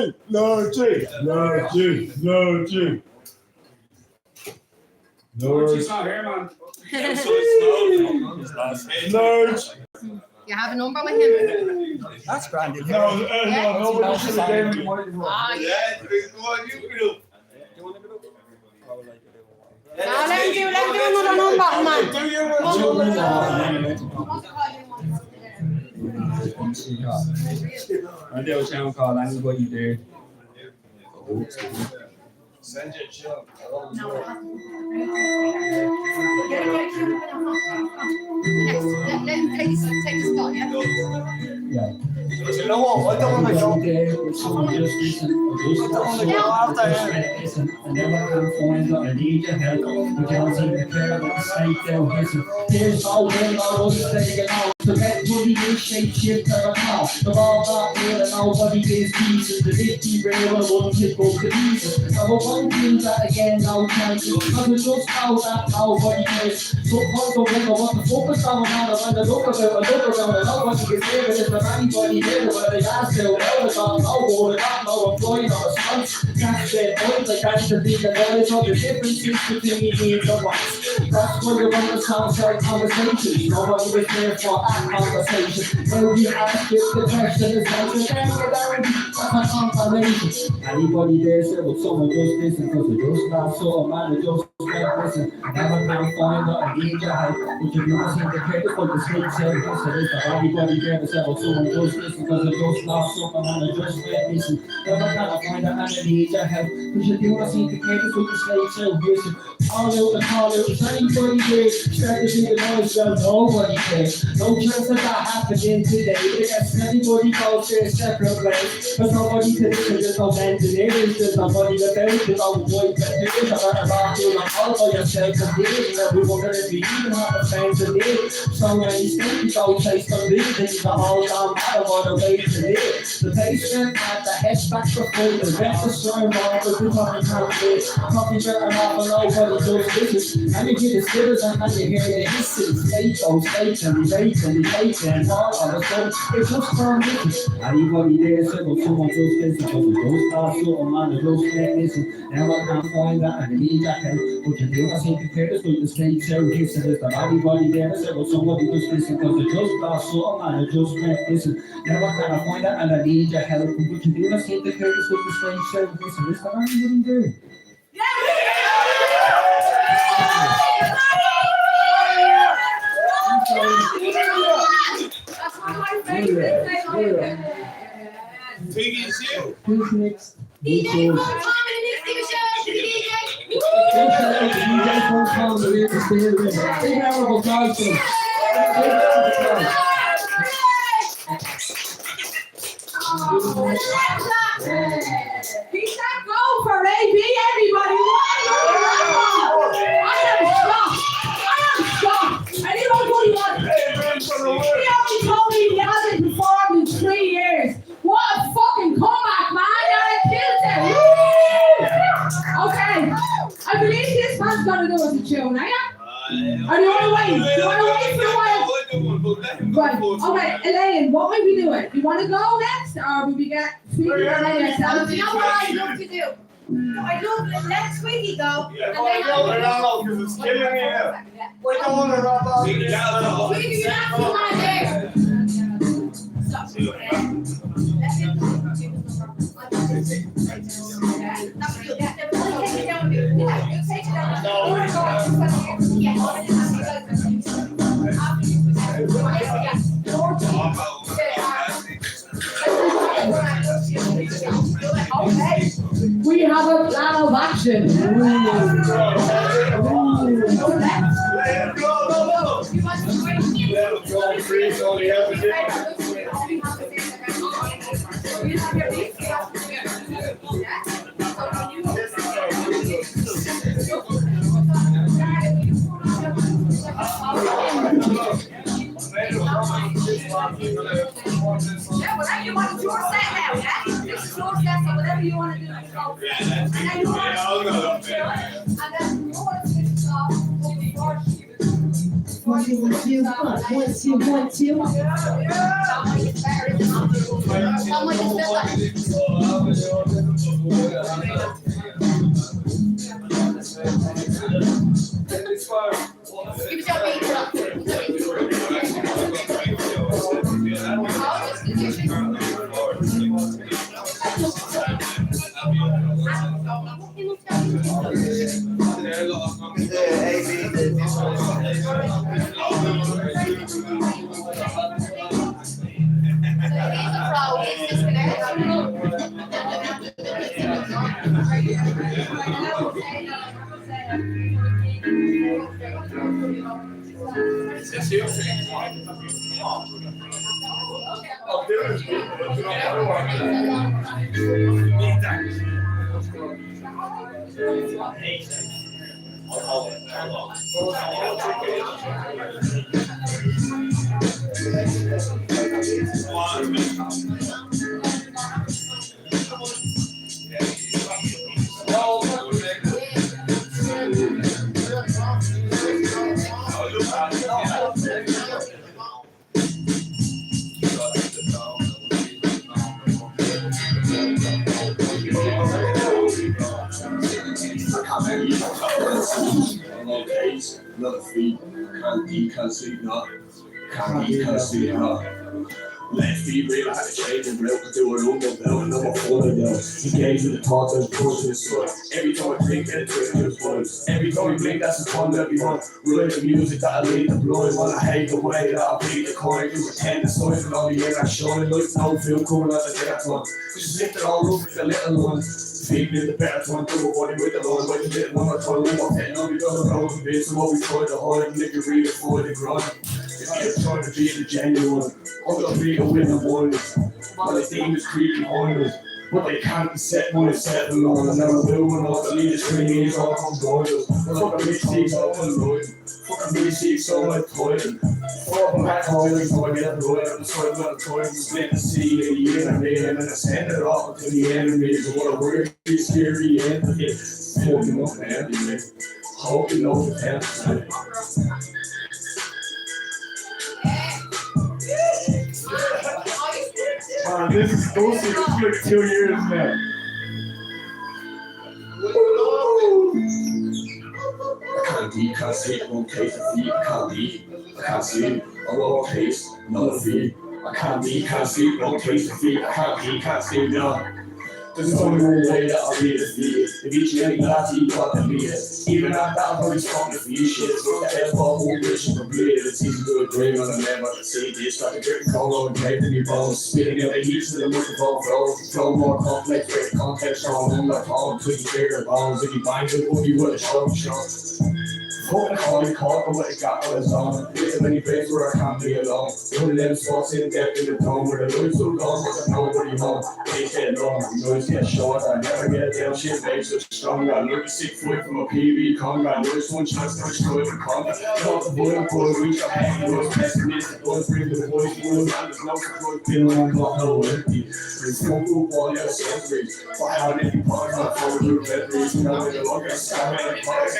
Lordy's not here, man. You have a number with him? That's grand. No, nobody should have gave me more. Yeah, let him do another number, man. Do you I do sound call anybody there. Send your job. Let him take the spot, yeah? Yeah. You know what? I don't want to go there with someone just listen. I don't want to go after him. I never can find that I need your help. You can't seem to care about the state there. Listen, there's no way I was taking out. So get money in shape, shift, turn now. The ball back here and nobody is decent. The 50 rail and one tip up the diesel. I won't do that again, no chance. Because it's just how that nobody cares. So point to wonder what the fuck is going on. When I look around and nobody is there. But if there's anybody there, where they ask you, well, it's not no water, not no employee, no response. That's their point, like that's the big knowledge of the differences between me and the ones. That's when you want to sound like conversations. Nobody was there for that conversation. When we ask you the question, is like the angularity of a confirmation. Anybody there said, well, someone just listen, because it just not so a man, it just can't listen. Never can find out a need your help. If you don't seem to care, but the snake said, listen, if anybody there said, well, someone just listen, because it just not so a man, it just can't listen. Never can find out a need your help. If you don't seem to care, but the snake said, listen. All out the call out, is anybody there? Start to see the noise, well, nobody cares. No chance of that happening today. Because anybody goes to a separate place. There's nobody to listen, there's no engineers, there's nobody to tell you, there's no boy to do it. I'm not about doing it all by yourself and do it. You know, we wonder if you even have a friend to live. So many things, go chase some buildings, the whole damn matter what a way to live. The patient had the head back for full, the rest of the storm over, the money can't live. Coffee better off and nobody does business. And you hear the spitters and you hear the hisses. State those states and the rates and the takes and all of a sudden, it's just firm business. Anybody there said, well, someone does business, because it does pass so a man, it does get listen. Now I can't find that and I need that help. But you do not seem to care, there's like the stage show, you said there's not anybody there, so well, somebody just listen, because I just lost something and I just went, listen, never can I find that and I need your help, but you do not seem to care, there's like the stage show, listen, is there anybody there? That's one of my favorites. Piggy's you. Who's next? DJ Paul Common and Nick Stevens, DJ. DJ Paul Common here to stay with us. Big round of applause for him. Big round of applause. He's that goal for AB, everybody. I am shocked. And you know what he was? He only told me he hasn't performed in 3 years. What a fucking comeback, man. I killed it. Okay. I believe this man's gonna do us a tune, are you? Or do you want to wait? Do you want to wait for a while? Right. Okay, Elaine, what will we do it? You want to go next, or will we get Sweetie and Elaine ourselves? You know what I'd love to do? I'd love to let Sweetie go. Yeah, and but then no, because it's killing me now. We don't want to rub off. Sweetie, you're not too much there. Okay, we have a plan of action. Yeah, whatever you want, it's your set now, yeah? This is your set, so whatever you want to do, let's go. And then you want to do it, and then you want to switch it off, before she One, two, one, two, one, two, one, two. Another feet, can't sleep, no. Can't sleep, no. Left feet real, I had to change and real to do her own bell, and I'm a follow though. Engage with the thoughts and pushing his foot. Every time I blink, get a twist to his voice. Every time we blink, that's the fun that we want. Rolling the music that I lead the blowing one. I hate the way that I beat the coin. You pretend the story for all the year I showing. Like no feel cool as I get one. Just lift it all up with the little one. Feeding in the better one, do a body with the Lord. Like a little one, I told him, okay, no, we don't know the bits of what we try to hide. Nigga, really for the grind. If you're trying to be the genuine, I'm gonna be the winner one. While the demons creep behind us, but they can't set my settle on. And I'm doing all the leaders, screaming, all come down. Fucking mistakes, all the fucking mistakes, all my toiling. Fucking back toiling, so I get the right on the side of the toiling. Split the sea in the enemy, and then I send it off to the enemy. So what a weird, scary end. Fucking up, man. Hope you know the temp. This is ghosted. It's like 2 years now. feet, can't see, won't taste the feet, can't be, I can't see, I won't taste, no feet, I can't be, can't see, won't taste the feet, I can't be, can't see, no. There's only one way that I'll be defeated. If each and every last you got to beat it. Even at that very strong to feel shit. So the hell for whole mission completed. It's easy to agree on the never to see this. Like a dripping cold and break in your bones. Spitting out the heat to the microphone flows. Flow more complex, break context on them like all twiggy bigger bones. If you bind the boogie with a show. Fuck the call, you call for what you got on his own. There's so many places where I can't be alone. One of them spots in depth in the tone where the noise so long, there's nobody home. They get long, the noise gets short, I never get down, shit makes it strong. I look a 6 foot from a PV Conga, noise one chance to destroy the Conga. Not the boy, reach a hand, noise pessimistic, boys bring the voice, noise, and there's no control, feeling not no empty. There's no group all your sensories, for how many parts are for the batteries, now in the longer sky, and parts.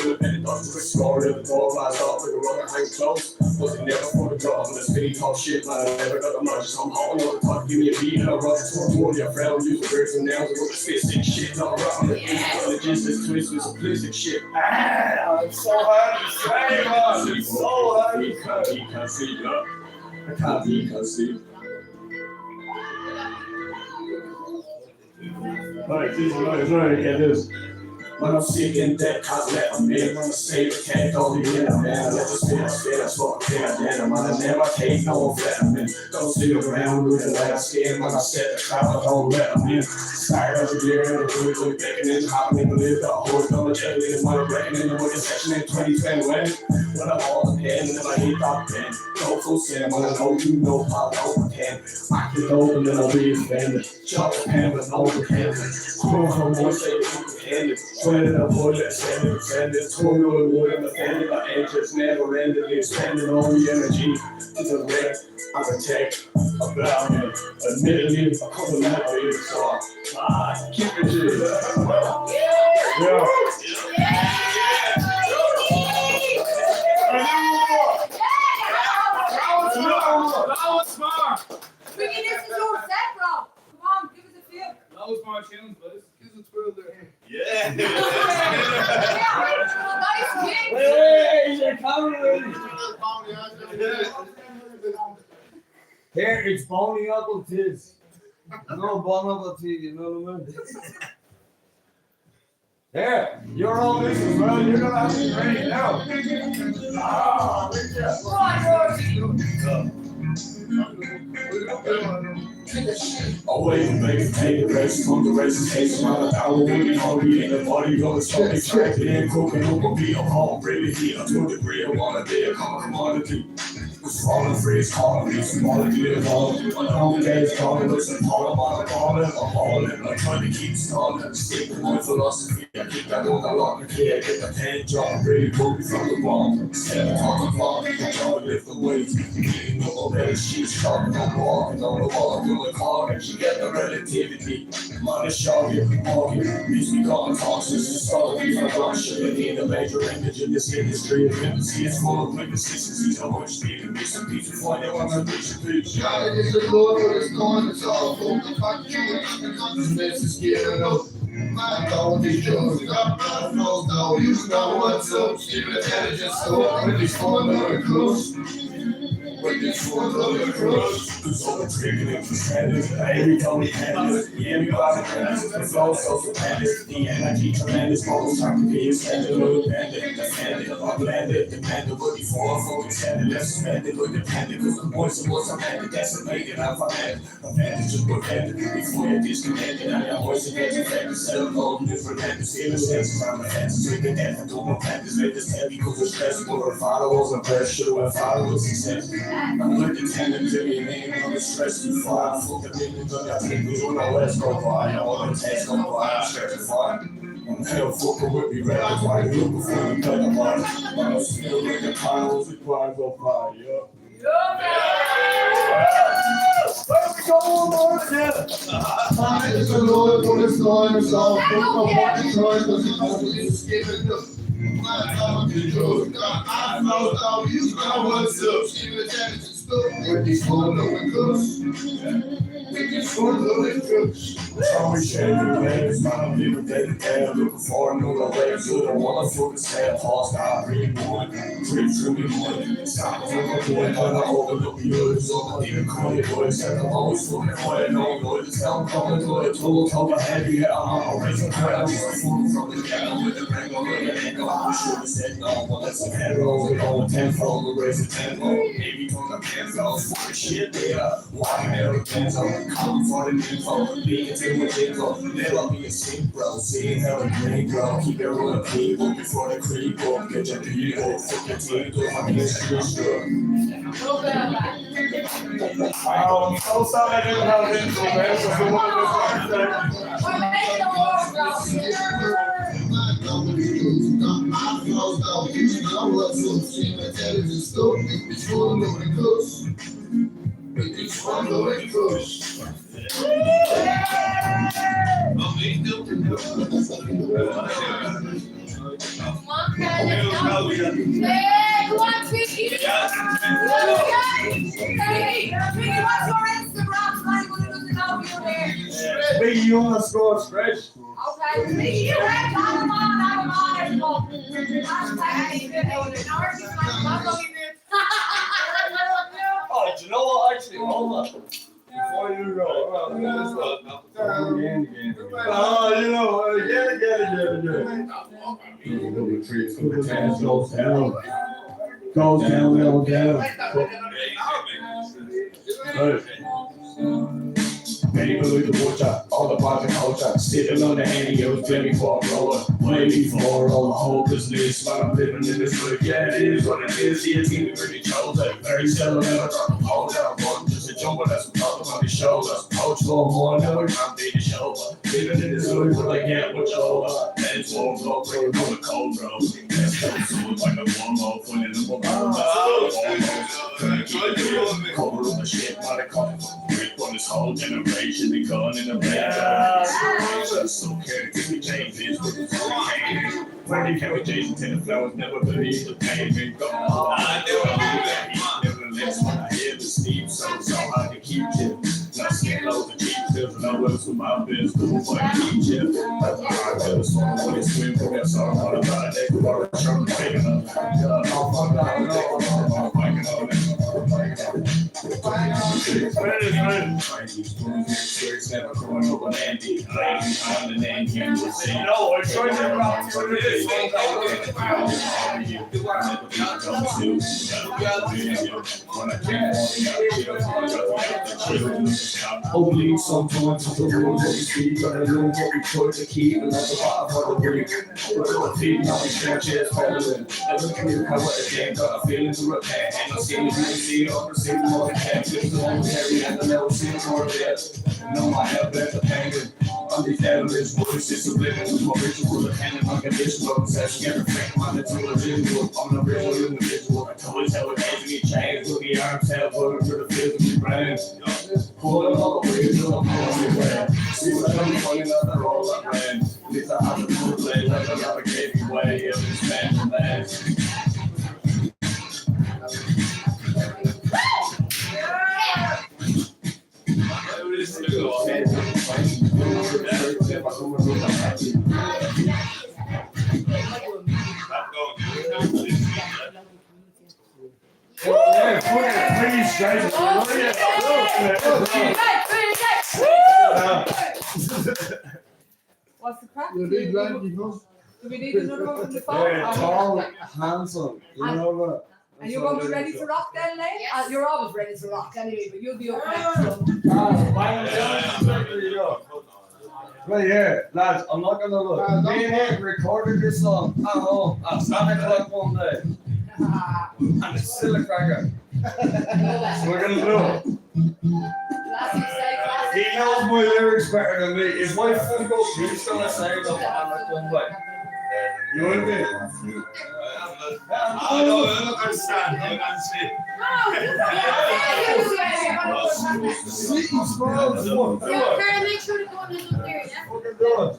And not to the score of the door, glass off with a rubber hang close. Was it never for the job on the spinny top shit, man? I never got the money, so I'm hauling on the top. Give me a beat and I'll run toward your friend. Use the birds and nails and the spit shit. Not around the logistics, twist with simplistic shit. I'm so hard to say, man. It's so hard. You can't see, no. I can't be, can't see. Alright, sorry, get this. When I'm sick and dead, can't let them in. When I say the cat, don't be in a man. Let the spit, that's what I can't damn. I never take no vitamin. Don't sit around with a last skin. When I set the trap, I don't let them in. Start of the year, and the food look beckoning. How they believe the whole number checking in my reckoning. The wicked section in 2021. When I'm all the pen, and then I hit that pen. Don't full sin, when I know you know how to pretend. I can open and I'll be offended. Chop the pen, but no pretending. Screw from one say you pretended. Sweating a bullet, sending, total wood and offended. My interest never ended. Expending all the energy to the wreck. I'm a tech about it. Admittedly, I couldn't let me so keep it G. Yeah. That was smart. We can listen to your set, bro. Come on, give us a feel. That was smart tunes, boys. Give us a twirl there. Yeah. Hey, you're coming. Here, it's bony apple tis. No bone apple tea, you know what I mean? There, you're all missing, bro. You're gonna have to be ready now. Ah, Away from making take the rest, come the rest, taste around the hour when we hungry and the body gonna start extracting and cooking up a beat of home, bring it here to a degree of one a day, come a commodity. Was falling free, it's calling me, symbology of all. My own days calling us and I'm calling, I'm trying to keep stalling, stick with my philosophy. I keep that on the lock and clear, get the pen job, really move me from the bomb. Step on the block, I'm trying to lift the weights, getting up a better sheets, talking on walking on the wall, doing the car, and she get the relativity. Man, it's shoggy, walking, means we got toxins to start with my brush, and in the major image in this industry, the embassy is full of inconsistencies, how much speaking. Some pizza for you, I'm a bitch. God is the Lord, what is going, it's all full of fucking truth. This is getting up. My God, these drugs, got my nose, now you know what's up. Steven had just so with these four other close. With these four other close. So it's drinking it for standards. Every time we handle it, yeah, we got it. It's all social bandits. The energy tremendous. Almost time to be extended. Little bandit, defended, unblended. Dependent, but before I'm fully extended. Less suspended, but dependent. Cause the voice of what's I'm handed. Decimated, I'm fermented. Advantage is protected. Before you're disconnected, and your voice gets infected. Cell phone, different methods. Feeling senses, I'm offenses. With the death and doing practice. Let this heavy because it's stressful. Our followers and pressure. Our followers success. I'm with the tenant to be named. I'm stressed too far. I'm fucking millions on your fingers on my west go by. I want to taste go by. I'm certified. I'm hell fucking with me, right? That's why you look before you cut the line. I'm still like the piles required go by, yeah. Let's go on together. I is the Lord, what is going, it's all full of fucking joy, because he knows what he's giving up. My God, the drugs, got my nose, now you know what's up. Steven Jackson. with these fun loving cooks. With these fun loving cooks. Always changing ways, man, I'm living day to day. I'm looking for a new way. Good, I wanna focus, stay a pause, start reading more. Trip through me more. Stop doing my boy, but I overlook you. So I even call you boys, and I'm always fucking quiet. No noise, I'm coming to it. Total cover heavy, yeah, I'm always a crowd. I'm fucking from the ghetto with the regular. I should have said no, but let's head over. Going tenfold, we're raising tempo. Maybe from the pants off, fucking shit, yeah. Why never pants off? Come for the info, being to with info. Never be a sick bro, seeing how the green grow. Keep everyone people before they creep up. Get your people, fuck your teeth, do my history stuff. So sorry I didn't have it info, man. So if you want to Big you score stretch. Okay, Oh, do you know what? Actually, hold on. Before you go, oh, you know, again. Goes down. People with the butcher, all the parts of culture, sitting on the hand, it was Jimmy for a roller, way before all the hopelessness, while I'm living in this world, yeah, it is what it is, yeah, team really chose it, very seldom ever drop a pole down, one, just a jumper, that's a problem on his shoulders, coach for more, never can't be the shoulder, living in this world, what I get, what's over, men's warm, go bring it on the cold, bro, let's go to like a warm up, when it's a warm cover up the shit, while they come on this whole generation, they gone in the rain. So care to be changes with the pain. When they carry Jason to the flowers, never believe the pain. They go nevertheless, when I hear the steam, so hard to keep you. Not seeing loads of cheap pills, and I was for my bills, but I keep you. That's why I tell the song when it's swim for that song. All about it, they go to Trump, taking up. No, I'm trying to rock for this. Hopefully, sometimes it's the rules that we speak, but I know what we try to keep, and that's a lot of the week. We're going to feed, now we share chairs, pedaling. I look at you, how it again, got a feeling to repent, and I see you see, or receive more than cash, it's the one carry, and I never see more there. No, I have better painted. On these elements, voices subliminal, my ritual, and my condition, but possession, everything, my natural individual. I'm an original individual. I told you how it has me changed. Look at your arms, have voted for the physical brain. Pulling all the way till I'm pulling away. See what I'm pulling out the roll up, man. At least I have to move late, like I never gave you away. It was man for man. What's the crack? You need Randy, Do we need another one from the phone? yeah, tall, handsome, you know that. And you're going to be ready to rock then, Lane? Yes. You're always ready to rock anyway, but you'll be up next. Right here, lads, I'm not gonna look. Me and him recorded this song at home at 7 o'clock one day. And it's still a cracker. So we're gonna do it. He knows my lyrics better than me. If my foot goes, he's gonna say them and I come back. You know what I mean? I don't understand. I don't understand. Make sure to go on the there, yeah?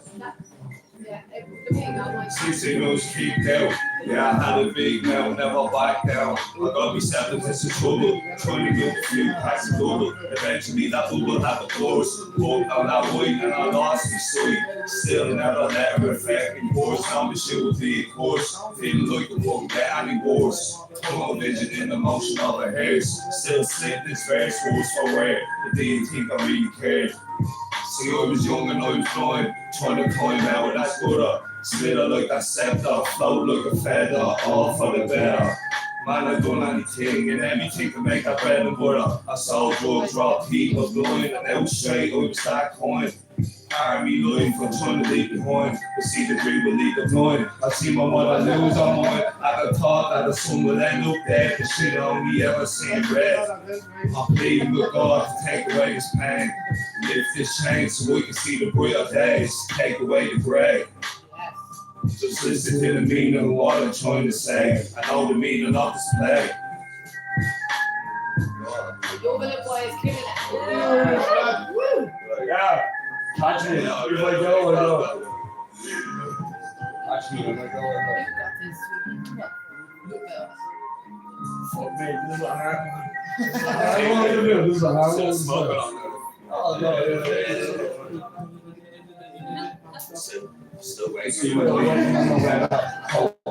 Yeah, Six goes keep down. Yeah, I had a big now, never back down. I got myself into some trouble, trying to milk a few packs of double. Eventually that bubble had the course. Walked down that way and I lost my sight. Still never let her affect me worse. Now the shit will be a course. Feeling like it won't get any worse. Tunnel vision in the motion of her hairs. Still slip this verse worse for wear. But didn't think I really cared. See, I was young and I was blind, trying to climb out of that gutter. Slitter like that scepter, float like a feather, all for the better. Man, I done anything and everything to make that bread and butter. I sold drugs, robbed people, blind, and they was straight, I was that coin. Army life, I'm trying to leave behind. But see the dream will lead the blind. I see my mother lose on mine. I got thought that the sun will end up there. The shit only ever seen red. I'm pleading with God to take away this pain. Lift this chain so we can see the brighter days. Take away the grey. Just listen to the meaning of what I'm trying to say. I know the meaning of this play. Yeah. Catch me. If I go, I go. Catch me if I go, I go. Fuck me, this is a hard one. This is a hard one. Oh, no. Still waiting.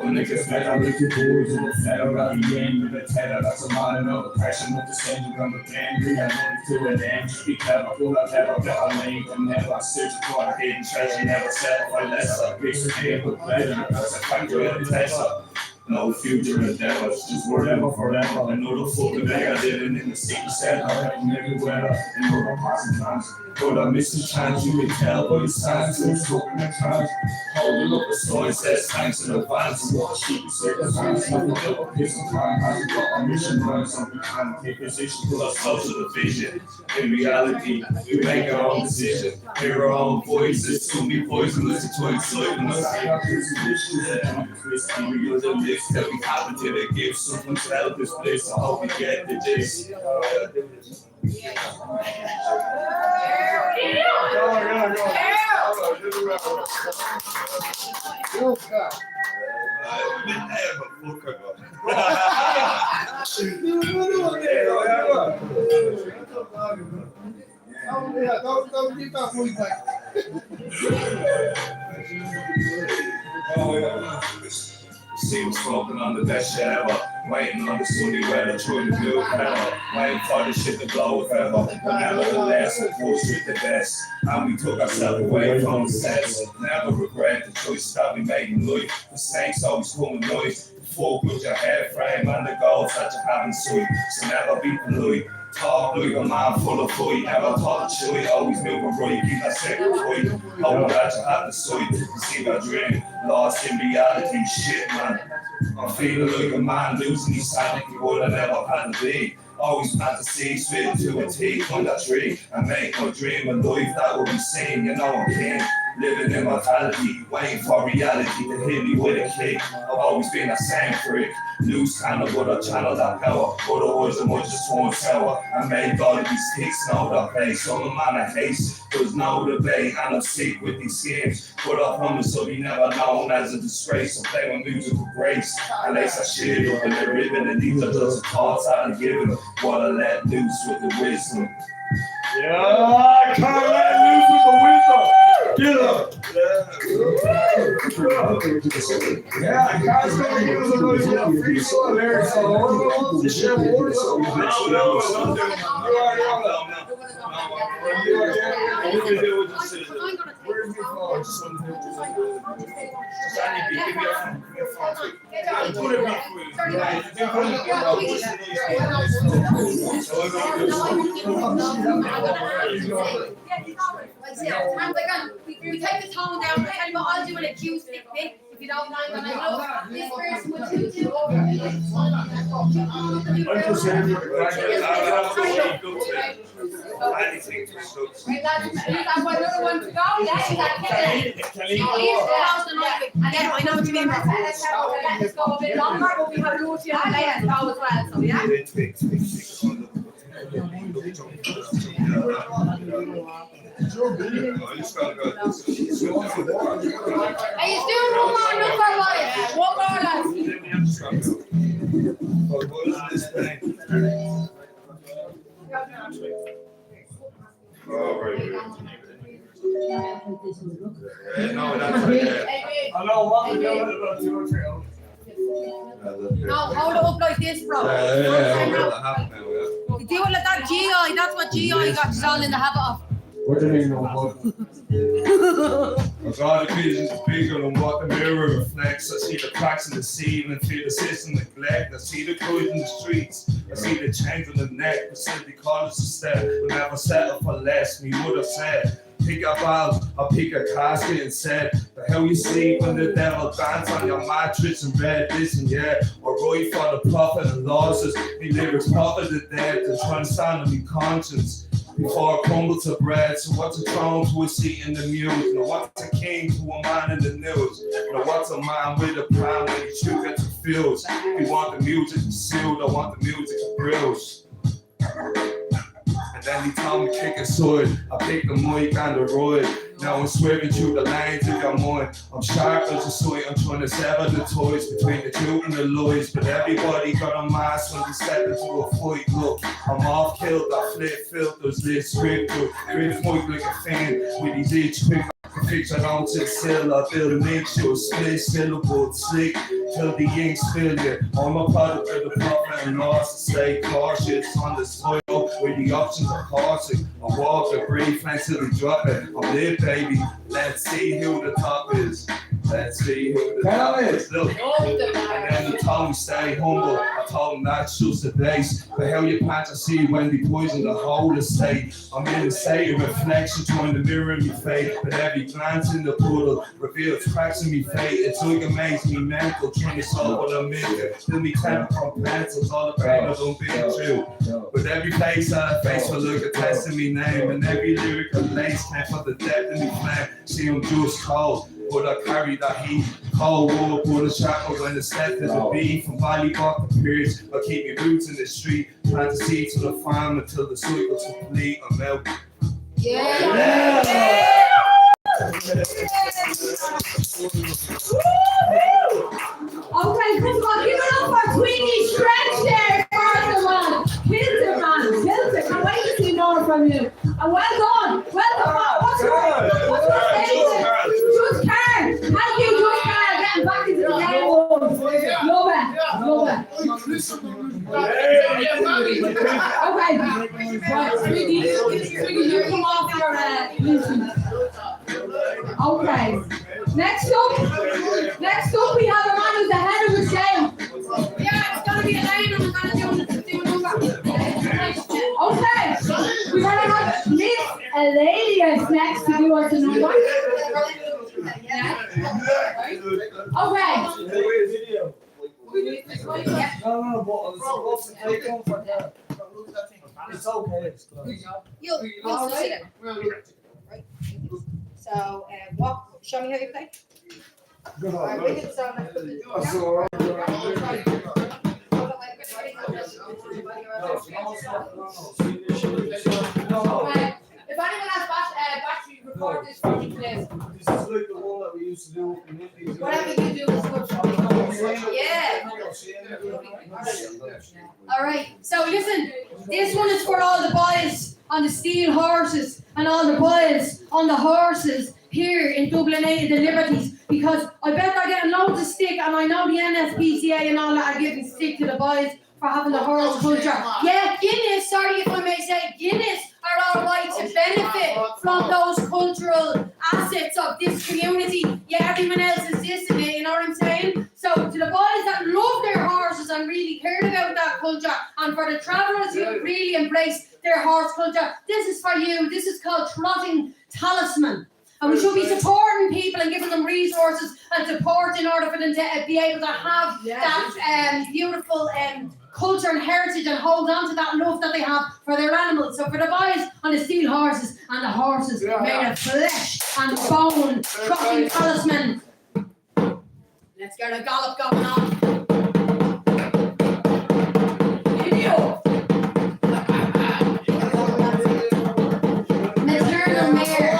Niggas met our little boys in the feather at the end of the tether. That's a man of oppression with the standard on the gang. We have money to an end. Be clever, pull up, never get a lane. And never search for a hidden treasure. Never settle for lesser. Big pain with pleasure. That's a factor in the Tesla. No future endeavors, just whatever forever. Another fucking nigga living in the city center. Everywhere, another passing chance. But I miss a chance, you can tell by the signs. I'm smoking a chance. Holding up the sign says thanks in advance. What sheep circumstance. Nothing built a pistol plan. Hasn't got a mission plan. Something can take position to us close to the vision. In reality, we make our own decision. Hear our own voices. Soon be poisonous to inside us. That we happen to the gift, someone's help this place. I hope we get the gist. Don't keep that voice back. Seems smoking on the best shit ever. Waiting on the sunny weather, trying to build power. Waiting for the shit to blow forever. But nevertheless, we push with the best. And we took ourselves away from the sets. Never regret the choices that we made in life. The snakes always come with noise. Fuck with your hair frame and the goals that you haven't seen. So never be polite. Talk like a man full of fight. Never talk shit, always moving right. Keep that second fight. Hoping that you have the sight to see that dream. Lost in reality, shit, man. I'm feeling like a man losing his sanity. What I never had to be. Always plant the seeds, fit to a T on that tree. And make my dream a life that will be seen. You know I'm king. Living in mortality, waiting for reality to hit me with a kick. I've always been a same freak. Loose cannon, but I channel that power. Otherwise, I might just turn sour. I made all of these sticks, know that place. I'm a man of haste, there's no debate. And I'm sick with these schemes. But I promise I'll be never known as a disgrace. I play my musical grace. I lace that shit up in the ribbon. And these are just the thoughts I'm giving. What I let loose with the wisdom. Yeah, I can't let loose with the wisdom. Get up! Yeah, I can't stay here with a free soul there, so I want to share water. We take the tone down, and tell you what I'll do an acoustic bit. If you don't mind, and I know this person would do I'm just saying, that's my little one to go. That's I know what you mean. Let's go a bit longer, but we have Lucy and Leia to go as well. So yeah. Are you doing one more? Look for what? One more, lads. No, that's right. I know what we're doing about 2 or 3 hours. No, hold it up like this, bro. You do it like that GI, that's what GI got Sol in the habit of. What do you mean, no what? I got the vision is bigger than what the mirror reflects. I see the cracks in the ceiling and feel the system neglect. I see the cruise in the streets. I see the change on the neck. The city college to step. We'll never settle for less. Me would have said. Pick a ball, I'll pick a casket and said, the hell you sleep when the devil dance on your mattress in bed. Listen, yeah, or right for the prophet and losses. Me lyrics prophet the dead to try and stand on me conscience. Before I crumble to bread, so what's a throne to a seat in the muse? Now what's a king to a man in the news? Now what's a man with a plan when you shoot gets confused? You want the music to soothe, I want the music to bruise. And then he told me kick a sword. I picked the mic and the rod. Now I'm swerving through the lines of your mind. I'm sharp as a sword. I'm trying to sever the toys between the truth and the lies. But everybody got a mask when they step into a fight. Look, I'm off killed. I flip filters, lit script through. Grip mic like a fan with these itch quick. Fix it on to the cell. I build a mixture, split syllable, slick till the ink spill it. I'm a product of the prophet and lost to stay cautious on the soil where the options are caustic. I walk the brief flanks till they drop it. I'm lit, baby. Let's see who the top is. Let's see who the top is. Look. And then he told me stay humble. I told him that's just the base. The hell you plant to see when they poison the whole estate. I'm in a state of reflection, trying to mirror me fate. But every glance in the poodle reveals cracks in me fate. It's like it makes me mental, trying to solve what I'm into. Till me temper from pencils, all the pain I don't be true. But every face I face will look a test in me name. And every lyrical lace came for the depth in me flame. See I'm just cold. But I carry that heat, cold war, put a shackle when the step to the beat. From Valley-Buck to Pierce, I keep my roots in the street. Plant the seeds to the farm until the cycle's complete. I'm out. Yeah. Okay, come on, give it up for Tweety Stretch there, first of all. Kilter, man, Kilter. Can't wait to see more from you. And well done. What's your statement? Just Karen. Thank you, Just Karen, getting back into the game. Love it. Okay. Right, Tweety, you come off your listen. Okay. Next up, we have a man who's the head of the show. Yeah, it's gonna be a lane and we're gonna do a number. Okay, we're gonna have MissElayneous next to do us a number. Okay. It's okay. You'll sit it. Right. So, what? Show me how you play. Alright, bring it down. If anyone has battery, record this for me, please. This is like the one that we used to do. Whatever you do is good for me. Yeah. Alright, so listen, this one is for all the boys on the steel horses and all the boys on the horses here in Dublin 8 the Liberties, because I bet they're getting loads of stick, and I know the NSPCA and all that are giving stick to the boys for having the horse culture. Yeah, Guinness, sorry if I may say, Guinness are all right to benefit from those cultural assets of this community. Yeah, everyone else is dissing it, you know what I'm saying? So to the boys that love their horses and really cared about that culture, and for the travellers who really embrace their horse culture, this is for you. This is called Trotting Talisman. And we should be supporting people and giving them resources and support in order for them to be able to have that beautiful culture and heritage and hold on to that love that they have for their animals. So for the boys on the steel horses and the horses made of flesh and bone, Trotting Talisman. Let's get a gallop going on. Maternal mare.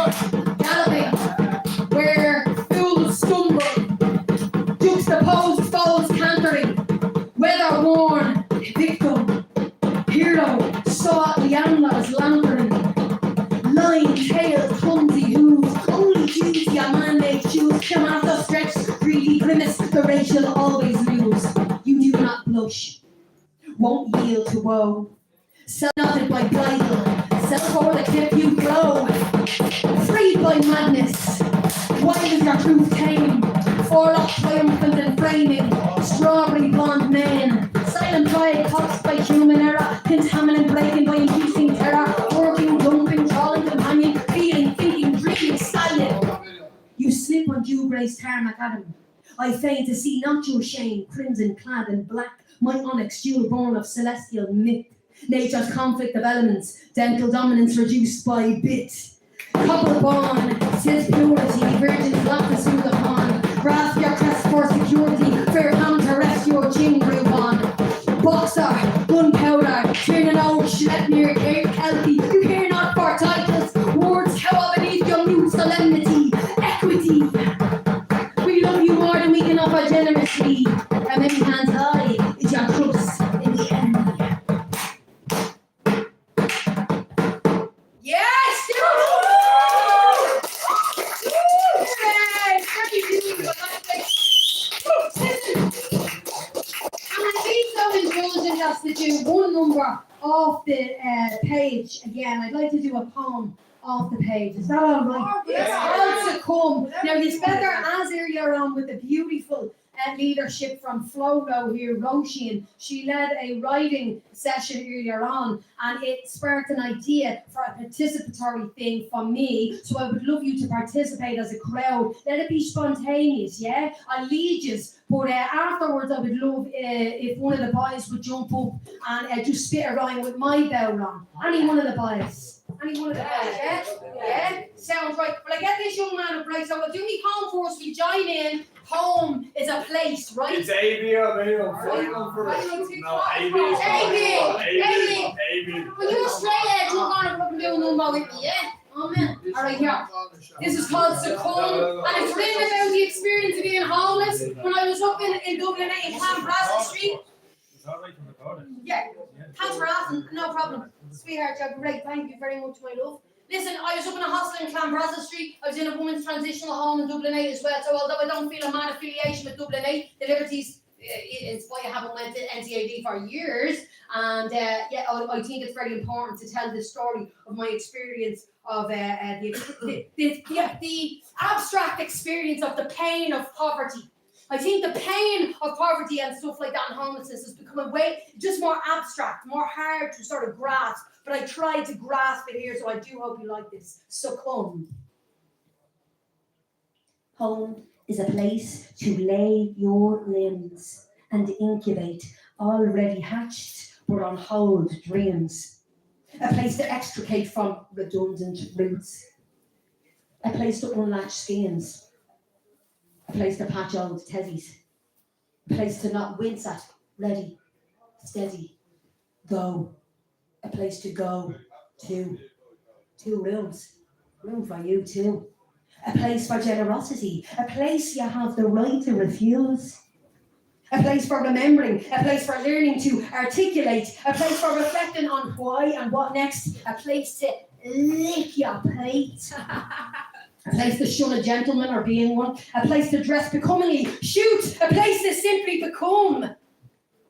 race you'll always lose. You do not blush, won't yield to woe. Self-knotted by bridle, self-over the cliff you flow. Freed by madness, wild is your truth tame. Forelock triumphant and framing, strawberry blonde men. Silent pride caused by human error, contaminant breaking by increasing terror. Working, dumping, trawling, companion, feeling, thinking, dreaming, silent. You slip on due grace tarmac Adam. I feign to see not your shame, crimson clad and black, my onyx jewel born of celestial myth. Nature's conflict of elements, dental dominance reduced by bit. Copper bond, tis purity, virgin blackness through the pond. Grasp your crest for security, fair hand to rest your chin groove on. Boxer, gunpowder, turning out, schlepp near healthy. You hear not for titles, words cower beneath your mute solemnity. Equity, we love you more than we can offer generously. And many hands high is your trust in the enemy. Yes! And I'd be so indulgent as to do one number off the page again. I'd like to do a poem off the page. Is that all right? It's called Succumb. Now, you spent there as earlier on with the beautiful leadership from Flogo here, Roisin. She led a writing session earlier on, and it sparked an idea for a participatory thing for me. So I would love you to participate as a crowd. Let it be spontaneous, yeah? I'll lead you, but afterwards I would love if one of the boys would jump up and just spit a rhyme with my bell on. Any one of the boys. Any one of the boys, yeah? Yeah? Sounds right. Well, I get this young man a break, so we'll do me home first. We join in. Home is a place, right? It's A-B or B. No, A-B. When you're straight edge, you're gonna fucking do a number with me, yeah? Amen. Alright, here. This is called Succumb, and it's written about the experience of being homeless when I was up in Dublin in Clanbrassil Street. Yeah. Thanks for asking, no problem. Sweetheart, you're great. Thank you very much, my love. Listen, I was up in a hostel in Clanbrassil Street. I was in a women's transitional home in Dublin 8 as well. So although I don't feel a mad affiliation with Dublin 8, the Liberties, it's why I haven't went to NCAD for years. And I think it's very important to tell the story of my experience of the abstract experience of the pain of poverty. I think the pain of poverty and stuff like that and homelessness has become a way just more abstract, more hard to sort of grasp. But I tried to grasp it here, so I do hope you like this. Succumb. Home is a place to lay your limbs and incubate already hatched but on hold dreams. A place to extricate from redundant roots. A place to unlatch skins. A place to patch old teddies. A place to not wince at. Ready, steady, go. A place to go to. 2 rooms. Room for you too. A place for generosity. A place you have the right to refuse. A place for remembering. A place for learning to articulate. A place for reflecting on why and what next. A place to lick your plate. A place to shun a gentleman or being one. A place to dress becomingly. Shoot! A place to simply become. A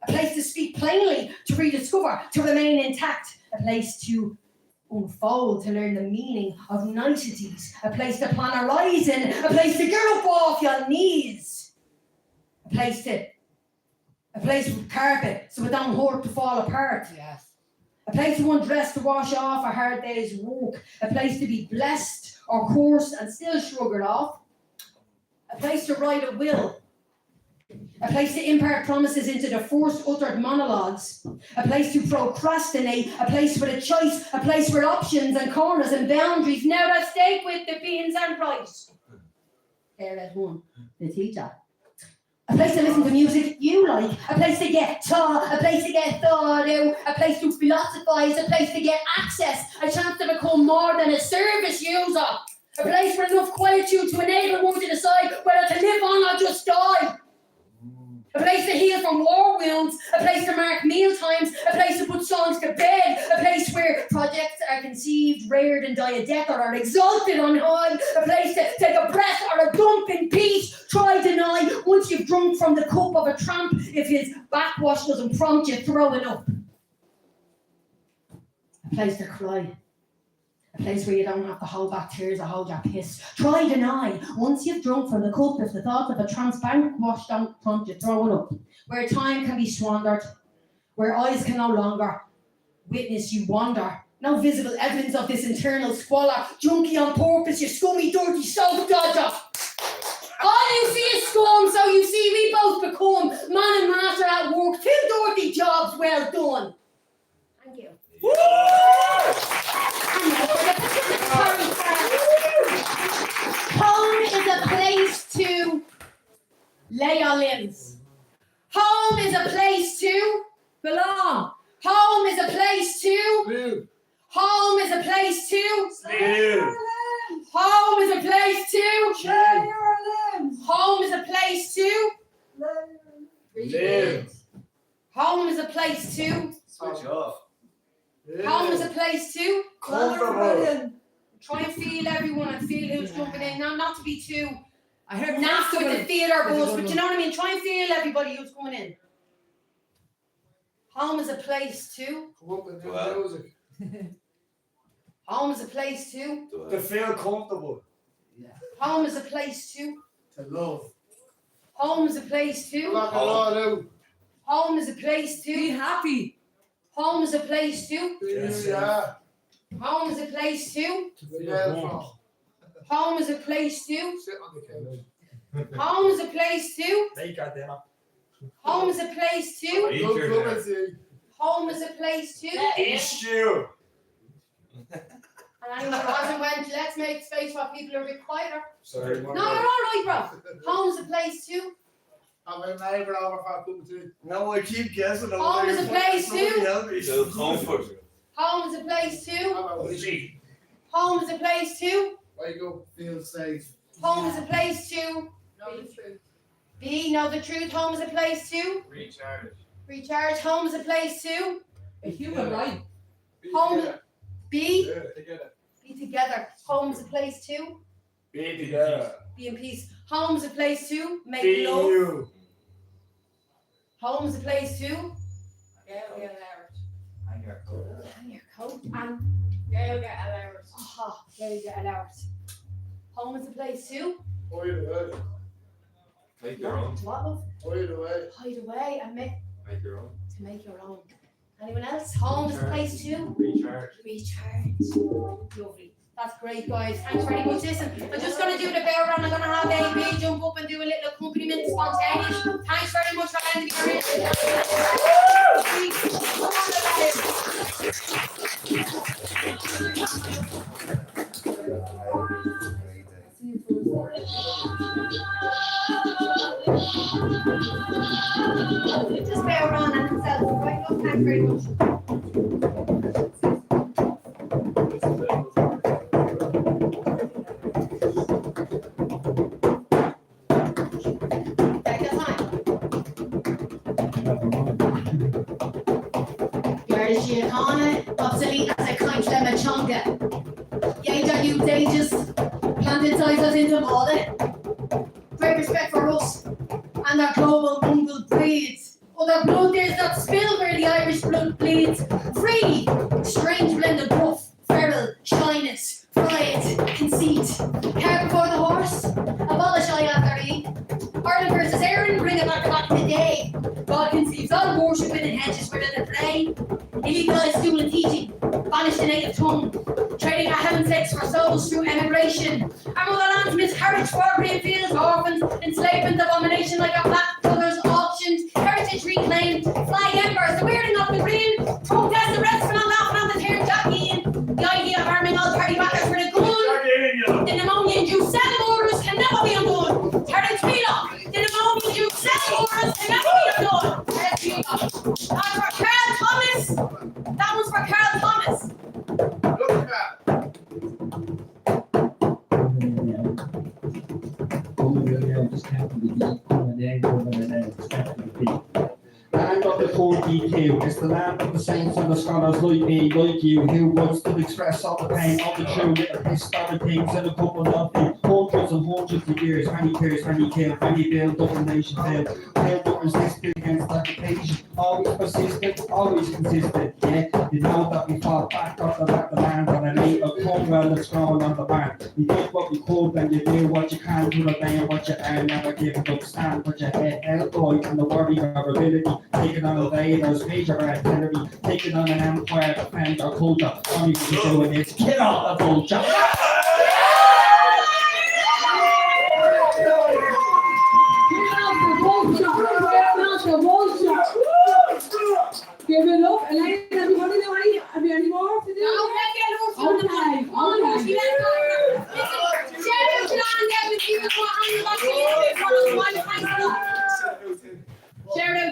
place to speak plainly, to rediscover, to remain intact. A place to unfold, to learn the meaning of niceties. A place to plan a rising. A place to get up off your knees. A place with carpet, so it don't hurt to fall apart. Yes. A place to undress, to wash off a hard day's work. A place to be blessed or cursed and still shrug it off. A place to write a will. A place to impart promises into the first uttered monologues. A place to procrastinate. A place with a choice. A place with options and corners and boundaries. Now that steak with the beans and rice. There's one. The teacher. A place to listen to music you like. A place to get taught. A place to get thought out. A place to philosophize. A place to get access. A chance to become more than a service user. A place with enough quietude to enable one to decide whether to live on or just die. A place to heal from war wounds. A place to mark meal times. A place to put songs to bed. A place where projects are conceived, reared, and die a death, or are exalted on high, a place to take a breath or a dump in peace. Try deny once you've drunk from the cup of a tramp. If his backwash doesn't prompt you, throw it up. A place to cry. A place where you don't have to hold back tears or hold your piss. Try deny once you've drunk from the cup. If the thought of a tramp's backwash don't prompt you, throw it up. Where time can be squandered, where eyes can no longer witness you wander. No visible evidence of this internal squalor. Junkie on purpose, you scummy, dirty soap dodger. All you see is scum, so you see we both become man and master at work. 2 dirty jobs well done. Thank you. Home is a place to lay your limbs. Home is a place to belong. Home is a place to live. Home is a place to live. Home is a place to share your limbs. Home is a place to live. Home is a place to switch off. Home is a place to Comfortable. try and feel everyone and feel who's jumping in. Now, not to be too I heard nasty with the theatre buzz, one. but you know what I mean? Try and feel everybody who's coming in. Home is a place to home is a place to feel comfortable. home is a place to love. home is a place to home is a place to be happy. Home is a place to Yeah. home is a place to Yeah. home is a place to Sit on the couch. home is a place to Make our dinner. home is a place to home is a place to Eat stew. and anyone who hasn't went, let's make space while people are a bit quieter. Sorry. No, you're all right, bro. Home is a place to Have a neighbour over for a cup of tea. No, I keep guessing. home is a place to Feel comfort. home is a place to home is a place to Wake up, feel safe. home is a place to know the truth. Home is a place to recharge. Home is a place to A human right. home be Together. together. Home is a place to Be together. be in peace. Home is a place to make Be love. you. Home is a place to And your coat. hang your coat and Gail get allowance. aha, there you get allowance. Home is a place to Hide away. Make your own. what love? Hide away. Hide away and make Make your own. to make your own. Anyone else? Home is a place to Recharge. recharge. Lovely. That's great, guys. Thanks very much. Listen, I'm just going to do the bell run. I'm going to have AB jump up and do a little accompaniment spontaneous. Thanks very much for lending me your Just bell run and itself. Right, look, thanks very much. Take your time. You're the shit on it, obsolete as a kind lemachonga. Gauge are you dangerous, planted sizes into water. Great respect for us and our global Mongol breeds. Other blood there's not spill where the Irish blood bleeds. Free, strange blend of rough, feral, shyness, pride, conceit. Car before the horse, abolish I after E. Ireland versus Erin, bring it back today. God conceives all worship in hedges where they play. Illegalized school and teaching, banished the native tongue. Trading our heaven sex for souls through emigration. Our motherland's miscarriage, war-grave fields, orphans, enslavement, abomination like our black brothers auctioned. Heritage reclaimed, flag embers, the weirding of the green. Protest arrests for not laughing on the term Jackie in. The idea of arming all party backers for the gun. The pneumonia-induced cell orders can never be undone. Heritage Mila, the pneumonia-induced cell orders can never be undone. Heritage Mila. That's for Carl Thomas. That one's for Carl Thomas. Look at that. Just happen to be coming in over the next. the cold DQ. It's the land of the saints and the scholars like me, like you, who wants to express all the pain, all the true little historic things in a couple of them. Hundreds and hundreds of years, many tears, many kills, many build up a nation failed. Failed to resist against occupation. Always persistent, always consistent. Yeah, you know that we fought back off the land and I made a Cromwell that's growing on the barn. We did what we could and you do what you can to obey what you earn. Never giving up, stand with your head held high and the worry of ability. Taking on invaders, major artillery. Taking on an empire, defend our culture. All you can do is kill all the vulture. Give it up, Elaine. Everybody know any? Have you any more to do? No, let's get her from the mic. Shout out to the hand there with you. Shout out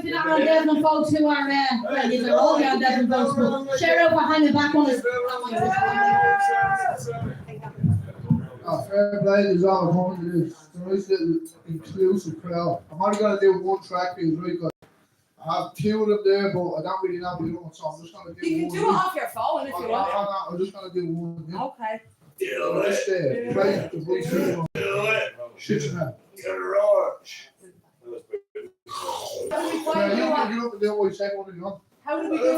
to the hand Devon folks who are well, these are all down Devon folks, but shout out for hanging back on us. Fair play is all I'm going to do. It's a nice little inclusive crowd. I'm only going to do one track because right good. I have two of them there, but I don't really know the other one, so I'm just going to do one. You can do it off your phone if you want. I'm just going to do one. Yeah. Okay. Just play the voice. Do it. Shit, man. Get it right. How do we find you on? How do we do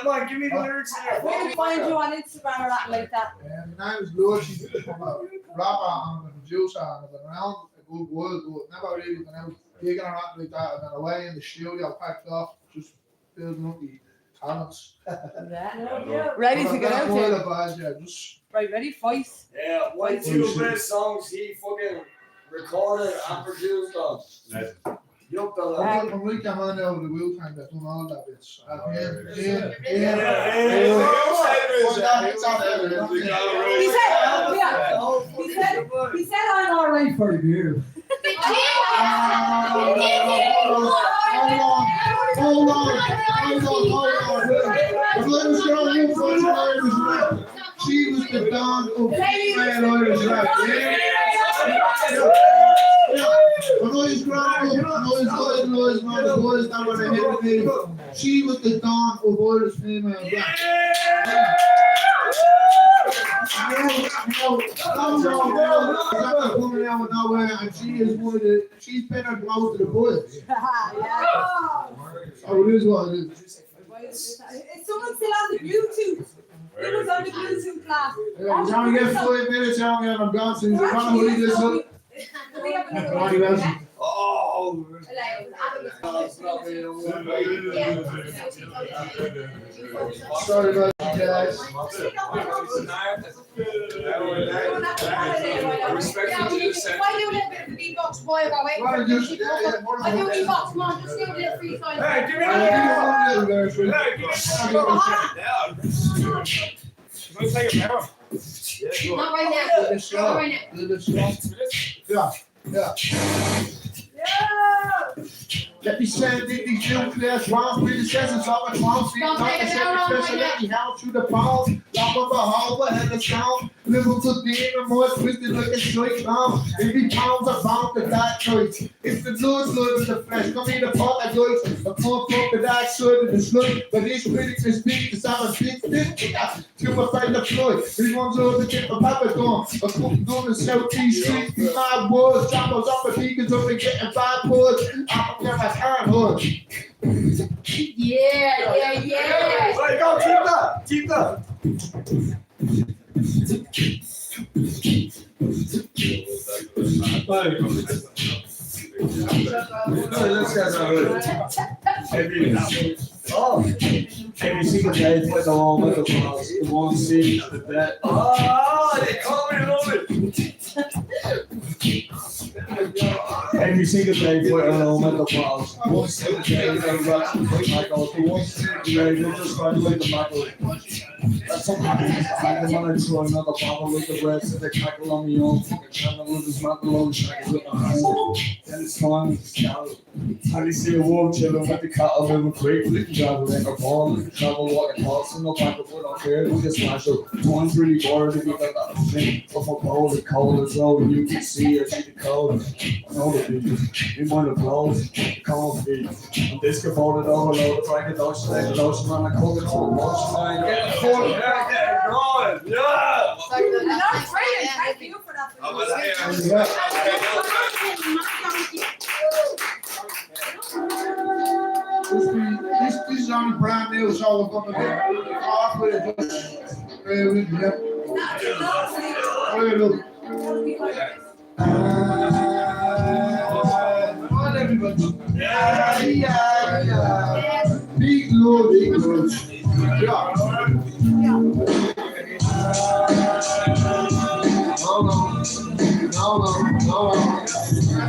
Come on, give me the lyrics here. Where do we find you on Instagram or that like that? My name is Lucy. I'm a rapper and a producer and I've been around a good world, but never really been out gigging around like that and then away in the studio packed off, just building up the talents. Ready to get out there. Right, ready, fight. Yeah, one of the best songs he fucking recorded and produced on. Yup, I'm really coming out of the wheel time that's doing all that bits. He said I'm all right for you. Hold on. She was the dawn of female Irish rap. I know he's growing up, I know he's idolized all the boys that were ahead of me. She was the dawn of Irish female rap. Coming out of nowhere, and she is one of the. She's been her close to the boys. So it is what it is. Is someone still on the Bluetooth? Who was on the Bluetooth class? You only get 5 minutes out and I'm gone, so you're going to hurry this up. Oh, sorry about that, guys. Why do a little bit of the beatbox while I wait for the beatbox? I do beatbox, come on, just do a little freestyle. Hey, give me Not right now. Not right now. Yeah. Let me send in these nuclear swamps, predecessors of a swamp, see, not the speciality, how to the bones, love of a harbor and the sound, little to demon, more twisted like a straight clown, every pound's a bound to that choice. It's the blood in the flesh, come in the pot that goes, a corn pump the dark side of the slug, but these critics is big, the sound of big to a fight the Floyd, these ones over the tip of Papa a cooking on the southeast street, my words, choppers up the beacons up and getting 5 boards, I'm gonna turn hood. Yeah. Right, go, keep that. Every single day, put the whole with the class, the one seat, the bet. They call me Every single day, put the whole with the class. One single day, they rush and break my goals. The one single day, they just try to win the battle. That's something I want to throw another bottle with the rest of the cackle on me own. Fucking channel with his mouth alone, shackles with my hands. Then it's time to scout. And you see a wolf chilling with the cattle moving quick, flicking travel like a ball, travel what it costs, and no back up without care, we just smash up. One's really bored if you got that thing, but for cold, the cold as well, and you can see it, see the cold. I know the beaches, in one of the blows, the cold beat. And this can hold it overload, it's like a lotion, man, I cook it to a motion, man, get it going, get it going, yeah! That's brilliant, thank you for that. This is only brand new, so we're going to get off with it. Bear with me. Oh, look. Come on, everybody. Yeah. Big load. Yeah. No.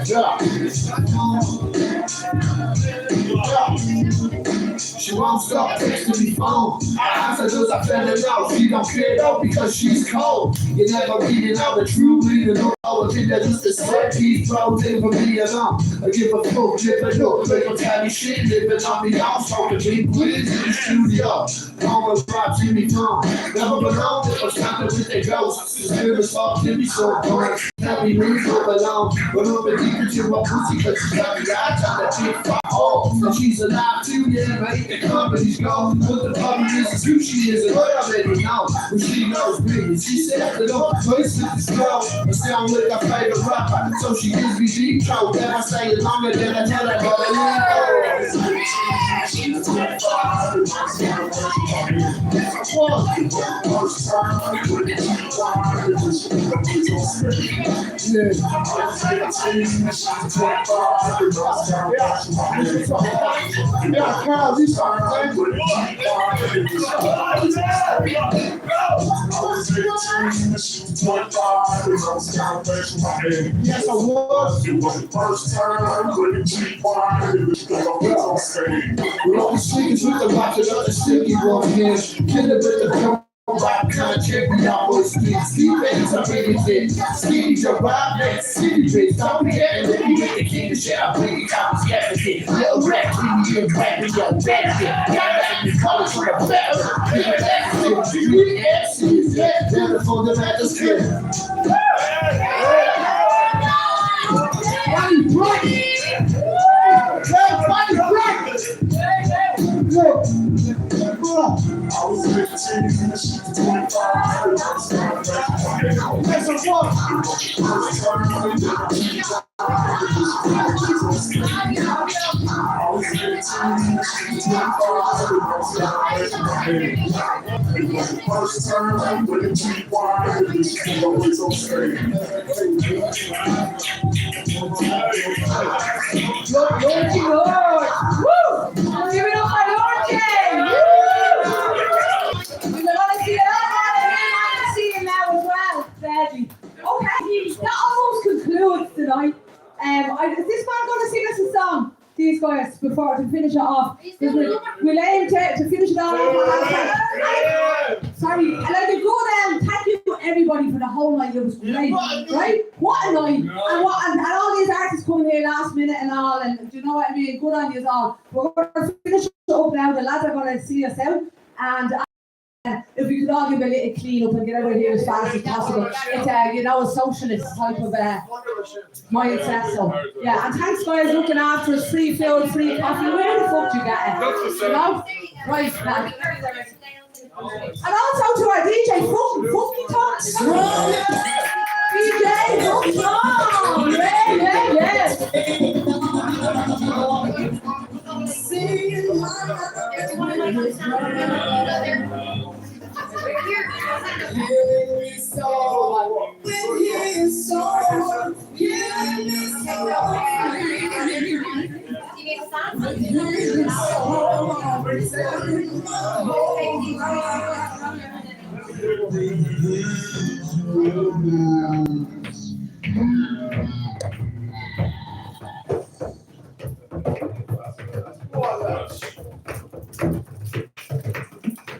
Yeah. She won't stop texting me phone. I just I fell in love. She don't care though because she's cold. You never reading out the truth, leading no I think that's just a set piece, bro. Live for me alone. I give a fuck, give a look, make a tiny shit, living on the house, smoking big weed in the studio. Almost dropped in me phone. Never belong if I'm standing with the ghosts. Just never stop to me so hard. Tell me leave her alone. But up and deep into my pussy, cause she got me out on the chick fuck off. And she's alive too, yeah, right? The company's gone. But the problem is who she is and what I already know. But she knows me. She said that I'm wasted this girl. I sound like a favorite rapper. So she gives me deep throat. Then I say it longer than I tell her, but yes, I was. It was the first time when the cheap wine was on stage. We're all sneakers with the watch of the sticky one again. Kill it with the rap contract, we always speak. Stevens, I'm ready to Stevie's a rap next city bitch. Don't forget, and let me get the king of shit. I'm pretty confident. Little rap, we need to rap with your best shit. Got back in college for the best. We MCs, yeah, beautiful, the matter script. Body bright! Body bright! Look! I was 15 and she's 25. That's a what? I was 15 and she's 25. It was the first time when the cheap wine and she always on stage. Lordy Lord! Woo! Give it up for Lordy! We're gonna see it all. We're see it now as well, Daddy. Okay, that almost concludes tonight. Is this man going to sing us a song? These guys, before to finish it off. We'll aim to finish it all off. Sorry, and like a go down. Thank you to everybody for the whole night. It was great, right? What a night! And all these artists coming here last minute and all. And do you know what I mean? Good on you all. We're going to finish it up now. The lads are going to see us out. And if we could all give a little clean up and get out of here as fast as possible. It's a socialist type of mindset. So yeah, and thanks guys looking after us, free food, free coffee. Where the fuck do you get it? You know? Right, man. And also to our DJ, Funky Talks. DJ Funky Talks.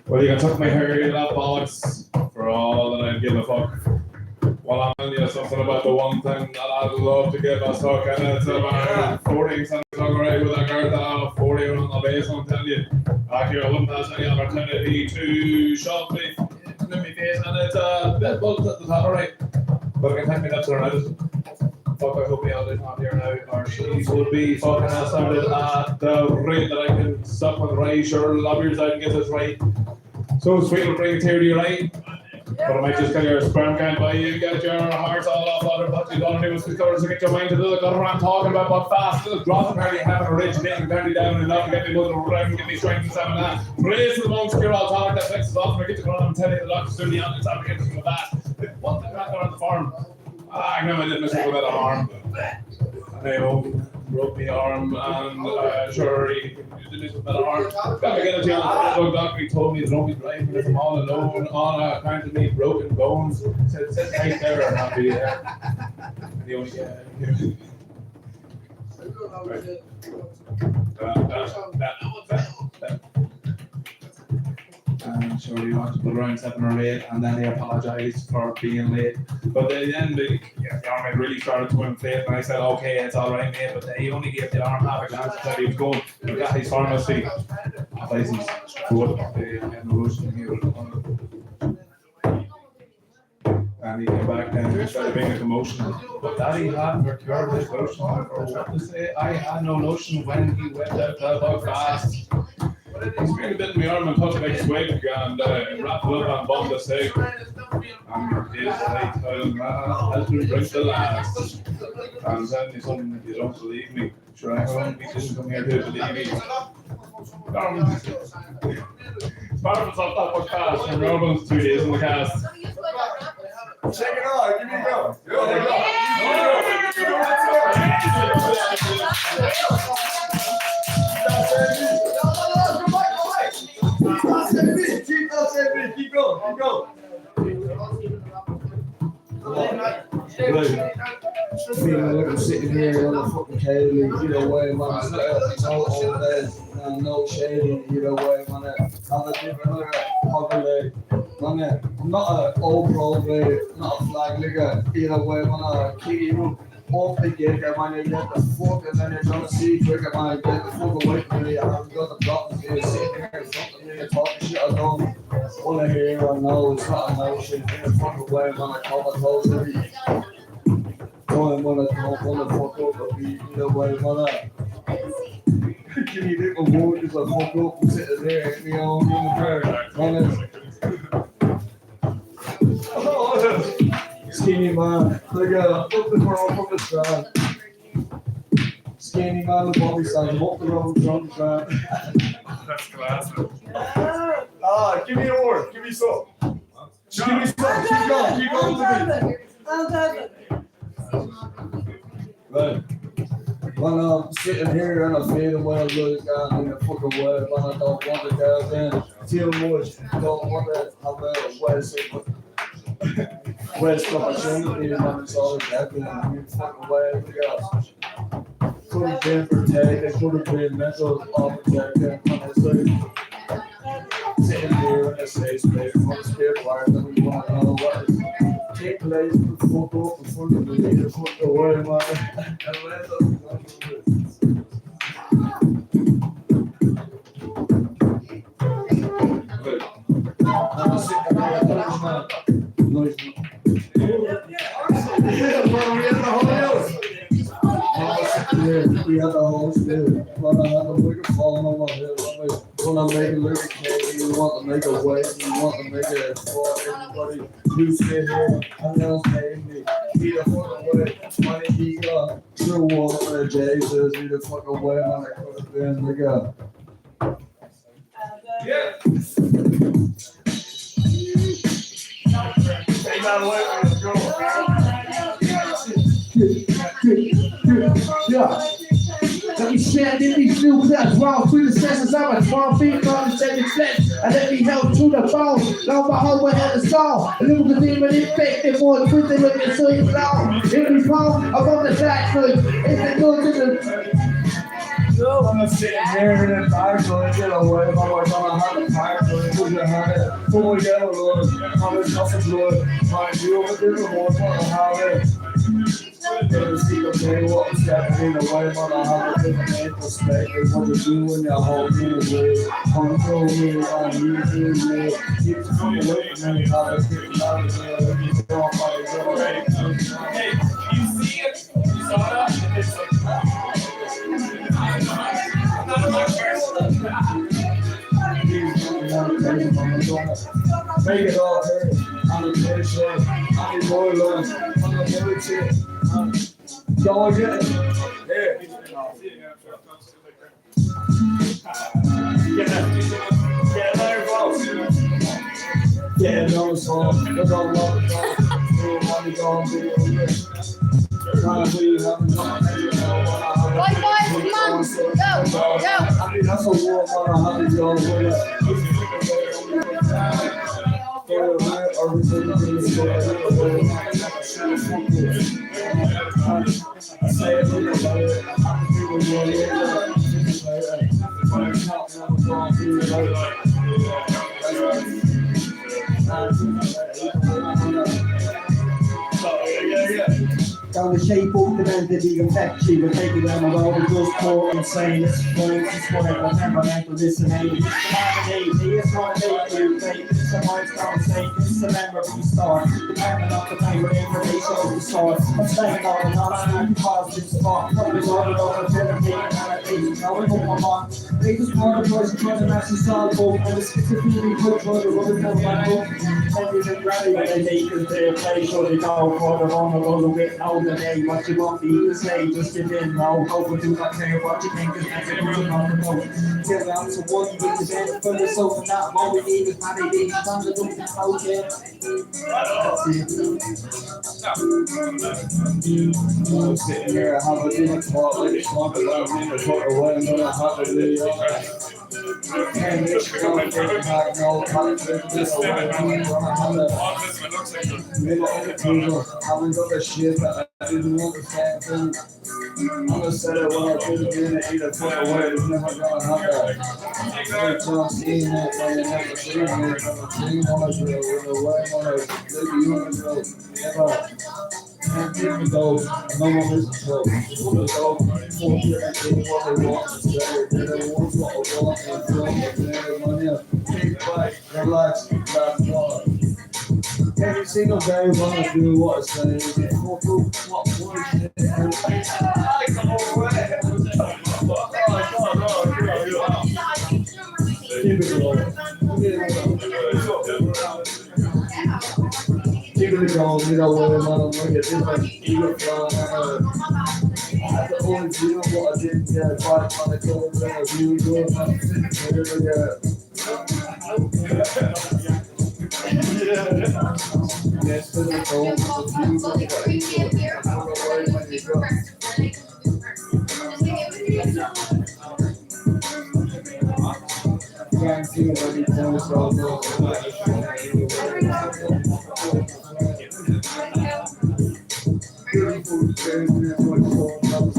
Well, you can tuck my hair in that bollocks for all that I'd give a fuck. Well, I'm telling you something about the one thing that I'd love to give a fuck, and it's about 14 cents. right with a girl of 40 on the base, I'm telling you. Here, I wouldn't pass any opportunity to shove me in my face, and it's a bit bugs at the top, alright. But I can tell me that's alright. Fuck, I hope Leanna's not here now, or she would be fucking astounded at the rate that I can suck with right. Sure, lobbyies I can get this right. So sweet will bring a tear to your eye. But I might just tell your sperm can't buy you, get your hearts all off other what you don't do is to get your mind to do the gutter I'm talking about, but fast little drops apparently haven't originated apparently down enough to get me moving around, get me strength and stamina. Praise to the most pure all talk that flexes off and I get to go on and tell you the doctor's doing the honest time to get to the bat. What the back there on the farm? I know I did myself a bit of harm. And they broke my arm and sure he did this with a bit of harm. Got to get a jail. The doctor he told me don't be driving if I'm all alone on a kind of me broken bones. Said right there and I'll be there. The only and sure he wanted to put around 7 or 8 and then he apologised for being late. But at the end the arm really started to inflate and I said okay it's alright mate, but he only gave the arm half a glance and said he was going to get his pharmacy license good in Russian here. And he came back and he started being a commotion. But Daddy hadn't procured his notion or what to say. I had no notion when he went out that dog fast. He's been a bit in my arm and touched like a swig and wrapped it up and bombed the steak. And his right has been bring the last. I'm telling you something if you don't believe me. Sure, I won't be just come here to believe me. Sparkles off that much fast and Robin's 2 days in the cast. Check it out, give me a go. Keep going. I'm sitting here on the fucking table, you know, where I'm on no bed and no shading, you know, where I'm on a different holiday. I'm not an old pro player, not a flag nigga, you know, where I'm on a key room. Off the gate, I might get the fuck, and then you're trying to see quick, I might get the fuck away from me. I haven't got the buttons here, sitting here in front of me, talking shit I don't want to hear. I know it's not emotion, in the fucking way, when I call my toes every when I don't want to fuck up, but be, you know, when I give me a little more, just like fuck up and sitting there, you know, in the prayer. Skinny man, like up the world from the strand. Skinny man, the Bobby sign, up the road from the strand. That's classic. Give me a word, give me some. Give me some, keep going to me. Right. When I'm sitting here and I feel well good down in the fucking way, when I don't want to go in too much, don't want to have a Where's stuff I shouldn't be, and it's all exactly in the fucking way we go. Could have been protected, could have been mental objective, honestly. Sitting here in a safe space, on the spirit wire that we want to know what is. Take place, put the fuck up in front of me, the fuck away, man. And let us I'm sitting there, we had the whole spirit. When I had the microphone on my head, when I make a lyric, you want to make a way, you want to make it for everybody. You sit here and they'll pay me. Be the fucking way, money he got. True water, Jesus, be the fucking way, man. I could have been the guy. Yeah. Take that away, let's go. Yeah. Let me stand in these new class, round through the sessions. I'm a small feet on the second flex. And let me help to the bone. Now my whole way on the song. A little bit demon infected, more twisted looking so you long. If we fall, I'm on the track, so it's the good to the. I'm sitting here in the fire, so I get away. I'm gonna have a fire, so I put your hand in. Pull me down, Lord. I'm a tough blood. My view of a different one, I have it. Never see the day what I'm stepping away, but I have a different perspective. What you do when you're holding away. Control me, I need you. Keep the fuck away from me, how I keep out of here. You don't fight, you don't fight. Hey, you see it? You saw that? It's Make it all hurt. I'm a good shit. I'm a boy love. I'm a good shit. Y'all get it? Yeah. Get another vote. Get another song. We're gonna love the song. We're gonna be over here. Right, guys, come on. Go. I mean, that's a war, man. I have to go with it. Down the shape of the mentally infected, we're taking them around, we just call insane. It's fun, it's whatever, temperamental, disseminated. It's not a make you fake, it's a mind's conversation, it's a memory start. Depending on the time where information of the source. I'm staying on and on, positive spot. There's all the other therapy and analysis. Now we put my mind. They just want to push, trying to match the style book. And it's really good for the rubber cover my book. Everything ready when they make it their play, so they go for the vulnerable bit older day. What you want me to say, just give in, no. Over do not care what you think is next, put it on the note. Till I'm to one with the bed for the sofa, not all we need is money, being on the look and out there. I'm sitting here, I have a dinner talk, like it's not about me to put away, I'm gonna have a video. And it's going to take back no conflict, this away, I'm gonna have a minute in the table, haven't got the shit that I didn't want to say. I'm gonna set it when I put it in and either put away, it's never gonna happen. Like John Cena, when you never see me, I'm a dream on a drill, with a way on a baby on a drill, never. Can't take me though, no one listens to me. Put it over, full here and take what they want to say. They don't want what I want, and feel like they're money up. Take back, relax, that's one. Every single day, when I do what I say, get more through what words it is. I come over there. Keep it going. Keep it going, you know what I'm on, look at this, like, keep it flying. I had to only do what I didn't get, but when I told them I do good, I'm sitting here, yes, to the goal, can't see what he tells so beautiful experience and what soul comes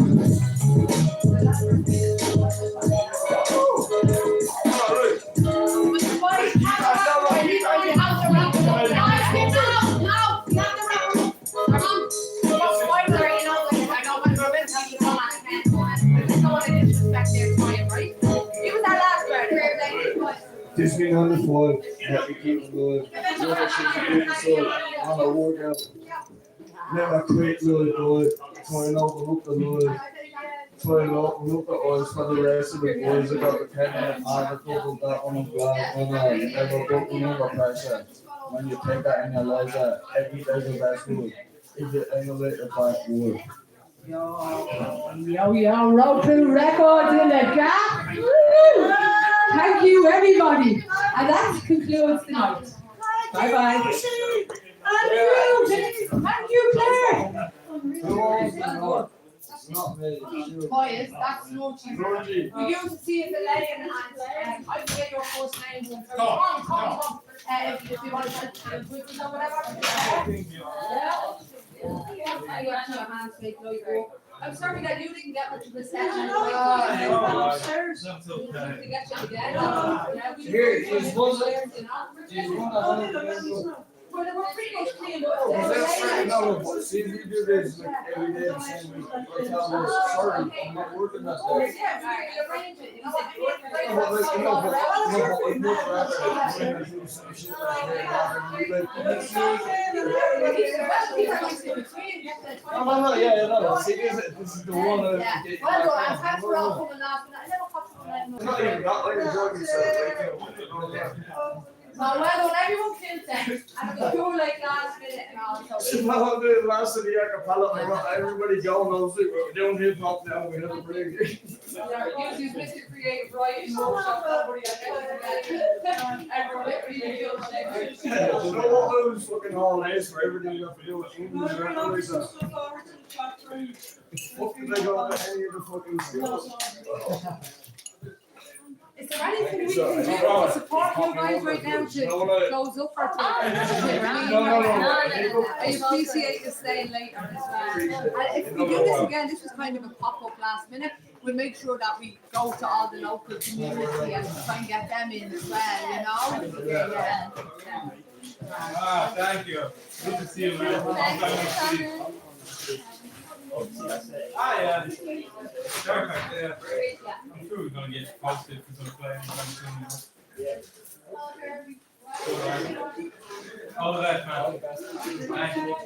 Disney on the floor, let me keep it good. Never should be doing so on a workout. Never quit really good. Try and open up the hood. Try and open up the eyes for the rest of the boys. I got the pen and I double that on the ground and never broken under pressure. When you take that in your life, every day's the best wood. If you emulate the back wood. Yo, road to records in the gap. Woo! Thank you, everybody. And that concludes tonight. Bye bye. Thank you, Claire. Boys, that's naughty. We used to see if Elaine and I forget your first name. Come. If you want to with us or whatever. I got your hands fake like go. I'm sorry that you didn't get much of the session. Upstairs. That's okay. To get you again. Here, here's one. Well, they were pretty much clean, but Oh, that's right. No, but see, if we do this like every day the same week, we'll tell them, sorry, I'm not working that day. Yeah, we arrange it. You said you were No, but like, no, but I'd much rather when I do some shit like that, and no, yeah, no, see, this is the one that Yeah. get Well, back and on. thanks for all coming off. I never caught someone It's not even that, like, enjoying yourself, like, well done, everyone killed them. And it was cool like last minute and all. It's not the last of the acapella. I got everybody going. Obviously, we're doing hip hop now. We have a break. Use Mr. Creative Writing Workshop. Everyone really feels shit. You know what? I was fucking all ace for everything you have to do with English. What did I go to any of the fucking skills? Is there anything we can do to support you guys right now to close up or to? I appreciate you staying later as well. And if we do this again, this was kind of a pop-up last minute. We'll make sure that we go to all the local community and try and get them in as well, you know? Yeah. Ah, thank you. Good to see you, man. Ah, yeah. Perfect, yeah. I'm sure we're going to get positive for some play anytime soon. All the best, man. Thank you.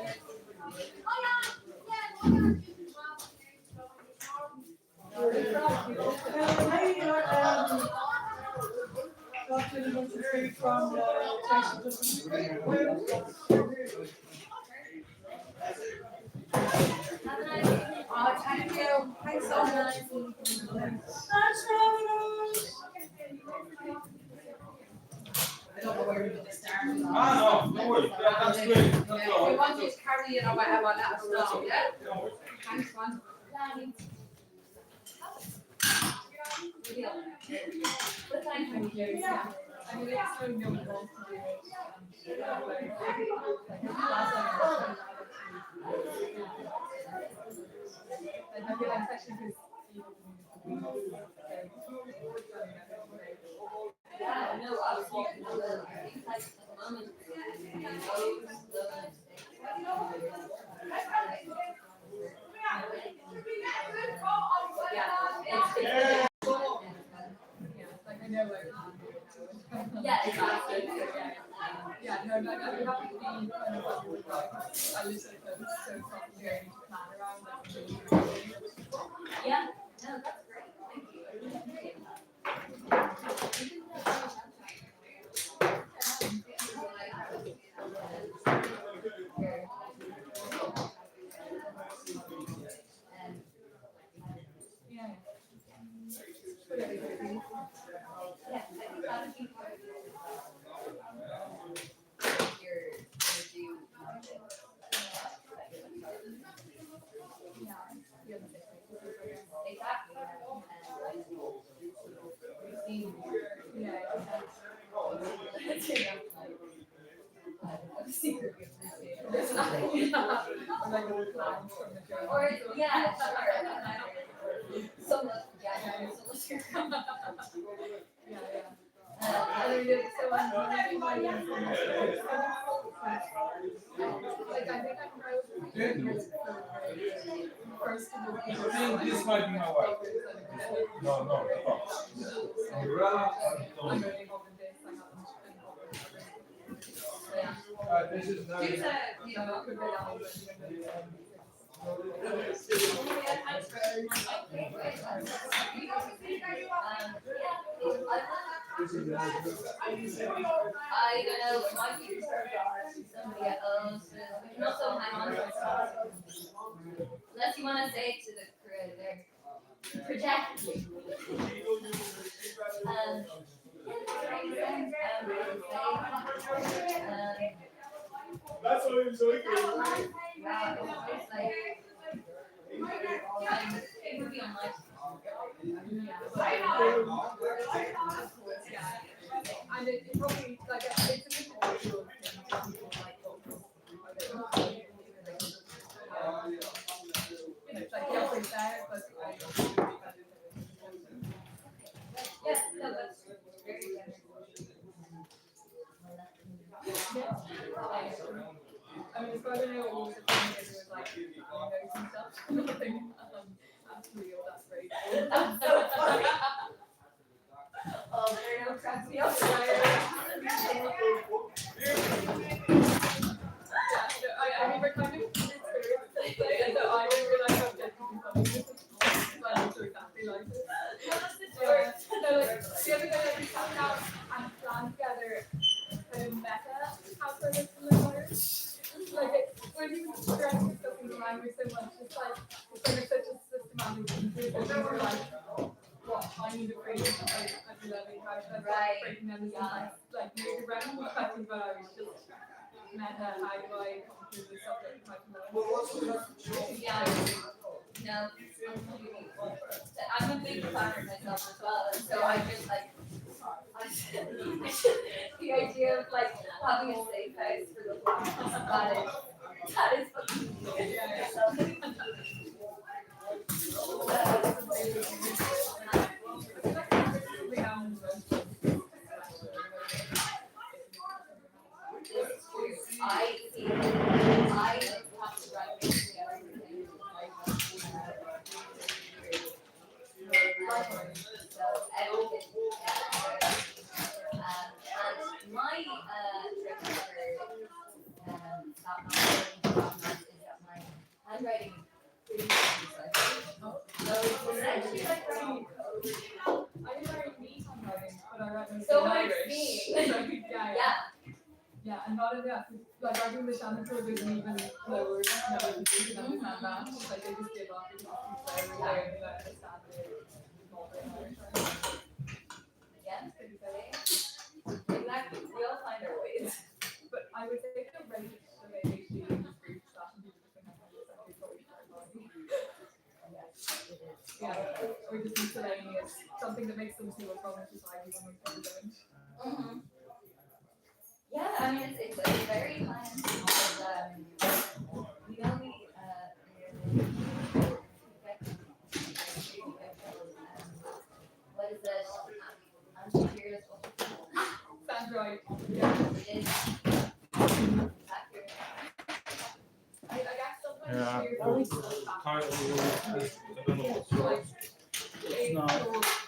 Oh, thank you. Thanks so much. I don't know where we're going to start. Ah, no worries. Yeah, that's great. That's all If right. you want to carry it or whatever, let us know, yeah? Thanks, man. Thank you. Yeah. I mean, it's so new to do I feel like especially because Yeah, no, I was walking on the, I think like at the moment, yeah, exactly. Yeah, no, like I'm happy to be kind of what you would like. I listen to them so complicated to plan around. Yeah, no, that's great. Thank you. Or, yeah, sure. So, yeah, so I think this might be my wife. No. This is not. I don't know, it might be somebody else. We can also hang on to it. Unless you want to say it to the crew there. Project. That's what I'm saying. Yeah, it's like, it would be unlike. And it probably like it's a bit more visual thing. It's like the upper there, but Yes, no, that's very good. brother now and he was like, I know some stuff. Nothing. Absolutely, oh, that's great. That's so funny. Oh, there no cracks me up. I mean, we're kind of so I remember like I'm definitely funny. I look exactly like this. So like the other day we sat down and planned together kind of meta calculus for my daughter. Like when you stress discussing the language so much, it's like such a systematic thing. And then we're like, what I need to create at 11, how should I start breaking them down? Like maybe random questions, but I was just meta, how do I come through the subject of my Yeah. No, I'm a big planner myself as well, and so I just like the idea of like having a safe house for the class. That is fucking I have to write basically everything. So everything. And my trick for that my handwriting is pretty so essentially like writing code. I didn't write me handwriting, but I write So in what Irish. it's me. Yeah, and not only that, like writing the Shannon code isn't even lower than you can understand that. Like they just give off the talking so they understand it. Yeah, it's pretty funny. Exactly, we all find our ways. But I would say the rate of ADHD in this group slash people just think is probably terrifying. Yeah, or just MissElayneous, something that makes them see what's wrong with society when we probably don't. Mm-hmm. Yeah, I mean it's very high end because we only what is it? Anti-heroes. Sounds right. Yeah, it is. I guess sometimes Yeah. heroes I don't know. like It's not.